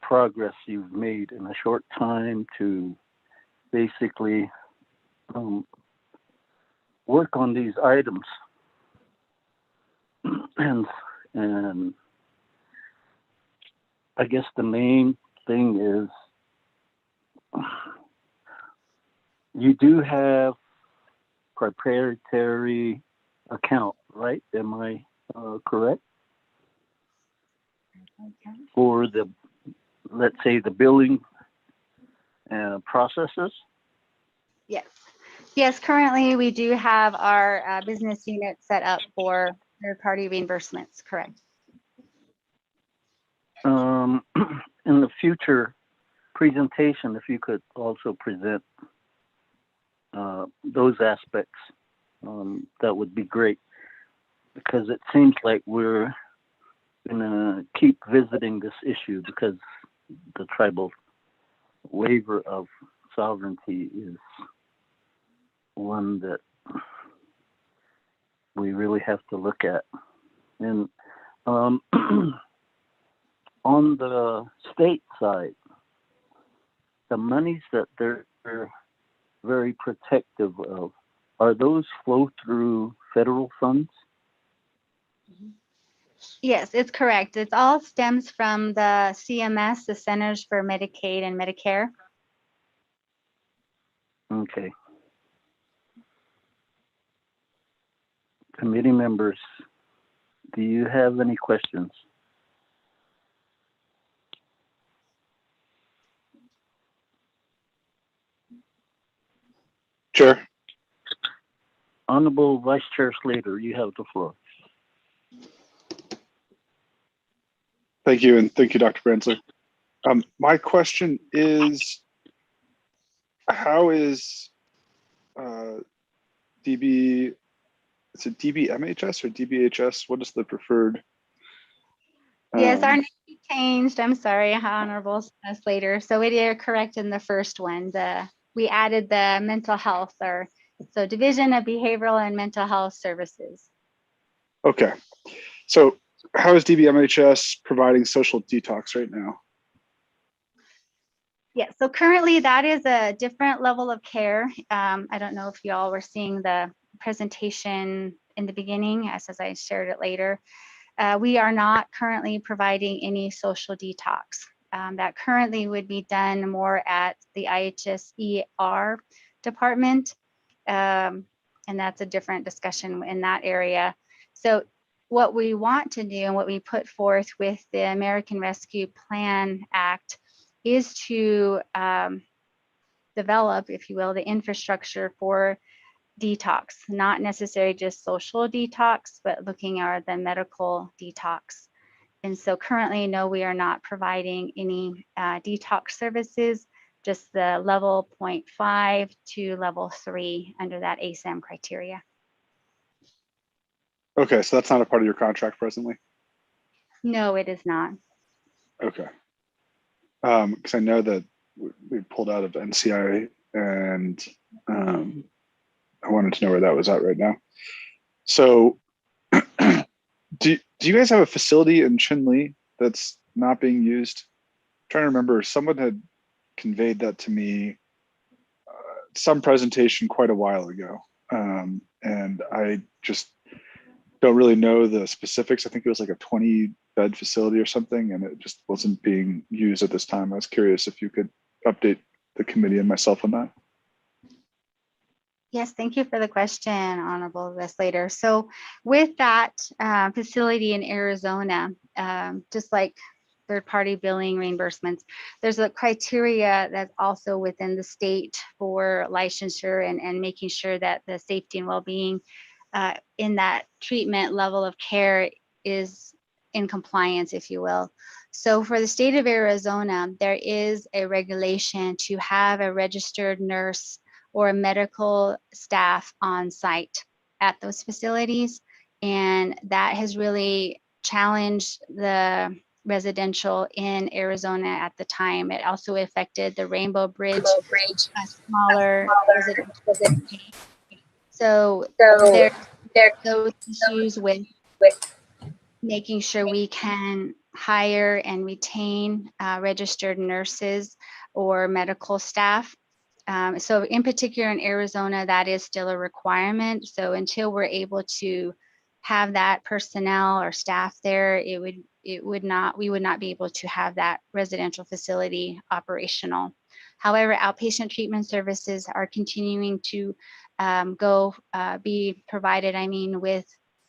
progress you've made in a short time to basically work on these items. And I guess the main thing is you do have proprietary account, right? Am I correct? For the, let's say, the billing processes? Yes. Yes, currently we do have our business unit set up for third-party reimbursements, correct? In the future presentation, if you could also present those aspects, that would be great, because it seems like we're gonna keep visiting this issue because the tribal waiver of sovereignty is one that we really have to look at. And on the state side, the monies that they're very protective of, are those flow through federal funds? Yes, it's correct. It all stems from the CMS, the Centers for Medicaid and Medicare. Okay. Committee members, do you have any questions? Chair. Honorable Vice Chair Slater, you have the floor. Thank you, and thank you, Dr. Branzler. My question is, how is Dbmhs or Dbhs? What is the preferred? Yes, our name changed. I'm sorry, Honorable Slater. So it is correct in the first one. We added the mental health, so Division of Behavioral and Mental Health Services. Okay, so how is Dbmhs providing social detox right now? Yeah, so currently that is a different level of care. I don't know if you all were seeing the presentation in the beginning, as I shared it later. We are not currently providing any social detox. That currently would be done more at the IHSER department, and that's a different discussion in that area. So what we want to do and what we put forth with the American Rescue Plan Act is to develop, if you will, the infrastructure for detox, not necessarily just social detox, but looking at the medical detox. And so currently, no, we are not providing any detox services, just the level 0.5 to level 3 under that ASAM criteria. Okay, so that's not a part of your contract presently? No, it is not. Okay. Because I know that we pulled out of NCI, and I wanted to know where that was at right now. So do you guys have a facility in Chinle that's not being used? I'm trying to remember, someone had conveyed that to me some presentation quite a while ago, and I just don't really know the specifics. I think it was like a 20-bed facility or something, and it just wasn't being used at this time. I was curious if you could update the committee and myself on that. Yes, thank you for the question, Honorable Legislator. So with that facility in Arizona, just like third-party billing reimbursements, there's a criteria that's also within the state for licensure and making sure that the safety and well-being in that treatment level of care is in compliance, if you will. So for the state of Arizona, there is a regulation to have a registered nurse or a medical staff on site at those facilities. And that has really challenged the residential in Arizona at the time. It also affected the Rainbow Bridge, a smaller residential. So there those issues with making sure we can hire and retain registered nurses or medical staff. So in particular in Arizona, that is still a requirement. So until we're able to have that personnel or staff there, we would not be able to have that residential facility operational. However, outpatient treatment services are continuing to be provided, with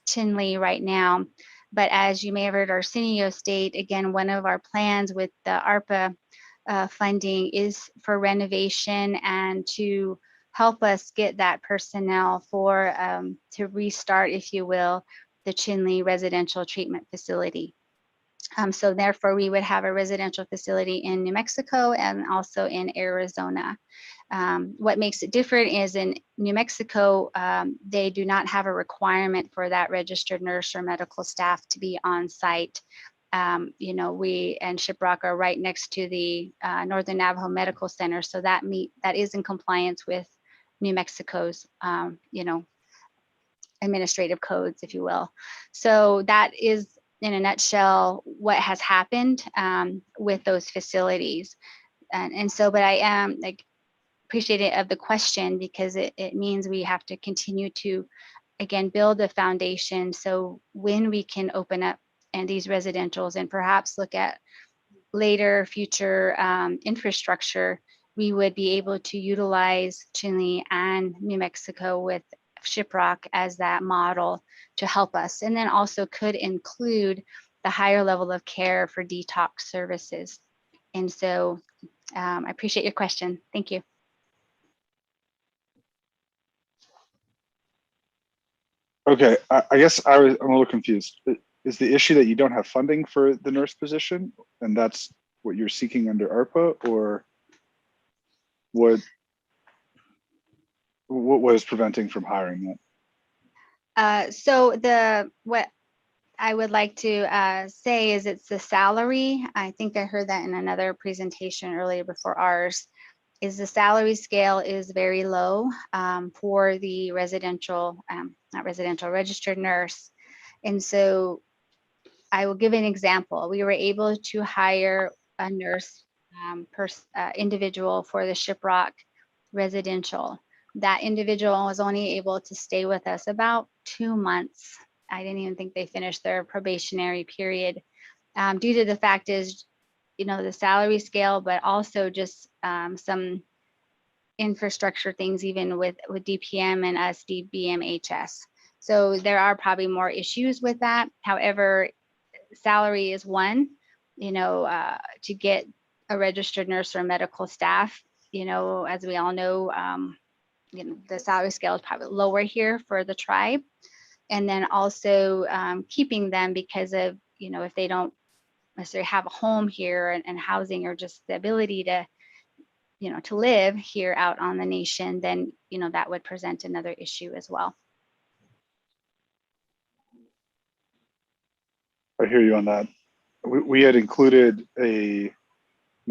Chinle right now. But as you may have heard Arsenio state, again, one of our plans with the ARPA funding is for renovation and to help us get that personnel for to restart, if you will, the Chinle residential treatment facility. So therefore, we would have a residential facility in New Mexico and also in Arizona. What makes it different is in New Mexico, they do not have a requirement for that registered nurse or medical staff to be on site. We and Shiprock are right next to the Northern Navajo Medical Center, so that is in compliance with New Mexico's, administrative codes, if you will. So that is, in a nutshell, what has happened with those facilities. But I am appreciative of the question, because it means we have to continue to, again, build a foundation. So when we can open up and these residentials and perhaps look at later future infrastructure, we would be able to utilize Chinle and New Mexico with Shiprock as that model to help us, and then also could include the higher level of care for detox services. And so I appreciate your question. Thank you. Okay, I guess I'm a little confused. Is the issue that you don't have funding for the nurse position, and that's what you're seeking under ARPA, or what is preventing from hiring that? So what I would like to say is it's the salary. I think I heard that in another presentation earlier before ours, is the salary scale is very low for the registered nurse. And so I will give an example. We were able to hire a nurse individual for the Shiprock residential. That individual was only able to stay with us about 2 months. I didn't even think they finished their probationary period due to the fact is, the salary scale, but also just some infrastructure things, even with DPM and us Dbmhs. So there are probably more issues with that. However, salary is one, to get a registered nurse or medical staff, as we all know, the salary scale is probably lower here for the tribe. And then also keeping them because of, if they don't necessarily have a home here and housing, or just the ability to, to live here out on the nation, then, that would present another issue as well. I hear you on that. We had included a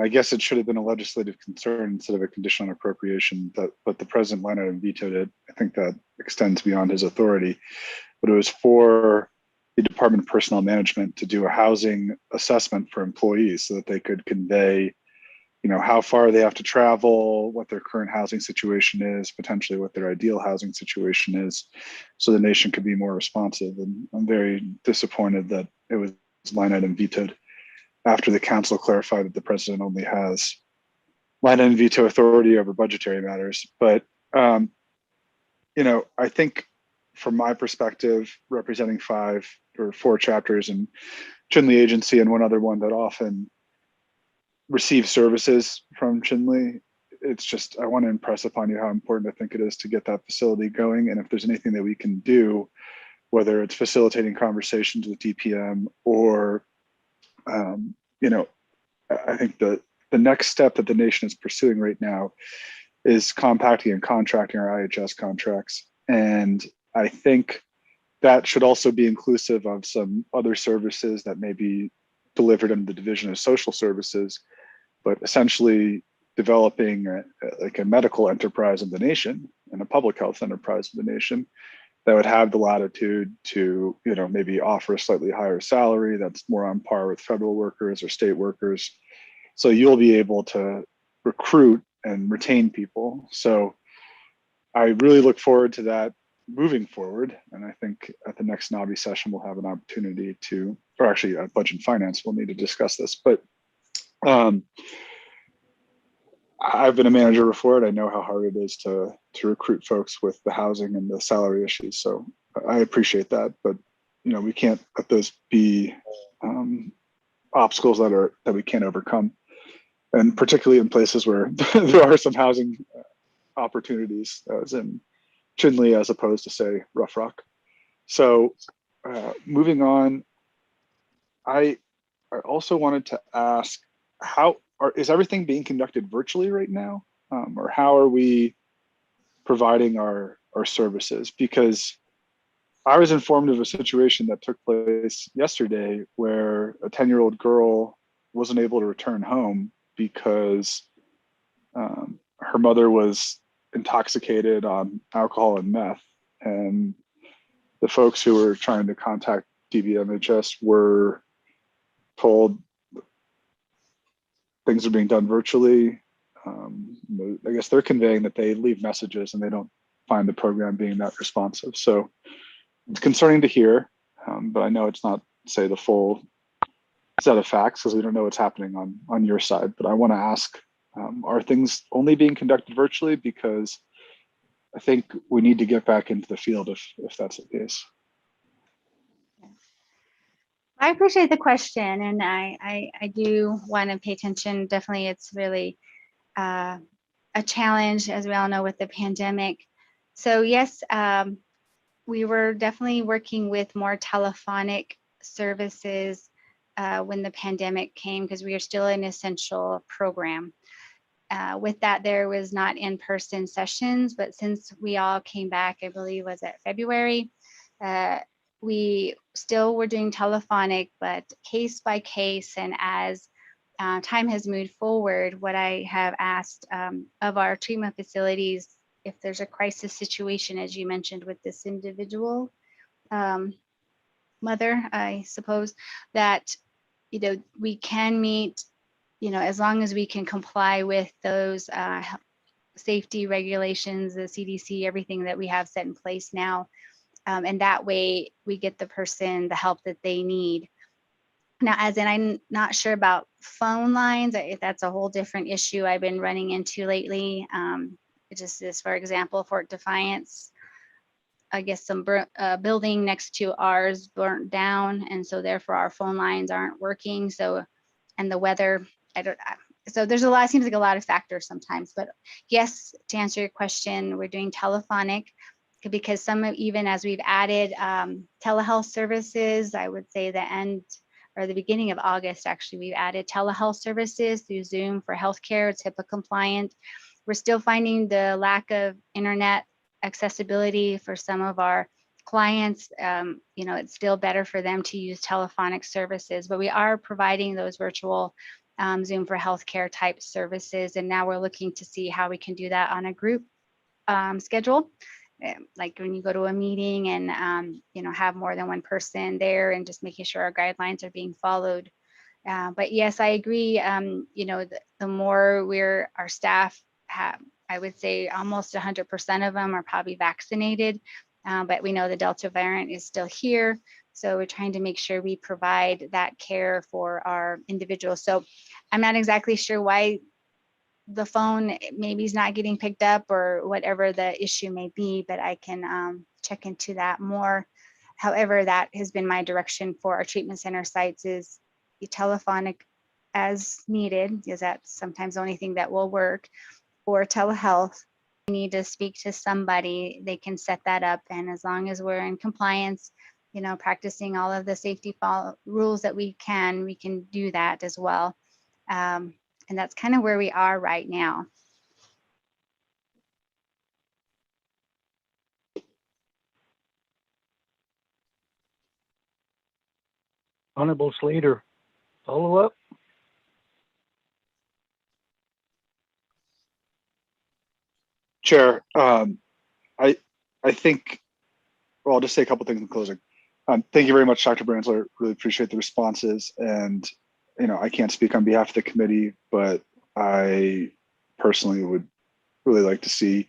I guess it should have been a legislative concern instead of a condition on appropriation, but the president line item vetoed it. I think that extends beyond his authority, but it was for the Department of Personnel Management to do a housing assessment for employees so that they could convey, how far they have to travel, what their current housing situation is, potentially what their ideal housing situation is, so the nation could be more responsive. And I'm very disappointed that it was line item vetoed after the council clarified that the president only has line item veto authority over budgetary matters. But, I think from my perspective, representing 5 or 4 chapters and Chinle Agency and one other one that often receive services from Chinle, it's just, I want to impress upon you how important I think it is to get that facility going. And if there's anything that we can do, whether it's facilitating conversations with DPM or, I think the next step that the nation is pursuing right now is compacting and contracting our IHS contracts. And I think that should also be inclusive of some other services that may be delivered under the Division of Social Services, but essentially developing a medical enterprise of the nation and a public health enterprise of the nation that would have the latitude to, maybe offer a slightly higher salary that's more on par with federal workers or state workers. So you'll be able to recruit and retain people. So I really look forward to that moving forward. And I think at the next NABI session, we'll have an opportunity to, or actually at Budget and Finance, we'll need to discuss this. But I've been a manager before, and I know how hard it is to recruit folks with the housing and the salary issues. So I appreciate that, but we can't let those be obstacles that we can't overcome, and particularly in places where there are some housing opportunities, as in Chinle, as opposed to say Rough Rock. So moving on, I also wanted to ask, is everything being conducted virtually right now? Or how are we providing our services? Because I was informed of a situation that took place yesterday where a 10-year-old girl wasn't able to return home because her mother was intoxicated on alcohol and meth. And the folks who were trying to contact Dbmhs were told things are being done virtually. I guess they're conveying that they leave messages and they don't find the program being that responsive. So it's concerning to hear, but I know it's not, say, the full set of facts because we don't know what's happening on your side. But I want to ask, are things only being conducted virtually? Because I think we need to get back into the field if that's the case. I appreciate the question, and I do want to pay attention. Definitely, it's really a challenge, as we all know, with the pandemic. So yes, we were definitely working with more telephonic services when the pandemic came, because we are still an essential program. With that, there was not in-person sessions, but since we all came back, I believe was at February, we still were doing telephonic, but case by case. And as time has moved forward, what I have asked of our treatment facilities, if there's a crisis situation, as you mentioned, with this individual mother, I suppose that, we can meet, as long as we can comply with those safety regulations, the CDC, everything that we have set in place now. And that way we get the person the help that they need. Now, as in, I'm not sure about phone lines. That's a whole different issue I've been running into lately. Just as, for example, Fort Defiance, I guess some building next to ours burnt down, and so therefore our phone lines aren't working. So, and the weather, so there's a lot, seems like a lot of factors sometimes. But yes, to answer your question, we're doing telephonic, because even as we've added telehealth services, I would say the beginning of August, actually, we've added telehealth services through Zoom for healthcare. It's HIPAA compliant. We're still finding the lack of internet accessibility for some of our clients. It's still better for them to use telephonic services, but we are providing those virtual Zoom for healthcare type services. And now we're looking to see how we can do that on a group schedule. Like when you go to a meeting and, you know, have more than one person there and just making sure our guidelines are being followed. But yes, I agree. You know, the more our staff have, I would say almost 100% of them are probably vaccinated, but we know the Delta variant is still here. So we're trying to make sure we provide that care for our individuals. So I'm not exactly sure why the phone maybe is not getting picked up or whatever the issue may be, but I can check into that more. However, that has been my direction for our treatment center sites is telephonic as needed, because that's sometimes the only thing that will work, or telehealth. We need to speak to somebody, they can set that up. And as long as we're in compliance, you know, practicing all of the safety rules that we can do that as well. And that's kind of where we are right now. Honorable Slater, follow up? Chair, I think, well, I'll just say a couple things in closing. Thank you very much, Dr. Branzler. Really appreciate the responses. And, you know, I can't speak on behalf of the committee, but I personally would really like to see,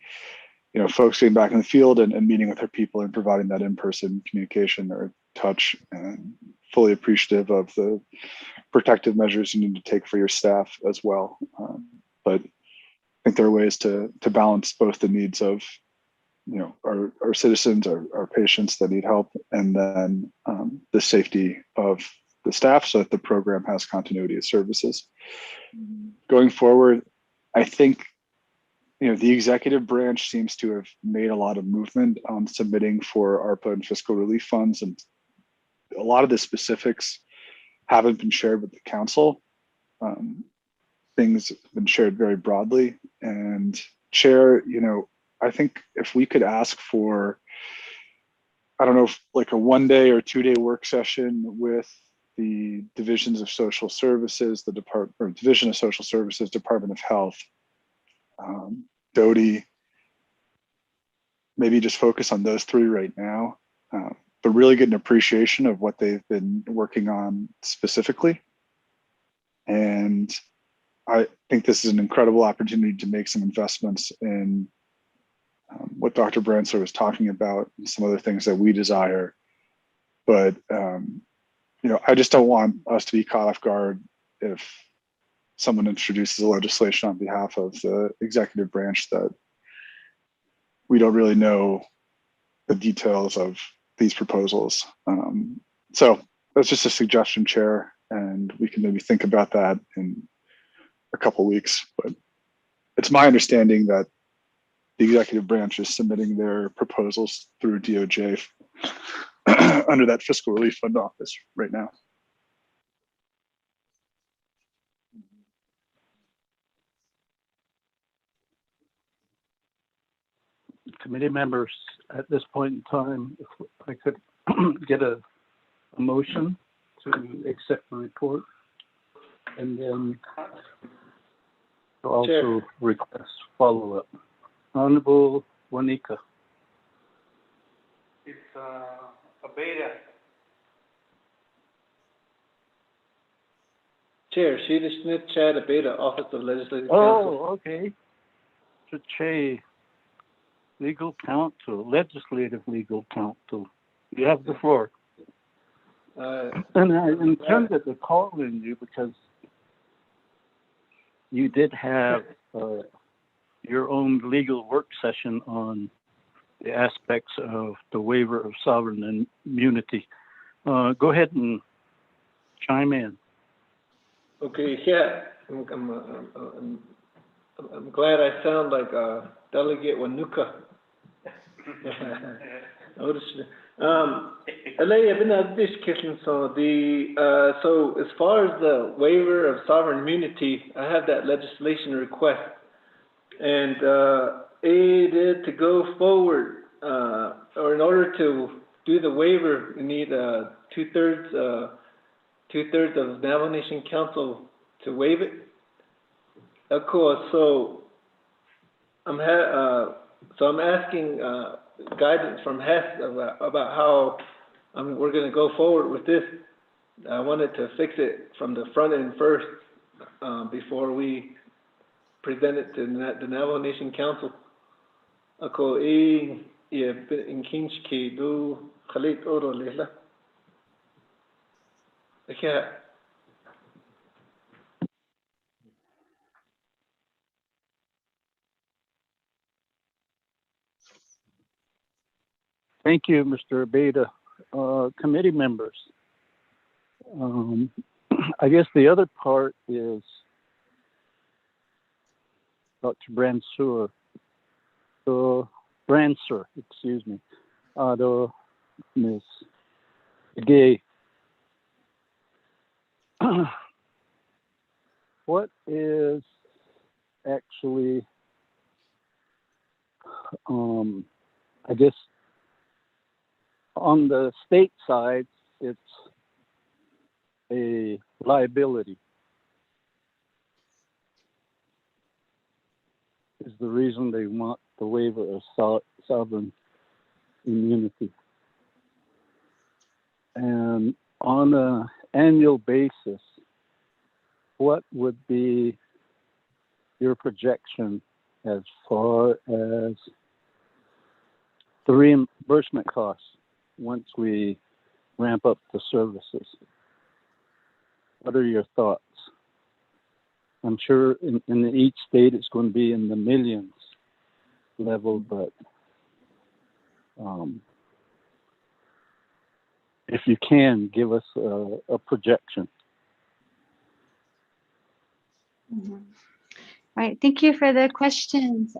you know, folks getting back in the field and meeting with their people and providing that in-person communication or touch, and fully appreciative of the protective measures you need to take for your staff as well. But I think there are ways to balance both the needs of, you know, our citizens, our patients that need help, and then the safety of the staff so that the program has continuity of services. Going forward, I think, you know, the executive branch seems to have made a lot of movement on submitting for ARPA and fiscal relief funds, and a lot of the specifics haven't been shared with the council. Things have been shared very broadly. And Chair, you know, I think if we could ask for, I don't know, if like a 1-day or 2-day work session with the divisions of social services, the Division of Social Services, Department of Health, DOTI, maybe just focus on those three right now, but really get an appreciation of what they've been working on specifically. And I think this is an incredible opportunity to make some investments in what Dr. Branzler was talking about and some other things that we desire. But, you know, I just don't want us to be caught off guard if someone introduces a legislation on behalf of the executive branch that we don't really know the details of these proposals. So that's just a suggestion, Chair, and we can maybe think about that in a couple of weeks. But it's my understanding that the executive branch is submitting their proposals through DOJ under that fiscal relief fund office right now. Committee members, at this point in time, if I could get a motion to accept the report, and then also request follow-up. Honorable Wanika. It's a beta. Chair, Sheila Smith, Chair, the Beta, Office of Legislative Counsel. Oh, okay. Chair, Legal Counsel, Legislative Legal Counsel. You have the floor. And I intended to call in you because you did have your own legal work session on the aspects of the waiver of sovereign immunity. Go ahead and chime in. Okay, yeah, I'm glad I sound like Delegate Wanuka. So as far as the waiver of sovereign immunity, I have that legislation request, and to go forward, or in order to do the waiver, you need two-thirds of Navajo Nation Council to waive it? Of course, so I'm asking guidance from Hess about how we're going to go forward with this. I wanted to fix it from the front end first before we present it to the Navajo Nation Council. Ako in kinchki do khalit oro lehla. Okay. Thank you, Mr. Abeda. Committee members. I guess the other part is Dr. Brandsur, excuse me, Ms. Gay. What is actually, I guess, on the state side, it's a liability. Is the reason they want the waiver of sovereign immunity. And on an annual basis, what would be your projection as far as the reimbursement costs once we ramp up the services? What are your thoughts? I'm sure in each state it's going to be in the millions level, but if you can, give us a projection. All right, thank you for the questions,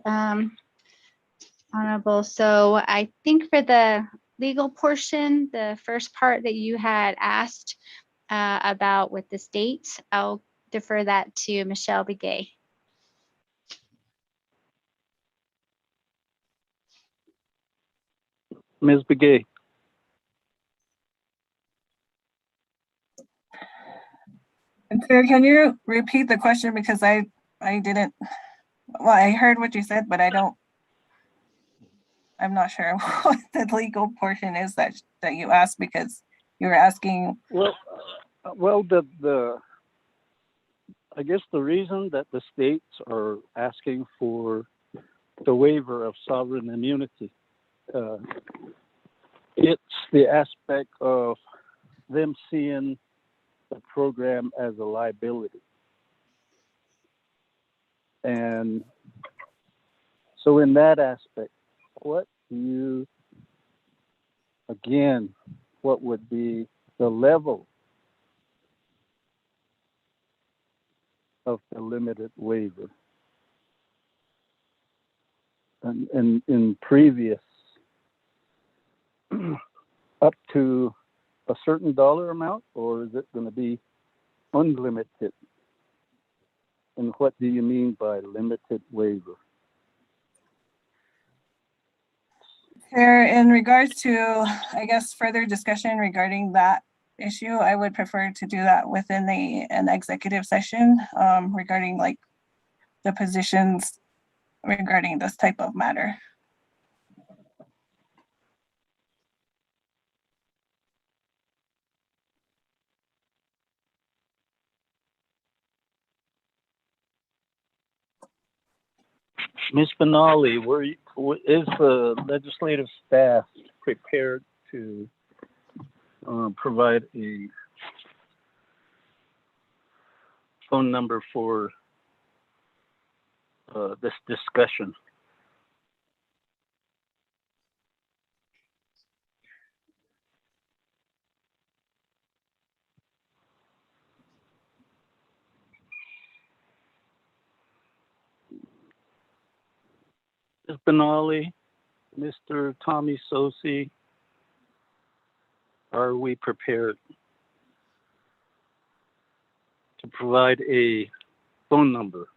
Honorable. So I think for the legal portion, the first part that you had asked about with the states, I'll defer that to Michelle Begay. Ms. Begay. Sir, can you repeat the question, because I didn't, well, I heard what you said, but I'm not sure what the legal portion is that you asked, because you were asking. Well, I guess the reason that the states are asking for the waiver of sovereign immunity, it's the aspect of them seeing the program as a liability. And so in that aspect, what would be the level of the limited waiver? And in previous, up to a certain dollar amount, or is it going to be unlimited? And what do you mean by limited waiver? Here, in regards to, I guess, further discussion regarding that issue, I would prefer to do that within an executive session regarding like the positions regarding this type of matter. Ms. Benali, is the legislative staff prepared to provide a phone number for this discussion? Ms. Benali, Mr. Tommy Sosi, are we prepared to provide a phone number?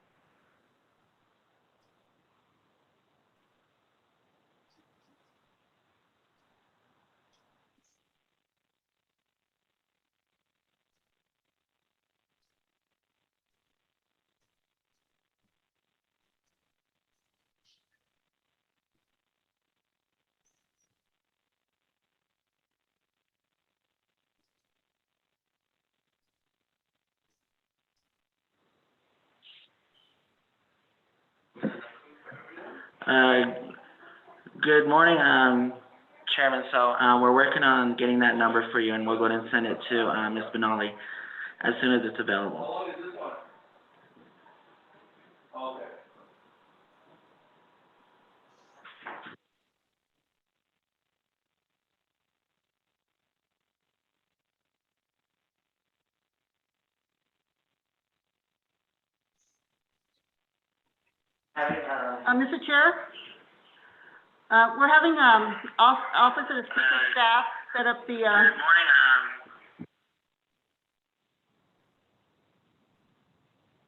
Good morning, Chairman. So we're working on getting that number for you, and we'll go ahead and send it to Ms. Benali as soon as it's available. Mr. Chair, we're having Office of the Speaker staff set up the.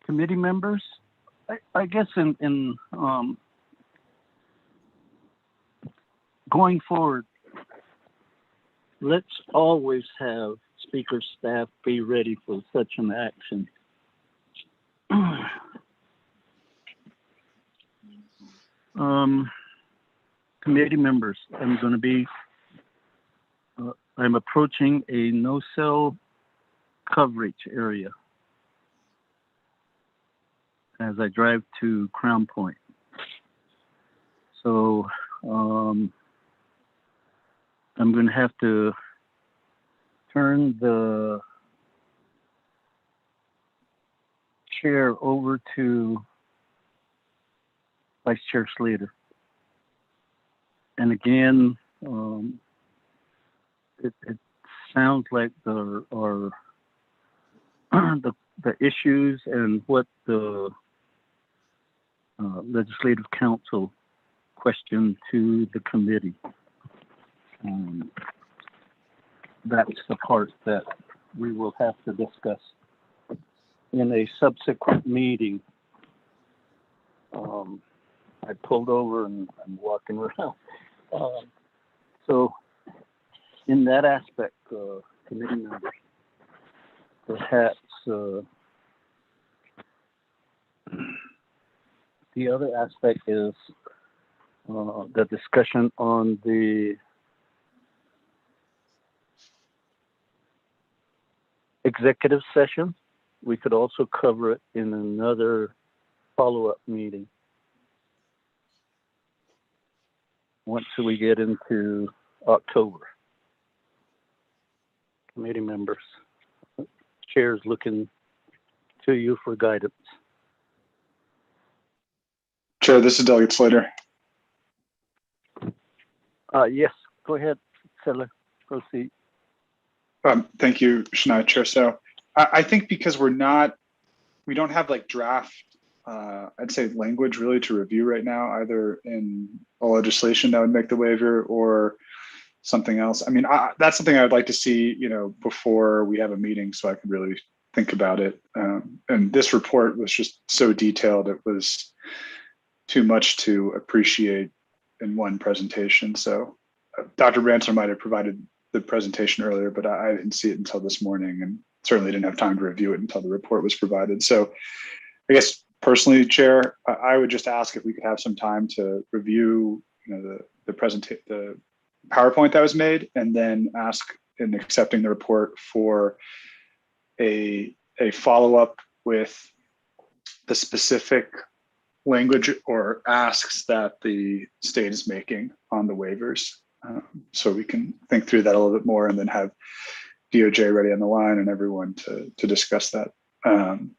Committee members, I guess in going forward, let's always have speaker staff be ready for such an action. Committee members, I'm approaching a no-cell coverage area as I drive to Crown Point. So I'm going to have to turn the chair over to Vice Chair Slater. And again, it sounds like the issues and what the Legislative Council questioned to the committee. That's the part that we will have to discuss in a subsequent meeting. I pulled over and I'm walking around. So in that aspect, committee members, perhaps the other aspect is the discussion on the executive session. We could also cover it in another follow-up meeting once we get into October. Committee members, chair's looking to you for guidance. Chair, this is Delegate Slater. Yes, go ahead, Settler, proceed. Thank you, Shania, Chair. So I think because we don't have like draft, I'd say language really to review right now, either in a legislation that would make the waiver or something else. I mean, that's something I'd like to see, before we have a meeting so I could really think about it. And this report was just so detailed, it was too much to appreciate in one presentation. So Dr. Branson might have provided the presentation earlier, but I didn't see it until this morning and certainly didn't have time to review it until the report was provided. So I guess personally, Chair, I would just ask if we could have some time to review the PowerPoint that was made, and then ask in accepting the report for a follow-up with the specific language or asks that the state is making on the waivers. So we can think through that a little bit more and then have DOJ ready on the line and everyone to discuss that. And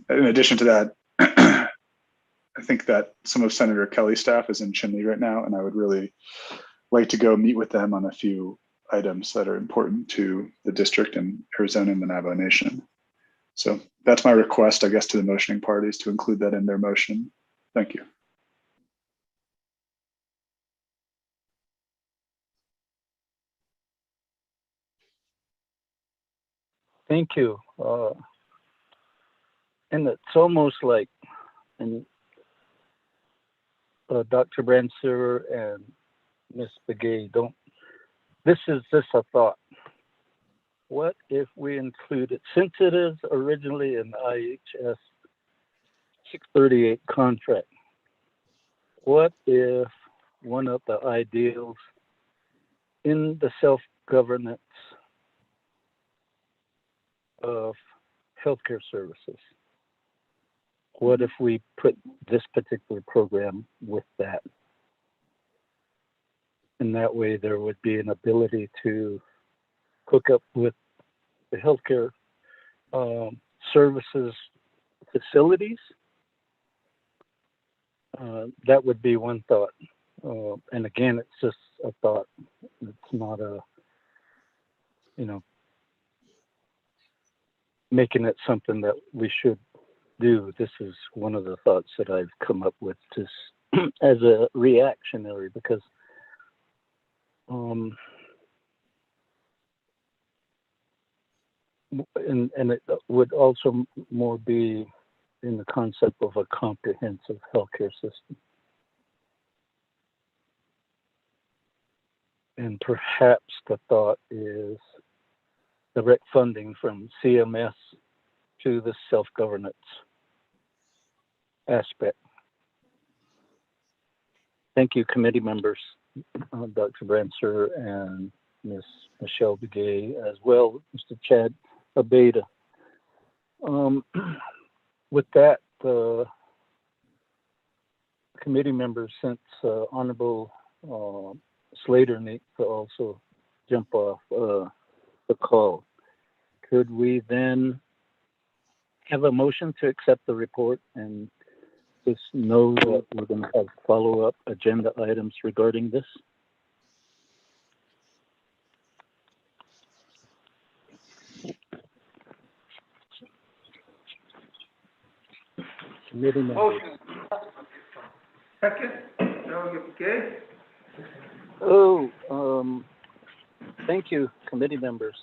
in addition to that, I think that some of Senator Kelly's staff is in Chinle right now, and I would really like to go meet with them on a few items that are important to the district and Arizona and the Navajo Nation. So that's my request, I guess, to the motioning parties to include that in their motion. Thank you. Thank you. And it's almost like, Dr. Brancer and Ms. Begay, this is just a thought. What if we included, since it is originally an IHS 638 contract, what if one of the ideals in the self-governance of healthcare services what if we put this particular program with that? And that way there would be an ability to hook up with the healthcare services facilities. That would be one thought. And again, it's just a thought. It's not a, making it something that we should do. This is one of the thoughts that I've come up with just as a reactionary, because and it would also more be in the concept of a comprehensive healthcare system. And perhaps the thought is direct funding from CMS to the self-governance aspect. Thank you, committee members, Dr. Brancer and Ms. Michelle Begay, as well, Mr. Chad Abeda. With that, committee members, since Honorable Slater needs to also jump off the call, could we then have a motion to accept the report and just know that we're going to have follow-up agenda items regarding this? Committee members. Motion. Second, okay. Thank you, committee members.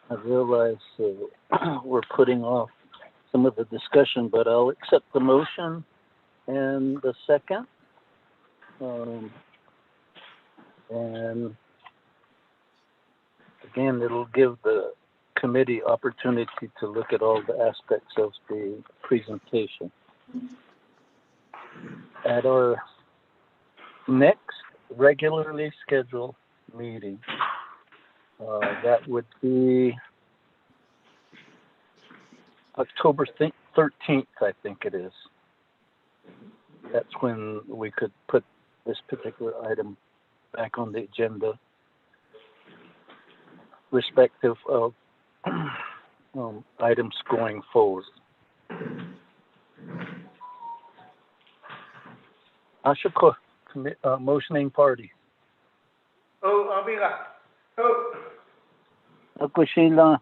I realize we're putting off some of the discussion, but I'll accept the motion and the second. And again, it'll give the committee opportunity to look at all the aspects of the presentation. At our next regularly scheduled meeting, that would be October 13th, I think it is. That's when we could put this particular item back on the agenda, respective of items going forward. Ashoko, motioning party. Abira. Akushila.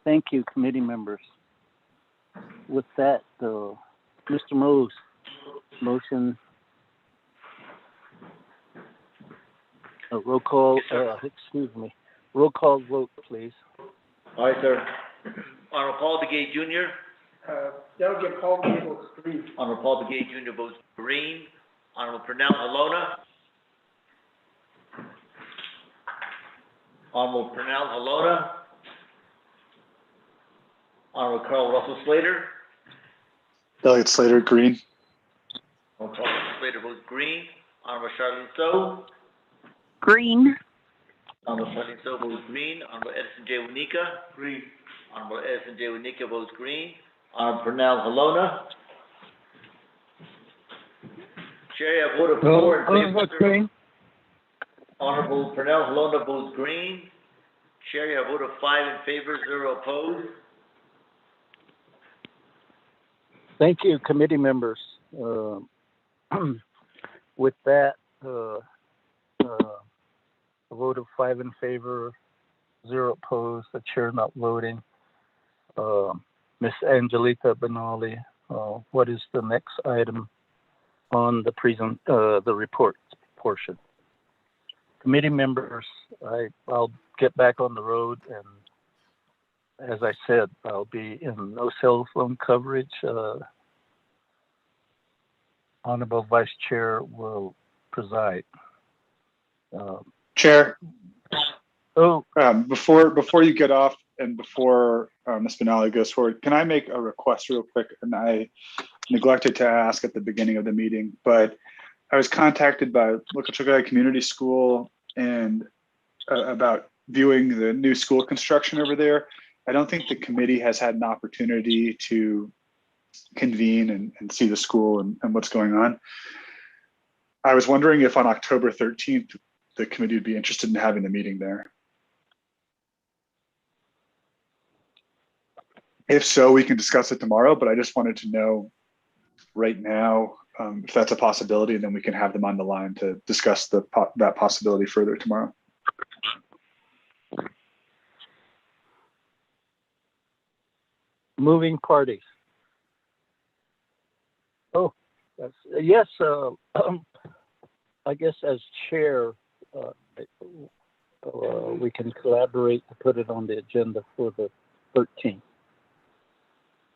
Thank you, committee members. With that, Mr. Mose, motion, roll call, roll call vote, please. All right, sir. Honorable Paul Begay Jr. Delegate Paul Begay votes green. Honorable Paul Begay Jr. votes green. Honorable Pernell Halona. Honorable Pernell Halona. Honorable Carl Russell Slater. Delegate Slater, green. Honorable Carl Russell Slater votes green. Honorable Charlene So. Green. Honorable Charlene So votes green. Honorable Edison J. Wanika. Green. Honorable Edison J. Wanika votes green. Honorable Pernell Halona. Chair, I vote of 4 in favor. Green. Honorable Pernell Halona votes green. Chair, I vote of 5 in favor, 0 opposed. Thank you, committee members. With that, a vote of 5 in favor, 0 opposed, the chair not voting. Ms. Angelita Benali, what is the next item on the report portion? Committee members, I'll get back on the road, and as I said, I'll be in no cell phone coverage. Honorable Vice Chair will preside. Chair. Before you get off and before Ms. Benali goes forward, can I make a request real quick? And I neglected to ask at the beginning of the meeting, but I was contacted by Lokachukai Community School and about viewing the new school construction over there. I don't think the committee has had an opportunity to convene and see the school and what's going on. I was wondering if on October 13th, the committee would be interested in having the meeting there. If so, we can discuss it tomorrow, but I just wanted to know right now if that's a possibility, and then we can have them on the line to discuss that possibility further tomorrow. Moving parties. Oh, yes. I guess as chair, we can collaborate to put it on the agenda for the 13th.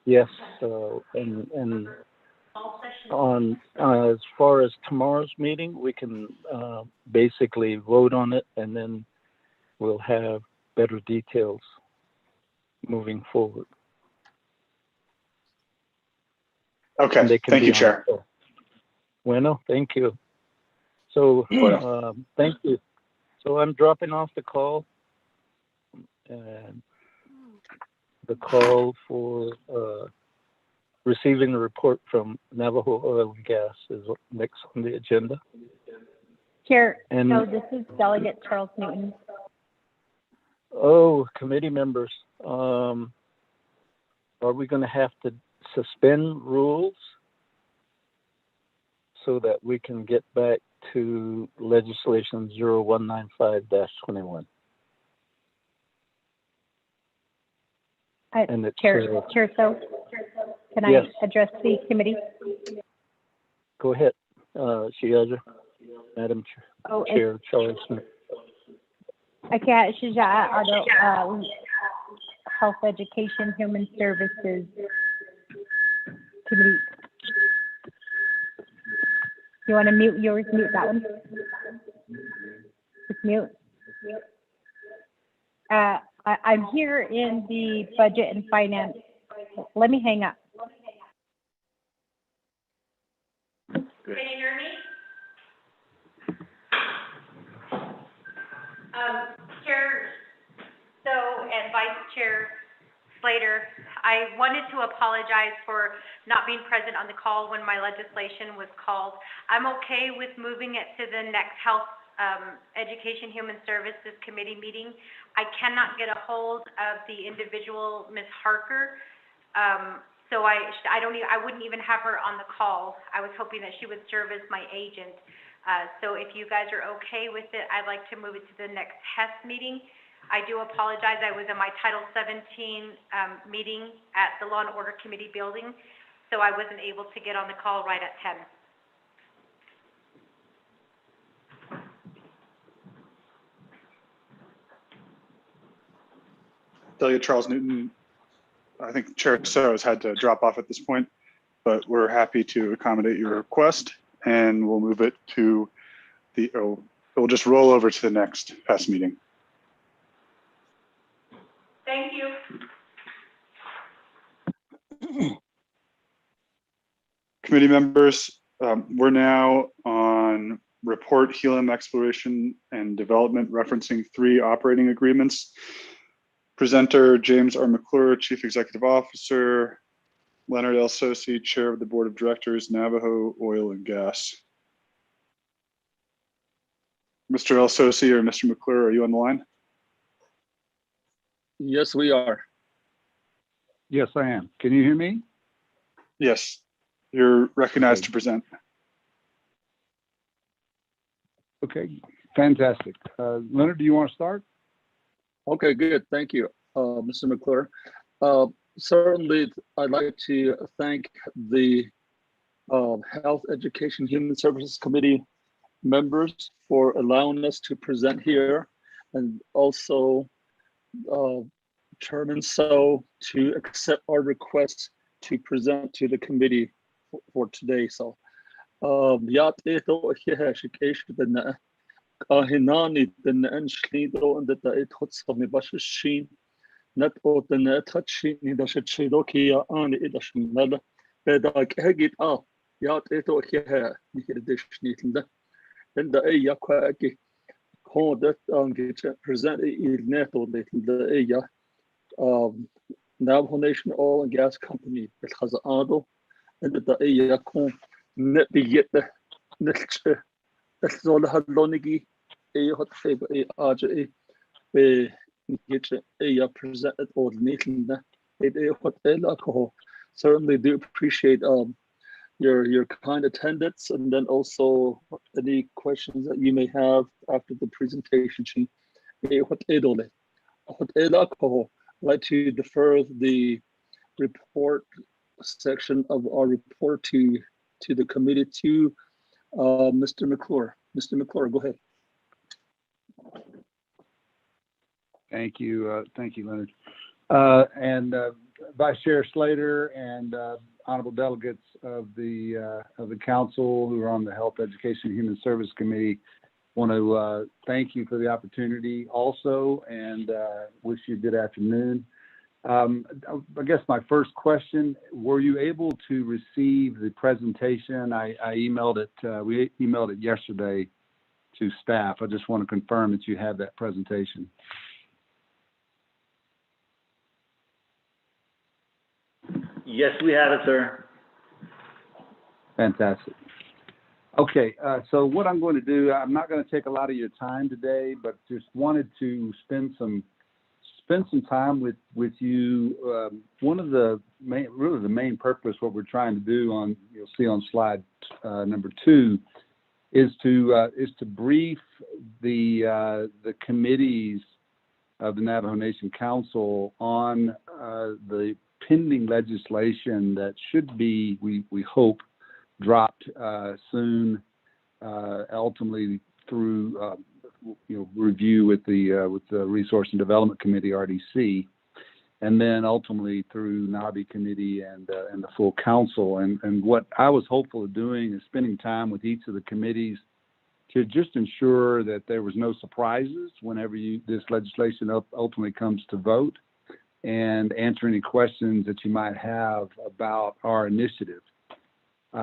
Yes, and on as far as tomorrow's meeting, we can basically vote on it, and then we'll have better details moving forward. Okay, thank you, Chair. Bueno, thank you. So, thank you. So I'm dropping off the call, and the call for receiving the report from Navajo Oil and Gas is next on the agenda. Chair, And no, this is Delegate Charles Newton. oh, committee members, are we going to have to suspend rules so that we can get back to legislation 0195-21? And it's, Chair, so can yes. I address the committee? Go ahead, Shiaja, Madam Chair Charles Smith. Okay, Shiaja, Health, Education, Human Services Committee. You want to mute yours? Mute that one. Just mute. I'm here in the Budget and Finance. Let me hang up. Good. Can you hear me? Chair and Vice Chair Slater, I wanted to apologize for not being present on the call when my legislation was called. I'm okay with moving it to the next Health, Education, Human Services Committee meeting. I cannot get a hold of the individual, Ms. Harker. So I wouldn't even have her on the call. I was hoping that she would serve as my agent. So if you guys are okay with it, I'd like to move it to the next HES meeting. I do apologize. I was in my Title 17 meeting at the Law and Order Committee building, so I wasn't able to get on the call right at 10. Delegate Charles Newton, I think Chair So has had to drop off at this point, but we're happy to accommodate your request, and we'll move it to we'll just roll over to the next HES meeting. Thank you. Committee members, we're now on report Helium Exploration and Development referencing 3 operating agreements. Presenter James R. McClure, Chief Executive Officer, Leonard L. Sosi, Chair of the Board of Directors, Navajo Oil and Gas. Mr. L. Sosi or Mr. McClure, are you on the line? Yes, we are. Yes, I am. Can you hear me? Yes, you're recognized to present. Okay, fantastic. Leonard, do you want to start? Okay, good. Thank you, Mr. McClure. Certainly, I'd like to thank the Health, Education, Human Services Committee members for allowing us to present here, and also Chairman So to accept our request to present to the committee for today. So, Ahinani den Enschlido and the Etots of Mibashin, not all the Netachi in the Chidokia on the Idashin, Bedak Hegit up, Yat Eto here, Nikidishnitin, and the Ayaquaki, called that on get present il neto the Aya, Navajo Nation Oil and Gas Company it has ado and the yakon net the yet the next all the hadlonigi a hot favor a aja a get a presented all neatly a hot alcohol. Certainly do appreciate your kind attendance, and then also any questions that you may have after the presentation. I'd like to defer the report section of our report to the committee to Mr. McClure. Mr. McClure, go ahead. Thank you, Leonard. And Vice Chair Slater and honorable delegates of the council who are on the Health, Education, and Human Service Committee, want to thank you for the opportunity also, and wish you a good afternoon. I guess my first question, were you able to receive the presentation? I emailed it, we emailed it yesterday to staff. I just want to confirm that you have that presentation. Yes, we have it, sir. Fantastic. Okay, so what I'm going to do, I'm not going to take a lot of your time today, but just wanted to spend some time with you. One of the main purpose, what we're trying to do on, you'll see on slide number 2, is to brief the committees of the Navajo Nation Council on the pending legislation that should be, we hope, dropped soon, ultimately through review with the Resource and Development Committee, RDC, and then ultimately through NABI Committee and the full council. And what I was hopeful of doing is spending time with each of the committees to just ensure that there was no surprises whenever this legislation ultimately comes to vote, and answer any questions that you might have about our initiative.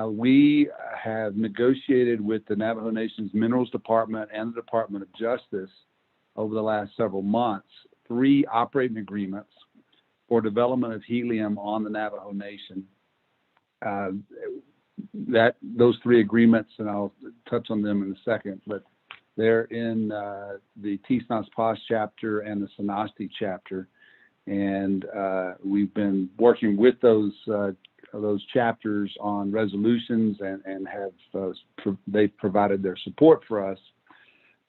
We have negotiated with the Navajo Nation's Minerals Department and the Department of Justice over the last several months 3 operating agreements for development of helium on the Navajo Nation. Those 3 agreements, and I'll touch on them in a second, but they're in the Tisnas chapter and the Sanasti chapter. And we've been working with those chapters on resolutions and have they've provided their support for us.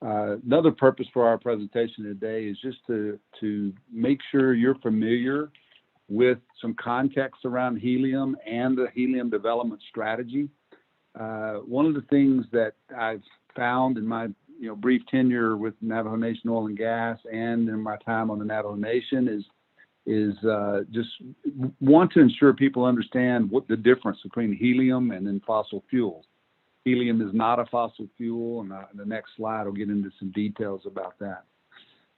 Another purpose for our presentation today is just to make sure you're familiar with some context around helium and the helium development strategy. One of the things that I've found in my brief tenure with Navajo Nation Oil and Gas and in my time on the Navajo Nation is just want to ensure people understand what the difference between helium and then fossil fuels. Helium is not a fossil fuel, and the next slide will get into some details about that.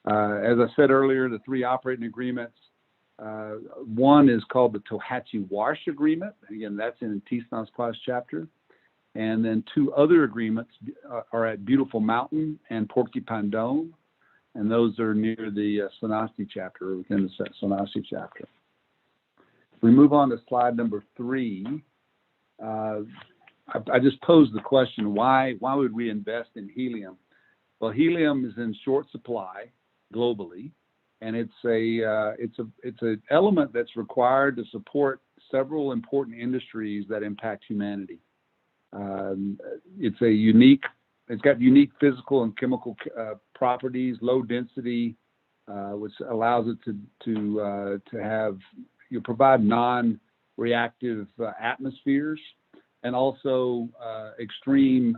As I said earlier, the 3 operating agreements, one is called the Tohatchee Wash Agreement. Again, that's in Tisnas chapter. And then 2 other agreements are at Beautiful Mountain and Porcupine Dome. And those are near the Sanasti chapter, or within the Sanasti chapter. If we move on to slide number 3, I just posed the question, why would we invest in helium? Well, helium is in short supply globally, and it's an element that's required to support several important industries that impact humanity. It's got unique physical and chemical properties, low density, which allows it to provide non-reactive atmospheres, and also extreme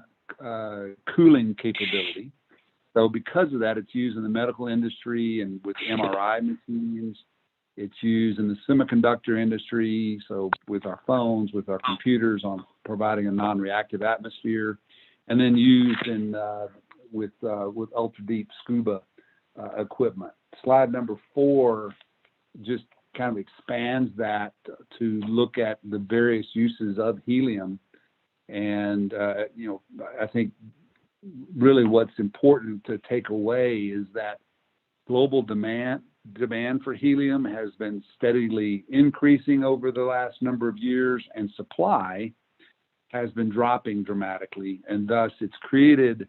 cooling capability. So because of that, it's used in the medical industry and with MRI machines. It's used in the semiconductor industry, so with our phones, with our computers, on providing a non-reactive atmosphere, and then used in with ultra deep scuba equipment. Slide number 4 just kind of expands that to look at the various uses of helium, and I think really what's important to take away is that global demand demand for helium has been steadily increasing over the last number of years, and supply has been dropping dramatically, and thus it's created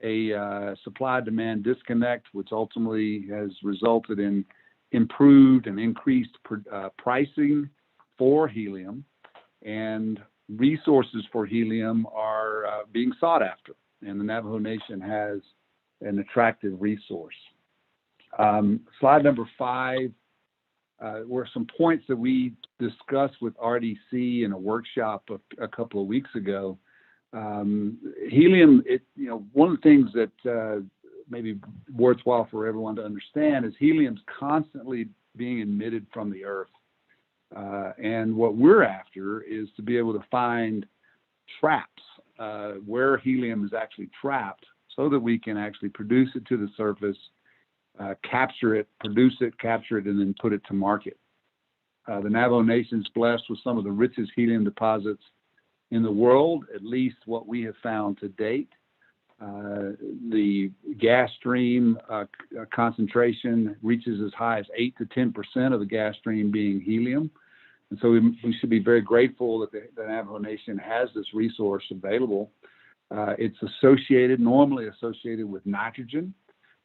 a supply-demand disconnect, which ultimately has resulted in improved and increased pricing for helium, and resources for helium are being sought after, and the Navajo Nation has an attractive resource. Slide number 5 were some points that we discussed with RDC in a workshop a couple of weeks ago. Helium, one of the things that may be worthwhile for everyone to understand is helium's constantly being emitted from the earth. And what we're after is to be able to find traps where helium is actually trapped so that we can actually produce it to the surface, capture it, produce it, capture it, and then put it to market. The Navajo Nation is blessed with some of the richest helium deposits in the world, at least what we have found to date. The gas stream concentration reaches as high as 8 to 10% of the gas stream being helium. And so we should be very grateful that the Navajo Nation has this resource available. It's normally associated with nitrogen.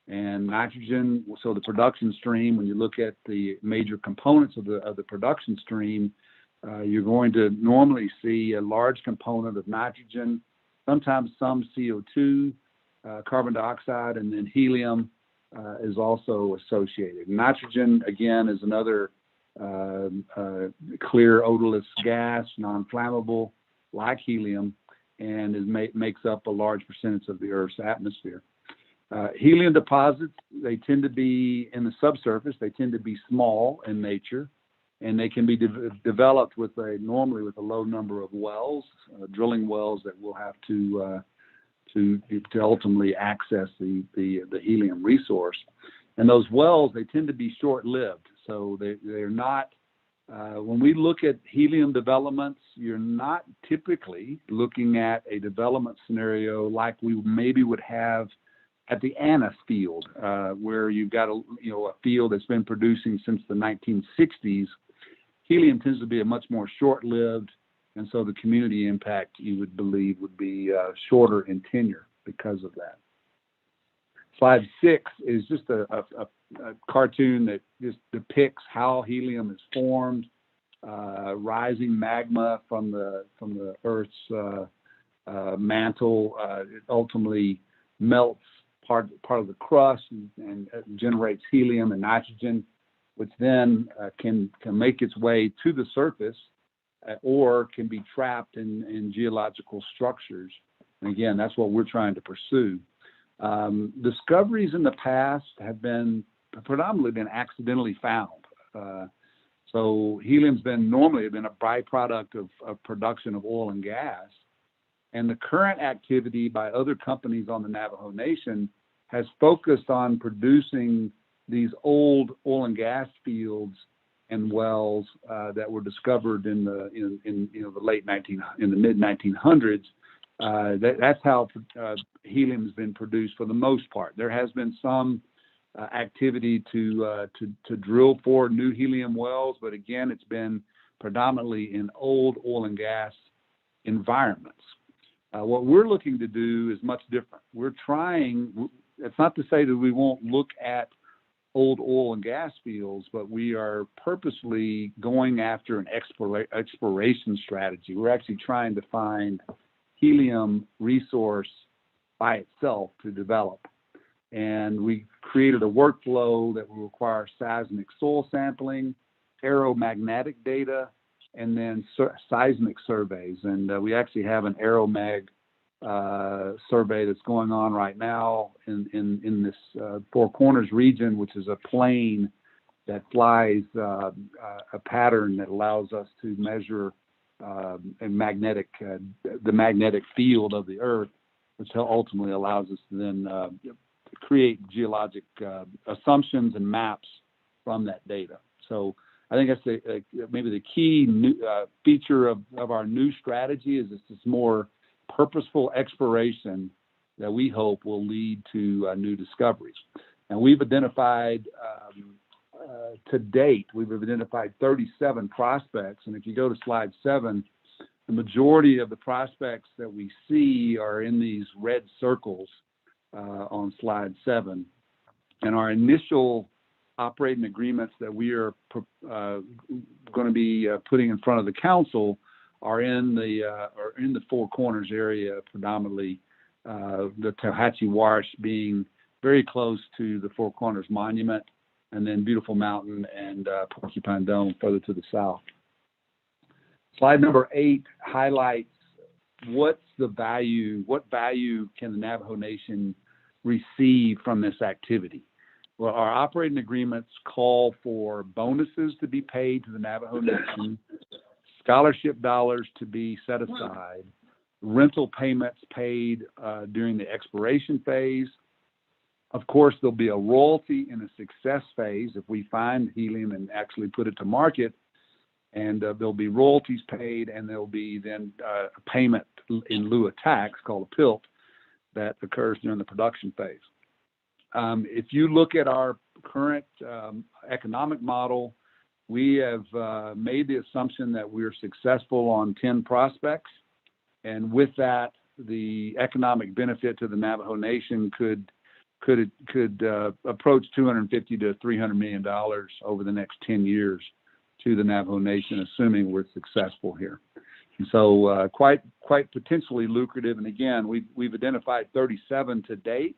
And nitrogen, so the production stream, when you look at the major components of the production stream, you're going to normally see a large component of nitrogen, sometimes some CO2, carbon dioxide, and then helium is also associated. Nitrogen, again, is another clear, odorless gas, non-flammable, like helium, and makes up a large percentage of the Earth's atmosphere. Helium deposits, they tend to be in the subsurface. They tend to be small in nature, and they can be developed normally with a low number of wells, drilling wells that will have to ultimately access the helium resource. And those wells, they tend to be short-lived. So they're not, when we look at helium developments, you're not typically looking at a development scenario like we maybe would have at the Anna field, where you've got a field that's been producing since the 1960s. Helium tends to be a much more short-lived, and so the community impact, you would believe, would be shorter in tenure because of that. Slide 6 is just a cartoon that just depicts how helium is formed, rising magma from the Earth's mantle. It ultimately melts part of the crust and generates helium and nitrogen, which then can make its way to the surface or can be trapped in geological structures. And again, that's what we're trying to pursue. Discoveries in the past have predominantly been accidentally found. So helium's normally been a byproduct of production of oil and gas. And the current activity by other companies on the Navajo Nation has focused on producing these old oil and gas fields and wells that were discovered in the mid 1900s. That's how helium has been produced for the most part. There has been some activity to drill for new helium wells, but again, it's been predominantly in old oil and gas environments. What we're looking to do is much different. We're trying, it's not to say that we won't look at old oil and gas fields, but we are purposely going after an exploration strategy. We're actually trying to find helium resource by itself to develop. And we created a workflow that will require seismic soil sampling, aeromagnetic data, and then seismic surveys. And we actually have an aeromag survey that's going on right now in this Four Corners region, which is a plane that flies a pattern that allows us to measure the magnetic field of the Earth, which ultimately allows us to then create geologic assumptions and maps from that data. So I think that's maybe the key feature of our new strategy is this more purposeful exploration that we hope will lead to new discoveries. And we've identified to date, we've identified 37 prospects. And if you go to slide 7, the majority of the prospects that we see are in these red circles on slide 7. And our initial operating agreements that we are going to be putting in front of the council are in the Four Corners area, predominantly the Tallahatchie Wash being very close to the Four Corners Monument, and then Beautiful Mountain and Porcupine Dome further to the south. Slide number 8 highlights what value can the Navajo Nation receive from this activity. Well, our operating agreements call for bonuses to be paid to the Navajo Nation, scholarship dollars to be set aside, rental payments paid during the exploration phase. Of course, there'll be a royalty in a success phase if we find helium and actually put it to market, and there'll be royalties paid, and there'll be then a payment in lieu of tax called a PILT that occurs during the production phase. If you look at our current economic model, we have made the assumption that we're successful on 10 prospects, and with that, the economic benefit to the Navajo Nation could approach $250 to $300 million over the next 10 years to the Navajo Nation, assuming we're successful here. And so quite potentially lucrative. And again, we've identified 37 to date.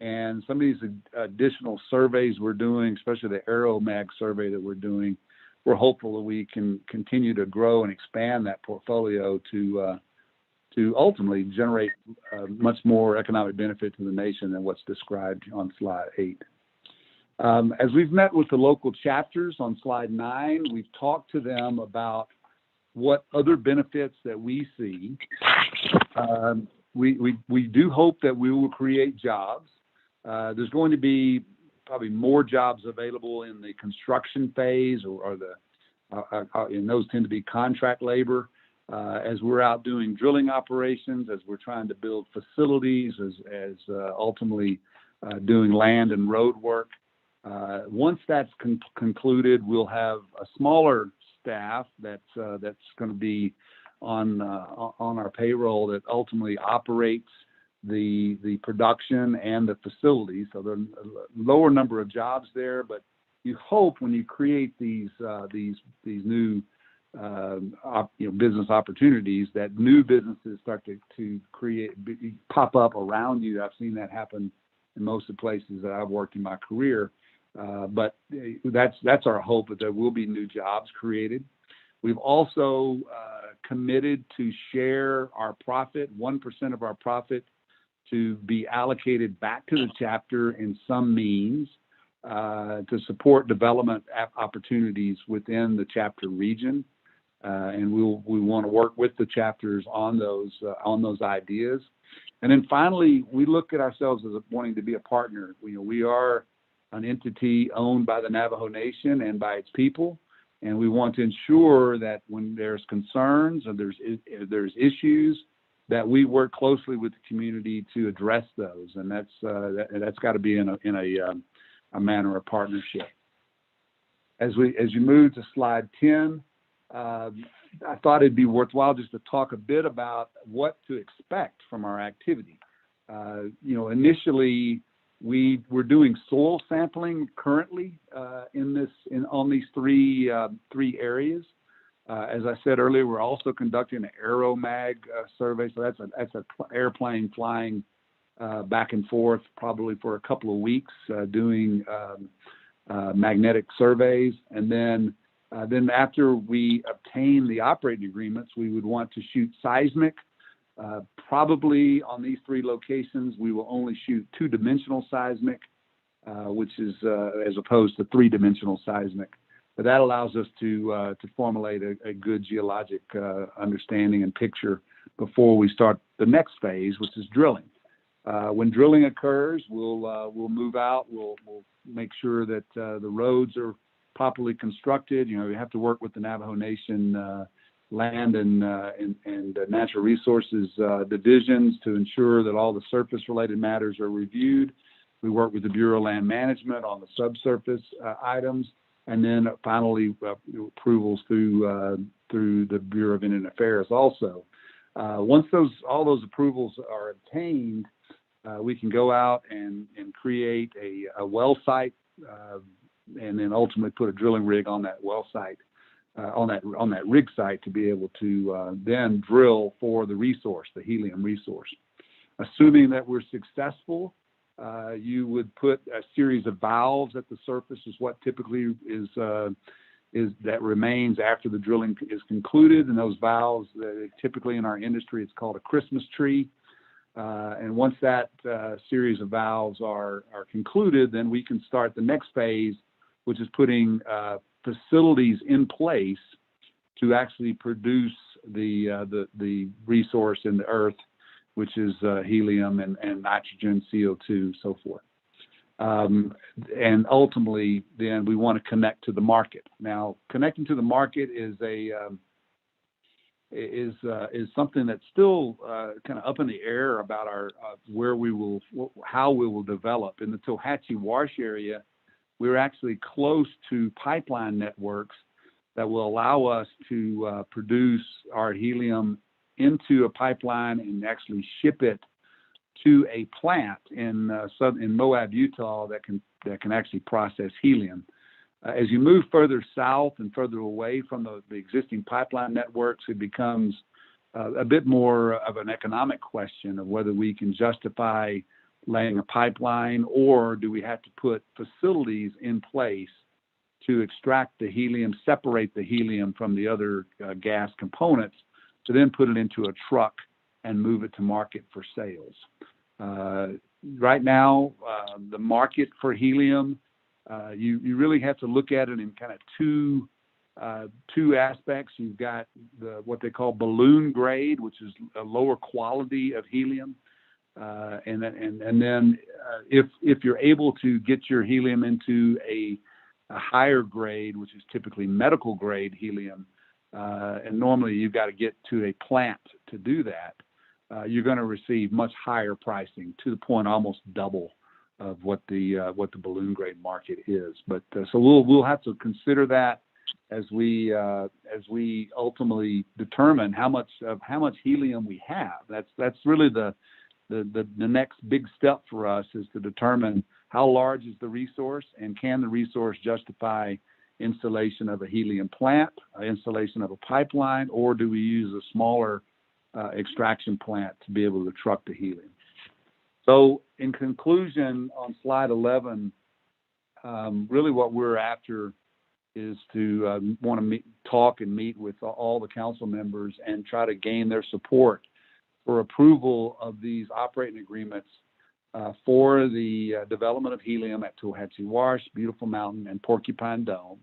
And some of these additional surveys we're doing, especially the AeroMag survey that we're doing, we're hopeful that we can continue to grow and expand that portfolio to ultimately generate much more economic benefit to the nation than what's described on slide 8. As we've met with the local chapters on slide 9, we've talked to them about what other benefits that we see. We do hope that we will create jobs. There's going to be probably more jobs available in the construction phase, and those tend to be contract labor. As we're out doing drilling operations, as we're trying to build facilities, as ultimately doing land and road work. Once that's concluded, we'll have a smaller staff that's going to be on our payroll that ultimately operates the production and the facilities. So there's a lower number of jobs there, but you hope when you create these new business opportunities that new businesses start to pop up around you. I've seen that happen in most of the places that I've worked in my career. But that's our hope, that there will be new jobs created. We've also committed to share our profit, 1% of our profit, to be allocated back to the chapter in some means to support development opportunities within the chapter region. And we want to work with the chapters on those ideas. And then finally, we look at ourselves as wanting to be a partner. We are an entity owned by the Navajo Nation and by its people, and we want to ensure that when there's concerns or there's issues, that we work closely with the community to address those, and that's got to be in a manner of partnership. As you move to slide 10, I thought it'd be worthwhile just to talk a bit about what to expect from our activity. Initially, we're doing soil sampling currently on these three areas. As I said earlier, we're also conducting an AeroMag survey. So that's an airplane flying back and forth probably for a couple of weeks doing magnetic surveys. And then after we obtain the operating agreements, we would want to shoot seismic. Probably on these three locations, we will only shoot 2-dimensional seismic, which is as opposed to 3-dimensional seismic. But that allows us to formulate a good geologic understanding and picture before we start the next phase, which is drilling. When drilling occurs, we'll move out. We'll make sure that the roads are properly constructed. We have to work with the Navajo Nation land and natural resources divisions to ensure that all the surface-related matters are reviewed. We work with the Bureau of Land Management on the subsurface items, and then finally approvals through the Bureau of Indian Affairs also. Once all those approvals are obtained, we can go out and create a well site, and then ultimately put a drilling rig on that well site, on that rig site, to be able to then drill for the resource, the helium resource. Assuming that we're successful, you would put a series of valves at the surface, is what typically is that remains after the drilling is concluded. And those valves, typically in our industry, it's called a Christmas tree. And once that series of valves are concluded, then we can start the next phase, which is putting facilities in place to actually produce the resource in the earth, which is helium and nitrogen, CO2, so forth. And ultimately, then we want to connect to the market. Now, connecting to the market is something that's still kind of up in the air about how we will develop. In the Tohatchee Wash area, we're actually close to pipeline networks that will allow us to produce our helium into a pipeline and actually ship it to a plant in Moab, Utah, that can actually process helium. As you move further south and further away from the existing pipeline networks, it becomes a bit more of an economic question of whether we can justify laying a pipeline, or do we have to put facilities in place to extract the helium, separate the helium from the other gas components, to then put it into a truck and move it to market for sales. Right now, the market for helium, you really have to look at it in kind of two aspects. You've got what they call balloon grade, which is a lower quality of helium, and then if you're able to get your helium into a higher grade, which is typically medical grade helium, and normally you've got to get to a plant to do that, you're going to receive much higher pricing, to the point almost double of what the balloon grade market is. But so we'll have to consider that as we ultimately determine how much helium we have. That's really the next big step for us, is to determine how large is the resource, and can the resource justify installation of a helium plant, installation of a pipeline, or do we use a smaller extraction plant to be able to truck the helium. So in conclusion, on slide 11, really what we're after is to want to talk and meet with all the council members and try to gain their support for approval of these operating agreements for the development of helium at Tohatchee Wash, Beautiful Mountain, and Porcupine Dome.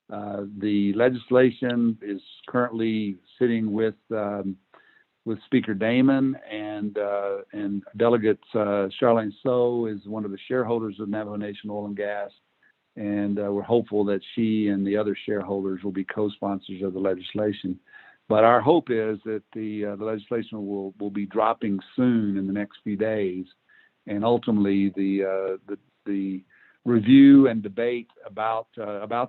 The legislation is currently sitting with Speaker Damon, and Delegate Charlene So is one of the shareholders of Navajo Nation Oil and Gas, and we're hopeful that she and the other shareholders will be co-sponsors of the legislation. But our hope is that the legislation will be dropping soon in the next few days, and ultimately the review and debate about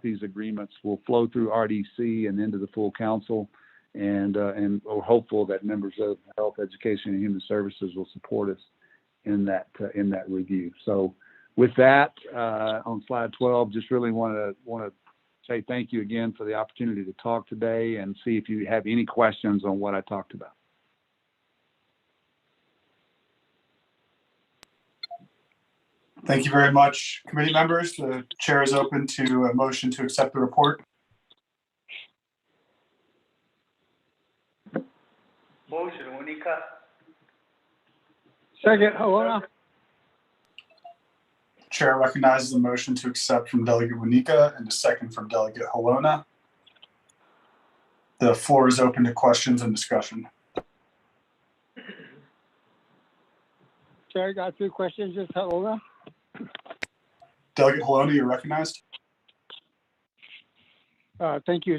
these agreements will flow through RDC and into the full council. And we're hopeful that members of Health, Education, and Human Services will support us in that review. So with that, on slide 12, just really want to say thank you again for the opportunity to talk today, and see if you have any questions on what I talked about. Thank you very much, committee members. The chair is open to a motion to accept the report. Motion, Unica. Second, Halona. Chair recognizes the motion to accept from Delegate Winika and a second from Delegate Halona. The floor is open to questions and discussion. Chair, I got 2 questions. Just Halona. Delegate Halona, you're recognized. Thank you,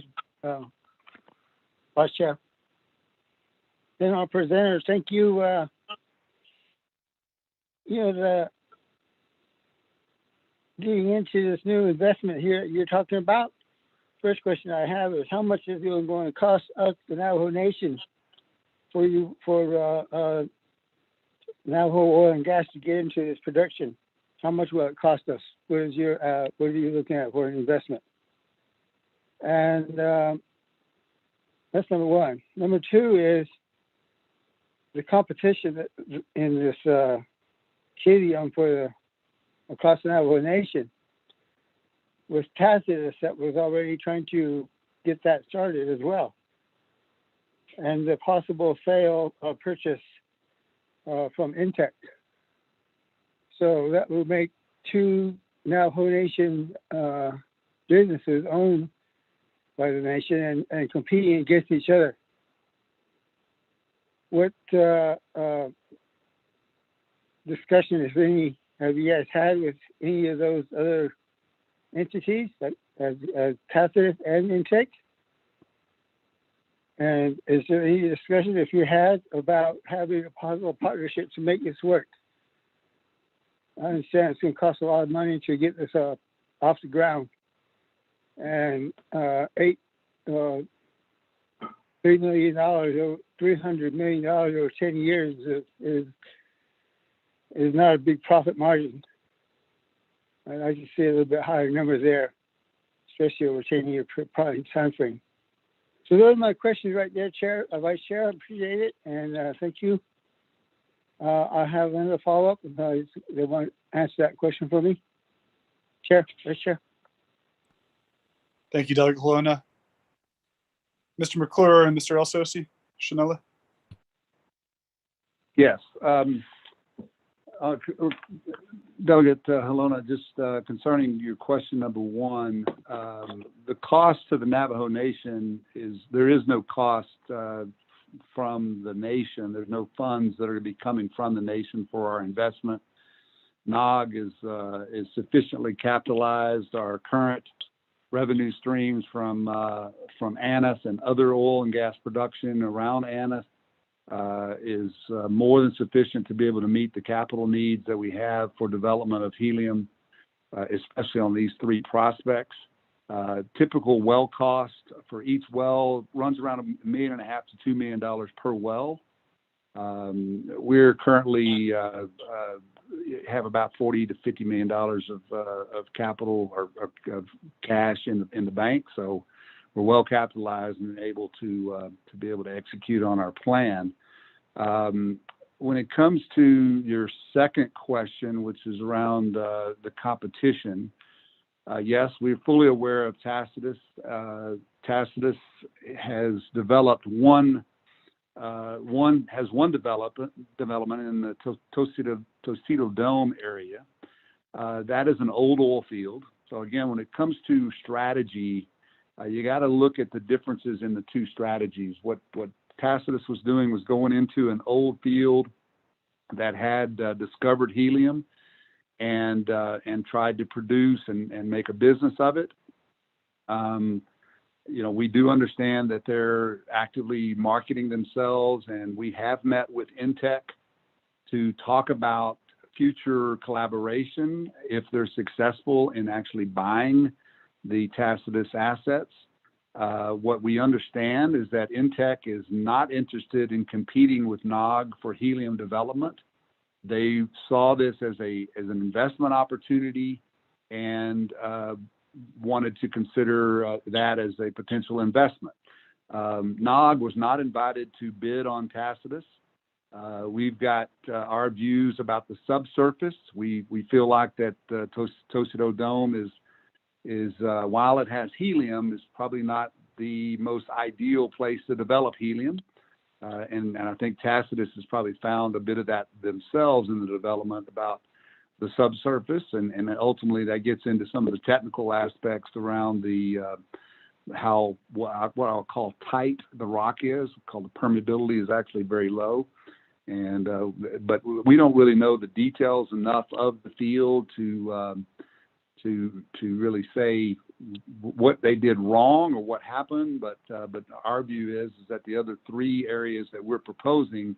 Vice Chair. Then our presenters, thank you. The getting into this new investment here you're talking about, first question I have is how much is it going to cost us, the Navajo Nation, for Navajo oil and gas to get into this production? How much will it cost us? What are you looking at for an investment? And that's number one. Number two is the competition in this helium across the Navajo Nation was Tacitus that was already trying to get that started as well. And the possible sale or purchase from Intech. So that will make two Navajo Nation businesses owned by the nation and competing against each other. What discussion, if any, have you guys had with any of those other entities, like as Tacitus and Intech? And is there any discussion, if you had, about having a possible partnership to make this work? I understand it's going to cost a lot of money to get this off the ground, and $300 million over 10 years is not a big profit margin. And I just see a little bit higher number there, especially over 10-year probably time frame. So those are my questions right there, Vice Chair. I appreciate it, and thank you. I have another follow-up if they want to answer that question for me. Vice Chair. Thank you, Delegate Colonna. Mr. McClure and Mr. Elsosi, Shanella. Yes. Delegate Helona, just concerning your question number one, the cost to the Navajo Nation there is no cost from the nation. There's no funds that are going to be coming from the nation for our investment. NOG is sufficiently capitalized. Our current revenue streams from Annis and other oil and gas production around Annis is more than sufficient to be able to meet the capital needs that we have for development of helium, especially on these three prospects. Typical well cost for each well runs around $1.5 million to $2 million per well. We're currently have about $40 to $50 million of capital or of cash in the bank, so we're well capitalized and able to be able to execute on our plan. When it comes to your second question, which is around the competition, yes, we're fully aware of Tacitus. Tacitus has developed one development in the Tostido Dome area. That is an old oil field. So again, when it comes to strategy, you got to look at the differences in the two strategies. What Tacitus was doing was going into an old field that had discovered helium and tried to produce and make a business of it. We do understand that they're actively marketing themselves, and we have met with Intech to talk about future collaboration if they're successful in actually buying the Tacitus assets. What we understand is that Intech is not interested in competing with NOG for helium development. They saw this as an investment opportunity and wanted to consider that as a potential investment. NOG was not invited to bid on Tacitus. We've got our views about the subsurface. We feel like that Tostido Dome is while it has helium, is probably not the most ideal place to develop helium. And I think Tacitus has probably found a bit of that themselves in the development about the subsurface, and ultimately that gets into some of the technical aspects around what I'll call tight the rock is, called the permeability is actually very low. And but we don't really know the details enough of the field to really say what they did wrong or what happened. But our view is that the other three areas that we're proposing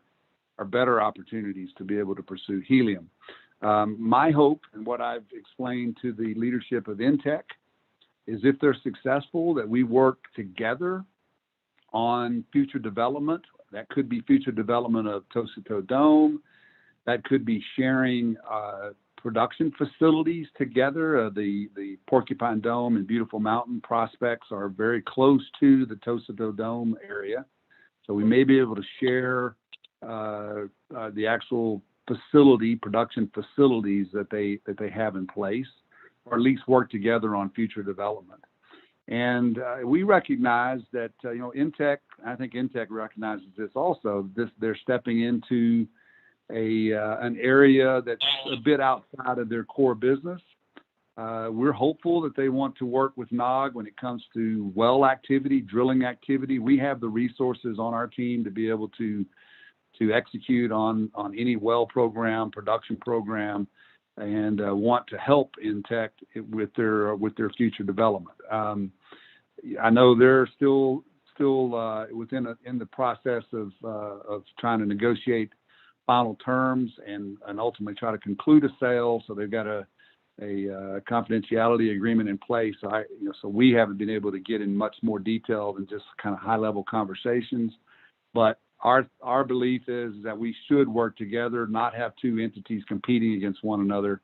are better opportunities to be able to pursue helium. My hope and what I've explained to the leadership of Intech is if they're successful, that we work together on future development. That could be future development of Tosito Dome. That could be sharing production facilities together. The Porcupine Dome and Beautiful Mountain prospects are very close to the Tosito Dome area. So we may be able to share the actual production facilities that they have in place, or at least work together on future development. And we recognize that, Intech, I think Intech recognizes this also, they're stepping into an area that's a bit outside of their core business. We're hopeful that they want to work with NOG when it comes to well activity, drilling activity. We have the resources on our team to be able to execute on any well program, production program, and want to help Intech with their future development. I know they're still in the process of trying to negotiate final terms and ultimately try to conclude a sale. So they've got a confidentiality agreement in place. So we haven't been able to get in much more detail than just kind of high level conversations. But our belief is that we should work together, not have two entities competing against one another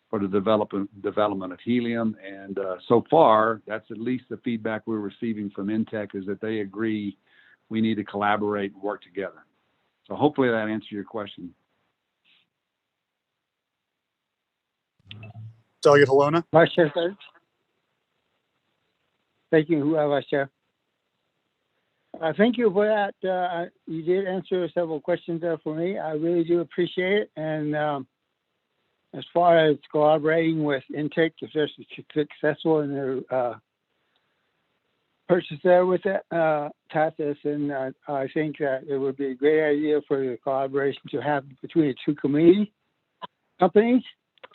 for the development of helium. And so far, that's at least the feedback we're receiving from Intech, is that they agree we need to collaborate and work together. So hopefully that answers your question. Delegate Halona. Vice Chair, sir. Thank you, Vice Chair. Thank you for that. You did answer several questions there for me. I really do appreciate it. And as far as collaborating with Intech, if they're successful in their purchase there with that Tatis, and I think that it would be a great idea for the collaboration to have between the two companies.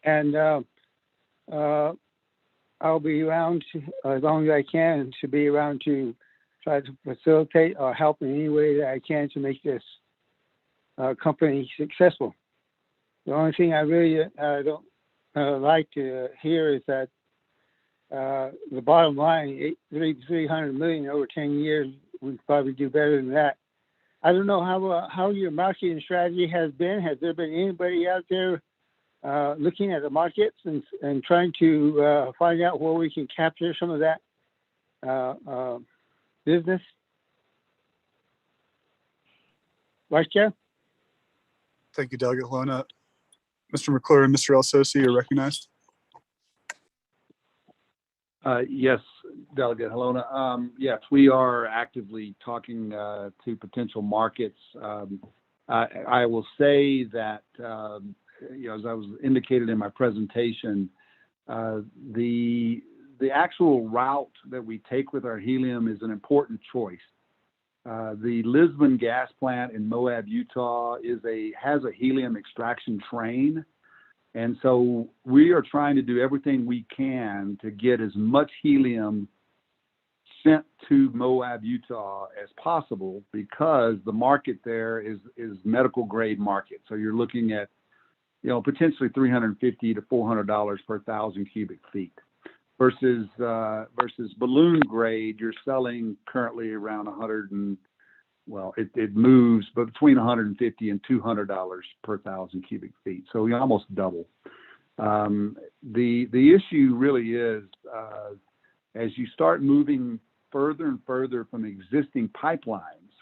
And I'll be around as long as I can to be around to try to facilitate or help in any way that I can to make this company successful. The only thing I really don't like to hear is that the bottom line, $300 million over 10 years, we probably do better than that. I don't know how your marketing strategy has been. Has there been anybody out there looking at the markets and trying to find out where we can capture some of that business? Vice Chair? Thank you, Delegate Halona. Mr. McClure and Mr. Elsosi, you're recognized. Yes, Delegate Halona. Yes, we are actively talking to potential markets. I will say that, as I was indicated in my presentation, the actual route that we take with our helium is an important choice. The Lisbon gas plant in Moab, Utah has a helium extraction train. And so we are trying to do everything we can to get as much helium sent to Moab, Utah as possible, because the market there is medical grade market. So you're looking at, potentially $350 to $400 per 1,000 cubic feet versus balloon grade. You're selling currently around it moves, but between $150 and $200 per 1,000 cubic feet. So we almost double. The issue really is, as you start moving further and further from existing pipelines,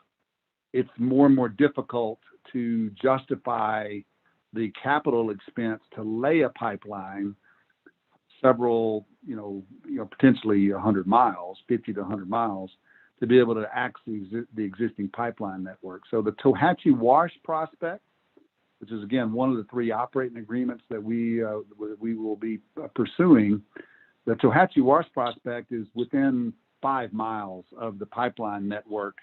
it's more and more difficult to justify the capital expense to lay a pipeline several, potentially 100 miles, 50 to 100 miles, to be able to access the existing pipeline network. So the Tohatchee Wash prospect, which is again one of the 3 operating agreements that we will be pursuing, the Tohatchee Wash prospect is within 5 miles of the pipeline network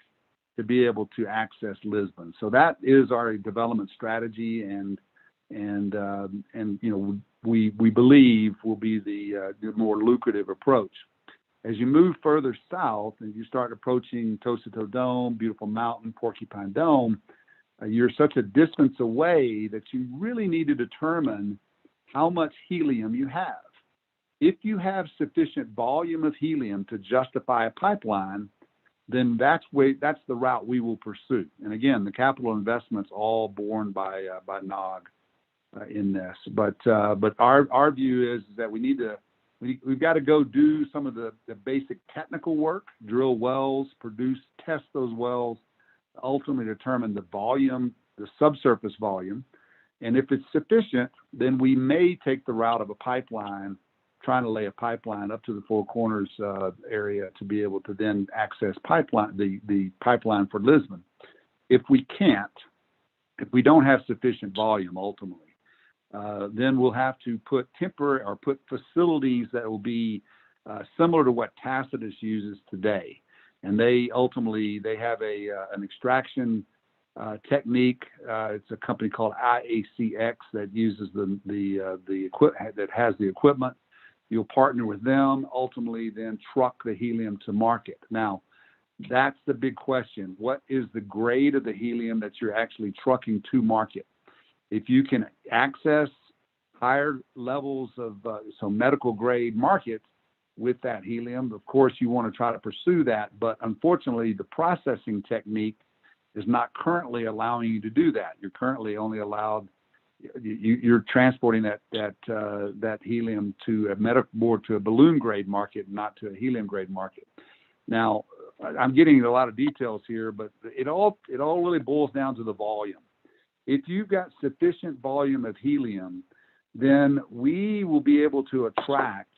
to be able to access Lisbon. So that is our development strategy, and we believe will be the more lucrative approach. As you move further south and you start approaching Tosito Dome, Beautiful Mountain, Porcupine Dome, you're such a distance away that you really need to determine how much helium you have. If you have sufficient volume of helium to justify a pipeline, then that's the route we will pursue. And again, the capital investment's all borne by NOG in this. But our view is that we've got to go do some of the basic technical work, drill wells, test those wells, ultimately determine the volume, the subsurface volume. And if it's sufficient, then we may take the route of a pipeline, trying to lay a pipeline up to the Four Corners area to be able to then access the pipeline for Lisbon. If we can't, if we don't have sufficient volume ultimately, then we'll have to put facilities that will be similar to what Tacitus uses today. And they have an extraction technique. It's a company called IACX that uses the equipment, that has the equipment. You'll partner with them, ultimately then truck the helium to market. Now, that's the big question. What is the grade of the helium that you're actually trucking to market? If you can access higher levels of medical grade markets with that helium, of course you want to try to pursue that. But unfortunately, the processing technique is not currently allowing you to do that. You're currently only allowed, you're transporting that helium to a balloon grade market, not to a helium grade market. Now, I'm getting into a lot of details here, but it all really boils down to the volume. If you've got sufficient volume of helium, then we will be able to attract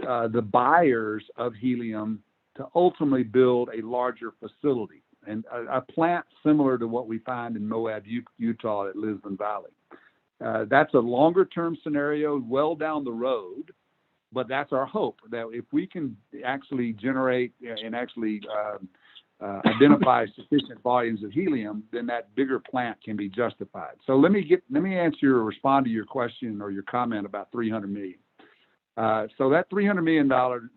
the buyers of helium to ultimately build a larger facility, and a plant similar to what we find in Moab, Utah at Lisbon Valley. That's a longer term scenario, well down the road, but that's our hope, that if we can actually generate and actually identify sufficient volumes of helium, then that bigger plant can be justified. So let me respond to your question or your comment about $300 million. So that $300 million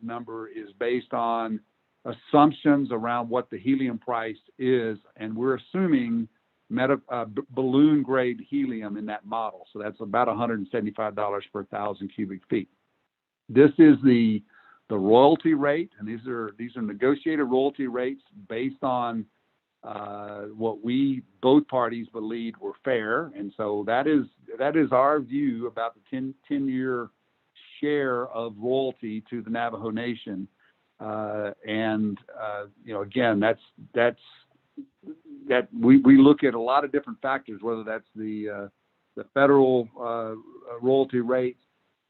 number is based on assumptions around what the helium price is, and we're assuming balloon grade helium in that model. So that's about $175 per 1,000 cubic feet. This is the royalty rate, and these are negotiated royalty rates based on what both parties believed were fair, and so that is our view about the 10-year share of royalty to the Navajo Nation. Again, we look at a lot of different factors, whether that's the federal royalty rates,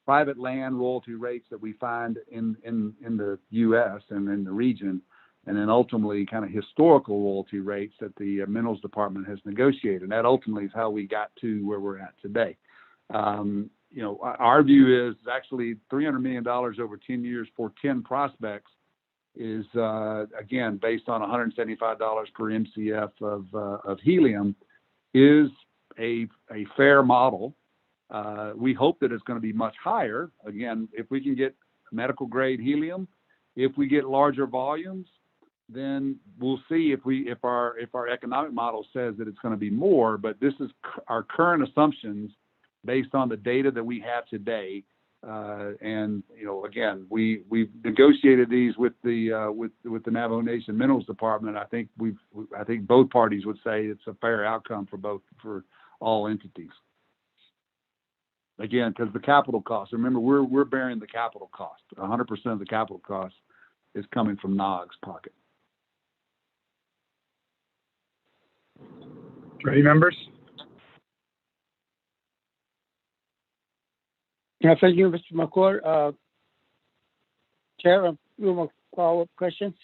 private land royalty rates that we find in the U.S. and in the region, and then ultimately kind of historical royalty rates that the Minerals Department has negotiated. And that ultimately is how we got to where we're at today. Our view is actually $300 million over 10 years for 10 prospects is, again, based on $175 per MCF of helium, is a fair model. We hope that it's going to be much higher. Again, if we can get medical grade helium, if we get larger volumes, then we'll see if our economic model says that it's going to be more. But this is our current assumptions based on the data that we have today. Again, we've negotiated these with the Navajo Nation Minerals Department. I think both parties would say it's a fair outcome for all entities. Again, because the capital cost. Remember, we're bearing the capital cost. 100% of the capital cost is coming from NOG's pocket. Committee members? Thank you, Mr. McClure. Chair, a few more follow-up questions.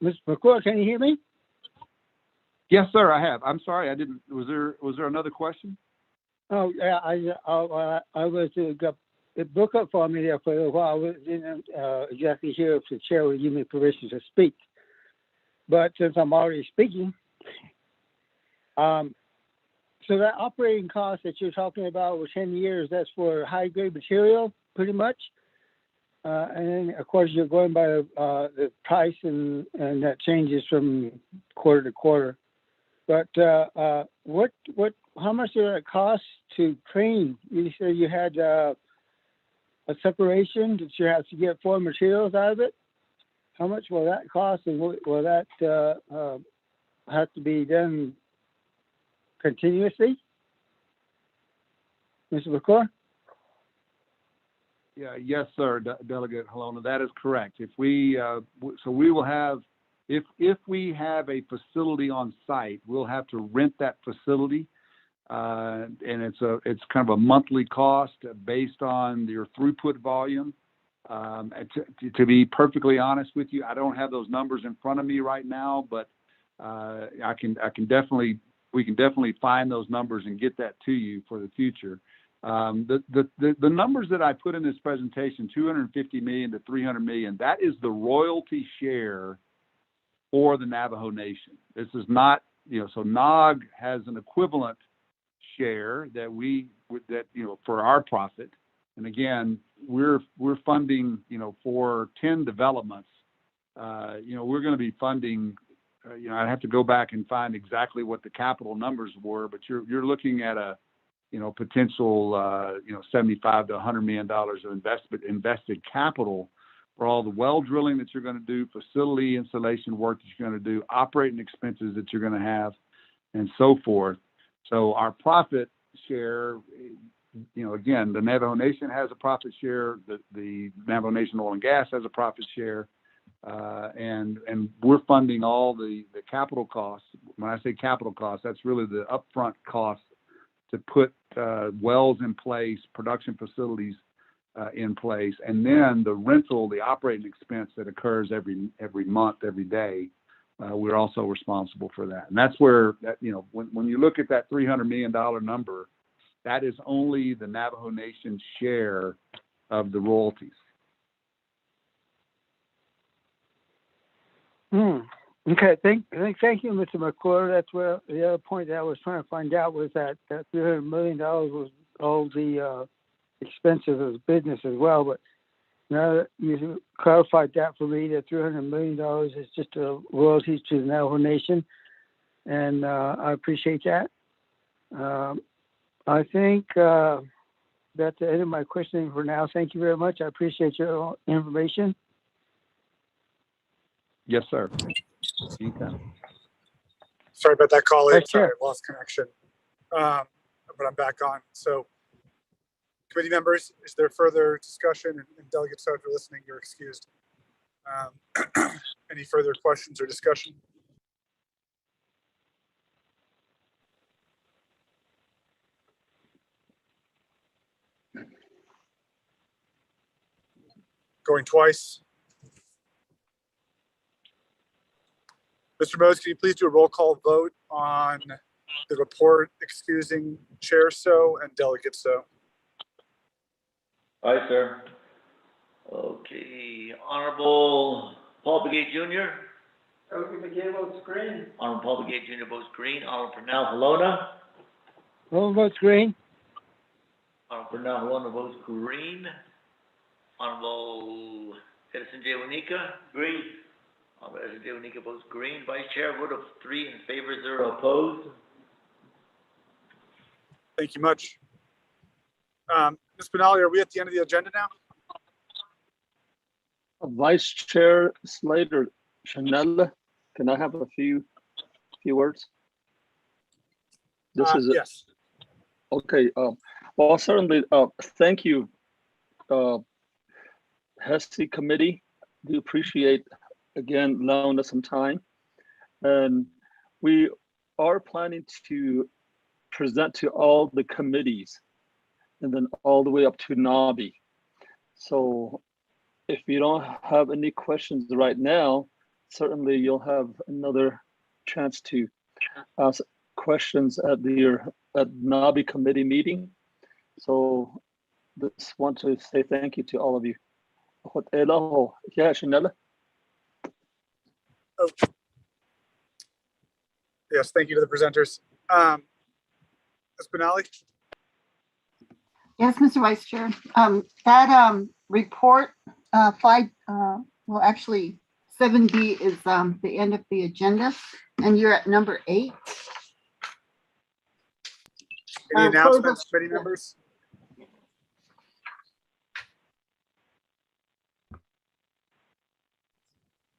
Mr. McClure, can you hear me? Yes, sir, I have. I'm sorry, I didn't. Was there another question? Oh, yeah, I was it broke up for me there for a while. I didn't exactly hear if the chair would give me permission to speak. But since I'm already speaking, So that operating cost that you're talking about over 10 years, that's for high grade material, pretty much. And then, of course, you're going by the price, and that changes from quarter to quarter. But how much did it cost to train? You said you had a separation that you have to get 4 materials out of it. How much will that cost, and will that have to be done continuously, Mr. McClure? Yeah, yes, sir, Delegate Halona, that is correct. If we so we will have, if we have a facility on site, we'll have to rent that facility, and it's kind of a monthly cost based on your throughput volume. To be perfectly honest with you, I don't have those numbers in front of me right now, but we can definitely find those numbers and get that to you for the future. The numbers that I put in this presentation, 250 million to 300 million, that is the royalty share for the Navajo Nation. This is not, so NOG has an equivalent share that for our profit. And again, we're funding, for 10 developments, we're going to be funding, I'd have to go back and find exactly what the capital numbers were, but you're looking at a, potential, $75 to $100 million of invested capital for all the well drilling that you're going to do, facility installation work that you're going to do, operating expenses that you're going to have, and so forth. So our profit share, again, the Navajo Nation has a profit share, the Navajo Nation Oil and Gas has a profit share, and we're funding all the capital costs. When I say capital costs, that's really the upfront costs to put wells in place, production facilities in place, and then the rental, the operating expense that occurs every month, every day. We're also responsible for that, and that's where when you look at that $300 million number, that is only the Navajo Nation share of the royalties. Okay, thank you, Mr. McClure. That's where the other point that I was trying to find out was that $300 million was all the expenses of the business as well. But now that you clarified that for me, that $300 million is just royalties to the Navajo Nation, and I appreciate that. I think that's the end of my questioning for now. Thank you very much. I appreciate your information. Yes, sir. Sorry about that, colleague. Right, Sorry, sure. I lost connection. But I'm back on. So, committee members, is there further discussion? And delegates, sorry for listening, you're excused. Any further questions or discussion? Going twice. Mr. Mose, can you please do a roll call vote on the report excusing Chair So and Delegate So? Aye, sir. Okay, Honorable Paul Begay Jr. Delegate Begay votes green. Honorable Paul Begay Jr. votes green. Honorable Pernell Halona. All votes green. Honorable Pernell Halona votes green. Honorable Edison J. Wanika, green. Honorable Edison J. Wanika votes green. Vice Chair, vote of 3 in favor, 0 opposed. Thank you much. Ms. Benali, are we at the end of the agenda now? Vice Chair Slater, Chanel, can I have a few words? This is yes. Okay. Well, certainly. Thank you, HESI committee. Do appreciate again allowing us some time, and we are planning to present to all the committees, and then all the way up to NABI. So if you don't have any questions right now, certainly you'll have another chance to ask questions at NABI committee meeting. So just want to say thank you to all of you. Yeah, Chanel. Oh. Yes, thank you to the presenters. Ms. Benali? Yes, Mr. Vice Chair. That report, well, actually, 7B is the end of the agenda, and you're at number 8. Any announcements, committee members?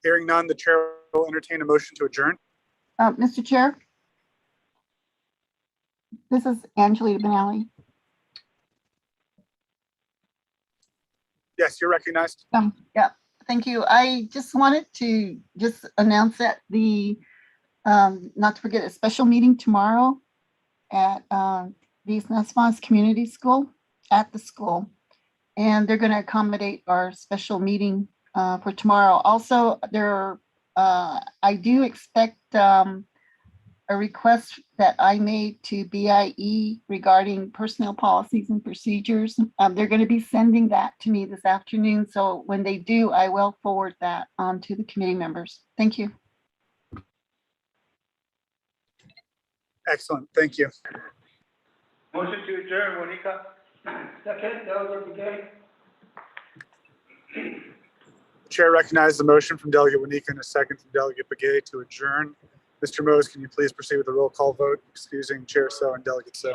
Hearing none, the chair will entertain a motion to adjourn. Mr. Chair, this is Angelita Benali. Yes, you're recognized. Yeah, thank you. I just wanted to announce that not to forget a special meeting tomorrow at the East Nesmos Community School at the school. And they're going to accommodate our special meeting for tomorrow. Also, I do expect a request that I made to BIE regarding personnel policies and procedures. They're going to be sending that to me this afternoon. So when they do, I will forward that on to the committee members. Thank you. Excellent. Thank you. Motion to adjourn, Monica. Second, Delegate Begay. Chair recognizes the motion from Delegate Wanika and a second from Delegate Begay to adjourn. Mr. Mose, can you please proceed with the roll call vote, excusing Chair So and Delegate So?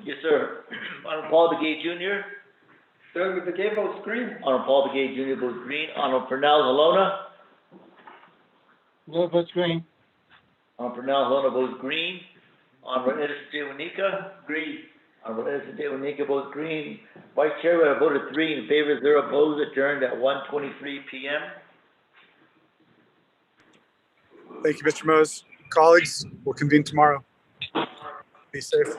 Yes, sir. Honorable Paul Begay Jr. Delegate Begay votes green. Honorable Paul Begay Jr. votes green. Honorable Pernell Halona. No, votes green. Honorable Pernell Halona votes green. Honorable Edison J. Wanika. Green. Honorable Edison J. Wanika votes green. Vice Chair, we have voted 3 in favor, 0 opposed, adjourned at 1:23 p.m. Thank you, Mr. Mose. Colleagues, we'll convene tomorrow. Be safe.